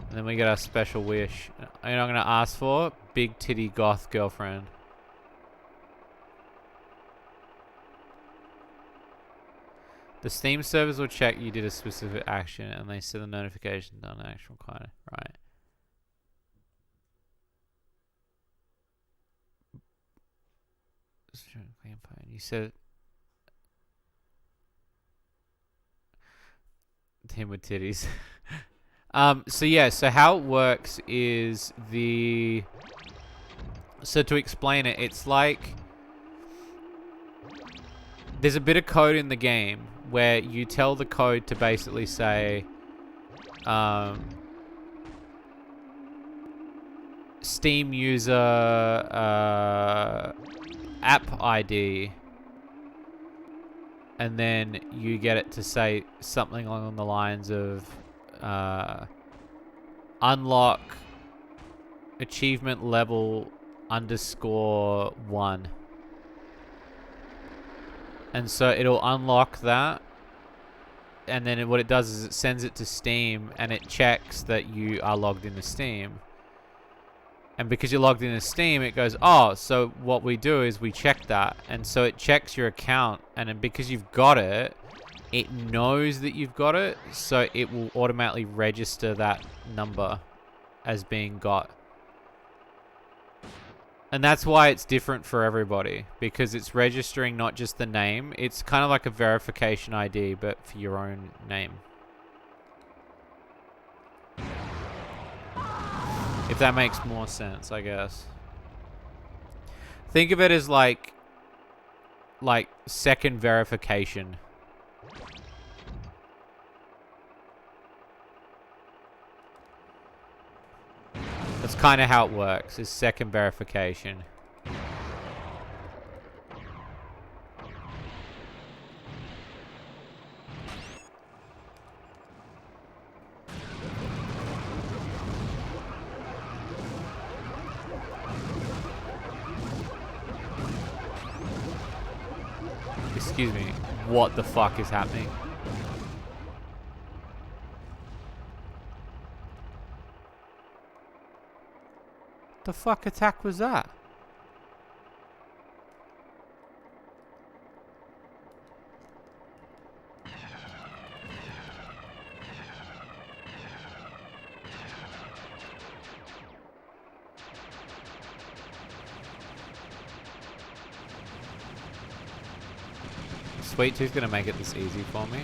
And then we get our special wish. And I'm going to ask for big titty goth girlfriend. The Steam servers will check you did a specific action and they send the notification on an actual kind. Right. You said him with titties. So yeah, so how it works is so to explain it, it's like there's a bit of code in the game where you tell the code to basically say Steam user app ID, and then you get it to say something along the lines of unlock achievement level _1. And so it'll unlock that, and then what it does is it sends it to Steam and it checks that you are logged into Steam. And because you're logged into Steam, it goes, oh, so what we do is we check that. And so it checks your account, and then because you've got it, it knows that you've got it, so it will automatically register that number as being got. And that's why it's different for everybody, because it's registering not just the name, it's kind of like a verification ID, but for your own name. If that makes more sense, I guess. Think of it as like second verification. That's kind of how it works, is second verification. Excuse me, what the fuck is happening? The fuck attack was that? Sweet Tooth gonna make it this easy for me.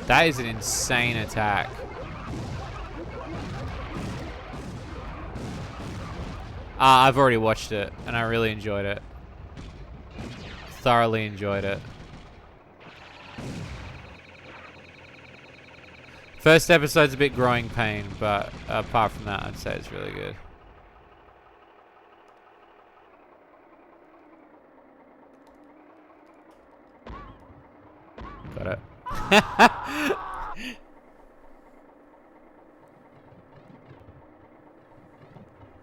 That is an insane attack. I've already watched it, and I really enjoyed it. Thoroughly enjoyed it. First episode's a bit growing pain, but apart from that, I'd say it's really good. Got it.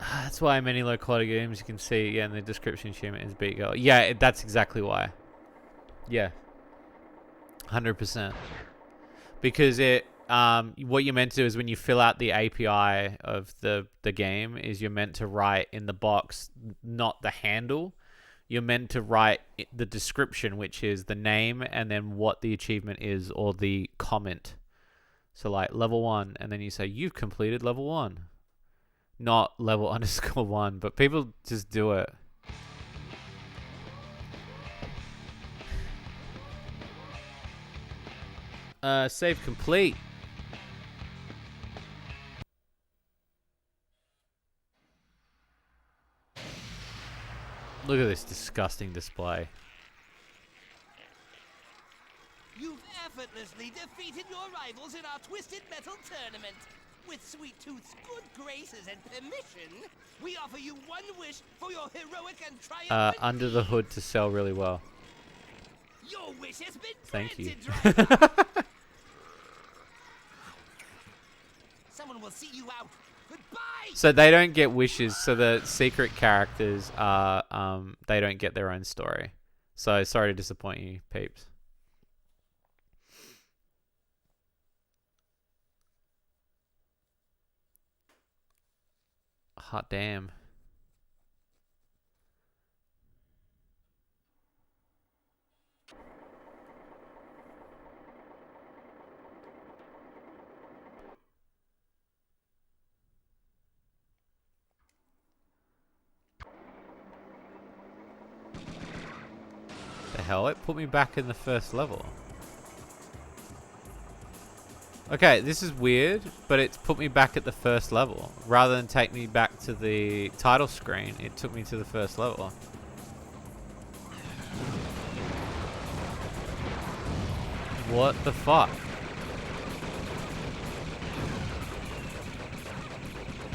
That's why many low quality games you can see, yeah, in the description achievement is beat girl. Yeah, that's exactly why. Yeah. 100%. Because it, what you're meant to do is when you fill out the API of the game is you're meant to write in the box, not the handle. You're meant to write the description, which is the name and then what the achievement is or the comment. So like level 1, and then you say, you've completed level 1. Not level _1, but people just do it. Save complete. Look at this disgusting display. You've effortlessly defeated your rivals in our Twisted Metal tournament. With Sweet Tooth's good graces and permission, we offer you one wish for your heroic and triumphant under the hood to sell really well. Your wish has been Thank you. Someone will see you out. Goodbye. So they don't get wishes. So the secret characters are they don't get their own story. So sorry to disappoint you, peeps. Hot damn. The hell? It put me back in the first level. Okay, this is weird, but it's put me back at the first level. Rather than take me back to the title screen, it took me to the first level. What the fuck?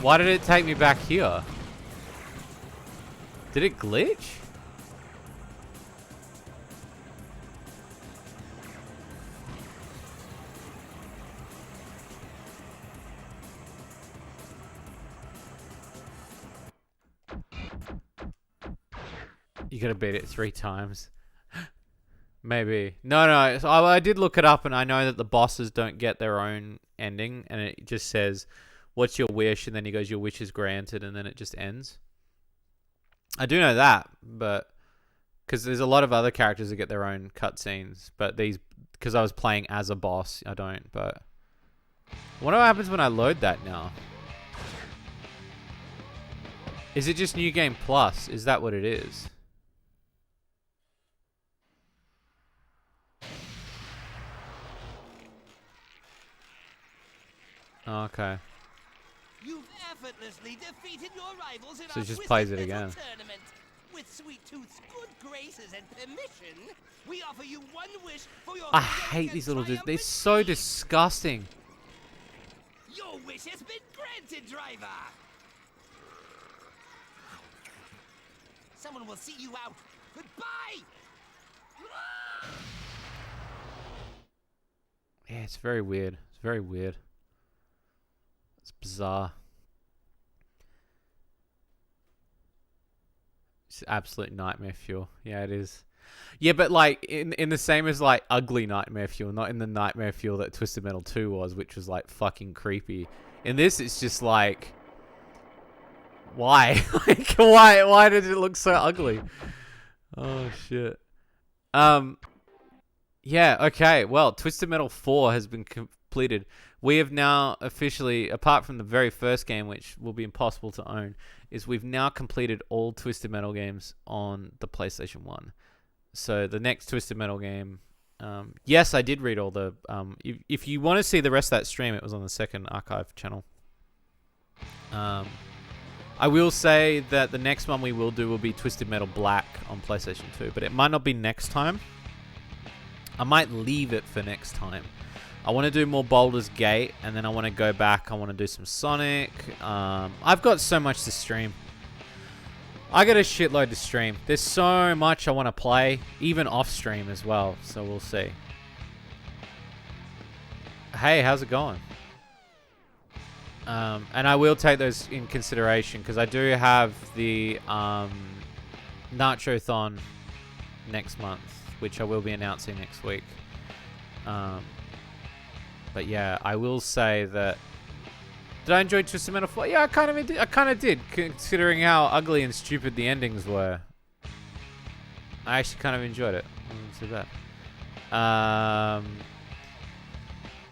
Why did it take me back here? Did it glitch? You gotta beat it 3 times. Maybe. No. So I did look it up, and I know that the bosses don't get their own ending, and it just says, "What's your wish?" And then he goes, "Your wish is granted," and then it just ends. I do know that, but because there's a lot of other characters that get their own cutscenes, but these, because I was playing as a boss, I don't. But I wonder what happens when I load that now. Is it just New Game Plus? Is that what it is? Oh, okay. You've effortlessly defeated your rivals in So our it just Twisted plays it Metal again. tournament. With Sweet Tooth's good graces and permission, we offer you one wish for your I hate these little dudes. They're so disgusting. Your wish has been granted, driver. Someone will see you out. Goodbye! Yeah, it's very weird. It's very weird. It's bizarre. It's absolute nightmare fuel. Yeah, it is. Yeah, but like in the same as like ugly nightmare fuel, not in the nightmare fuel that Twisted Metal 2 was, which was like fucking creepy. In this, it's just like, why? Like, why did it look so ugly? Oh shit. Yeah, okay. Well, Twisted Metal 4 has been completed. We have now officially, apart from the very first game, which will be impossible to own, is we've now completed all Twisted Metal games on the PlayStation 1. So the next Twisted Metal game, yes, I did read all the... if you want to see the rest of that stream, it was on the second archive channel. I will say that the next one we will do will be Twisted Metal Black on PlayStation 2, but it might not be next time. I might leave it for next time. I want to do more Baldur's Gate, and then I want to go back. I want to do some Sonic. I've got so much to stream. I got a shitload to stream. There's so much I want to play, even off stream as well, so we'll see. Hey, how's it going? And I will take those in consideration, because I do have the Nacho-thon next month, which I will be announcing next week. But yeah, I will say that... Did I enjoy Twisted Metal 4? Yeah, I kind of did, considering how ugly and stupid the endings were. I actually kind of enjoyed it. I wouldn't say that.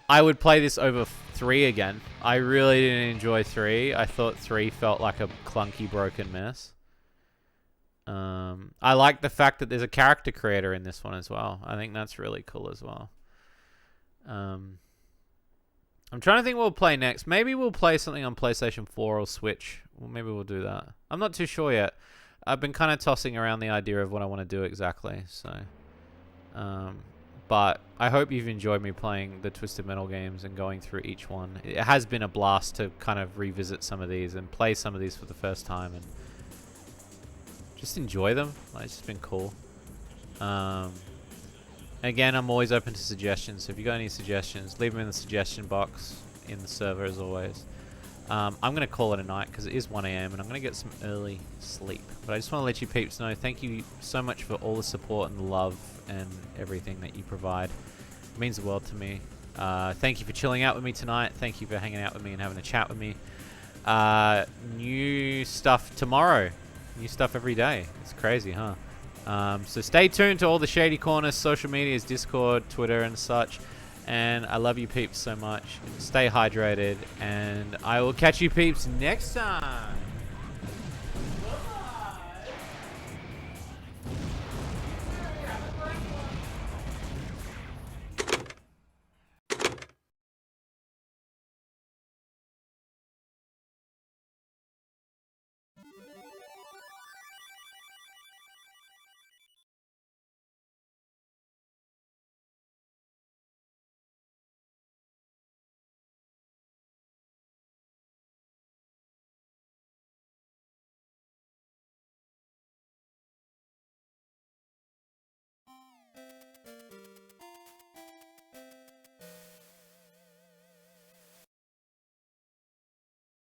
I would play this over 3 again. I really didn't enjoy 3. I thought 3 felt like a clunky, broken mess. I like the fact that there's a character creator in this one as well. I think that's really cool as well. I'm trying to think what we'll play next. Maybe we'll play something on PlayStation 4 or Switch. Well, maybe we'll do that. I'm not too sure yet. I've been kind of tossing around the idea of what I want to do exactly. So, but I hope you've enjoyed me playing the Twisted Metal games and going through each one. It has been a blast to kind of revisit some of these and play some of these for the first time and just enjoy them. Like, it's just been cool. Again, I'm always open to suggestions. So if you got any suggestions, leave them in the suggestion box in the server as always. I'm going to call it a night because it is 1 a.m. and I'm going to get some early sleep. But I just want to let you peeps know, thank you so much for all the support and the love and everything that you provide. It means the world to me. Thank you for chilling out with me tonight. Thank you for hanging out with me and having a chat with me. New stuff tomorrow. New stuff every day. It's crazy, huh? So stay tuned to all the Shady Corners, social medias, Discord, Twitter and such. And I love you peeps so much. Stay hydrated. And I will catch you peeps next time.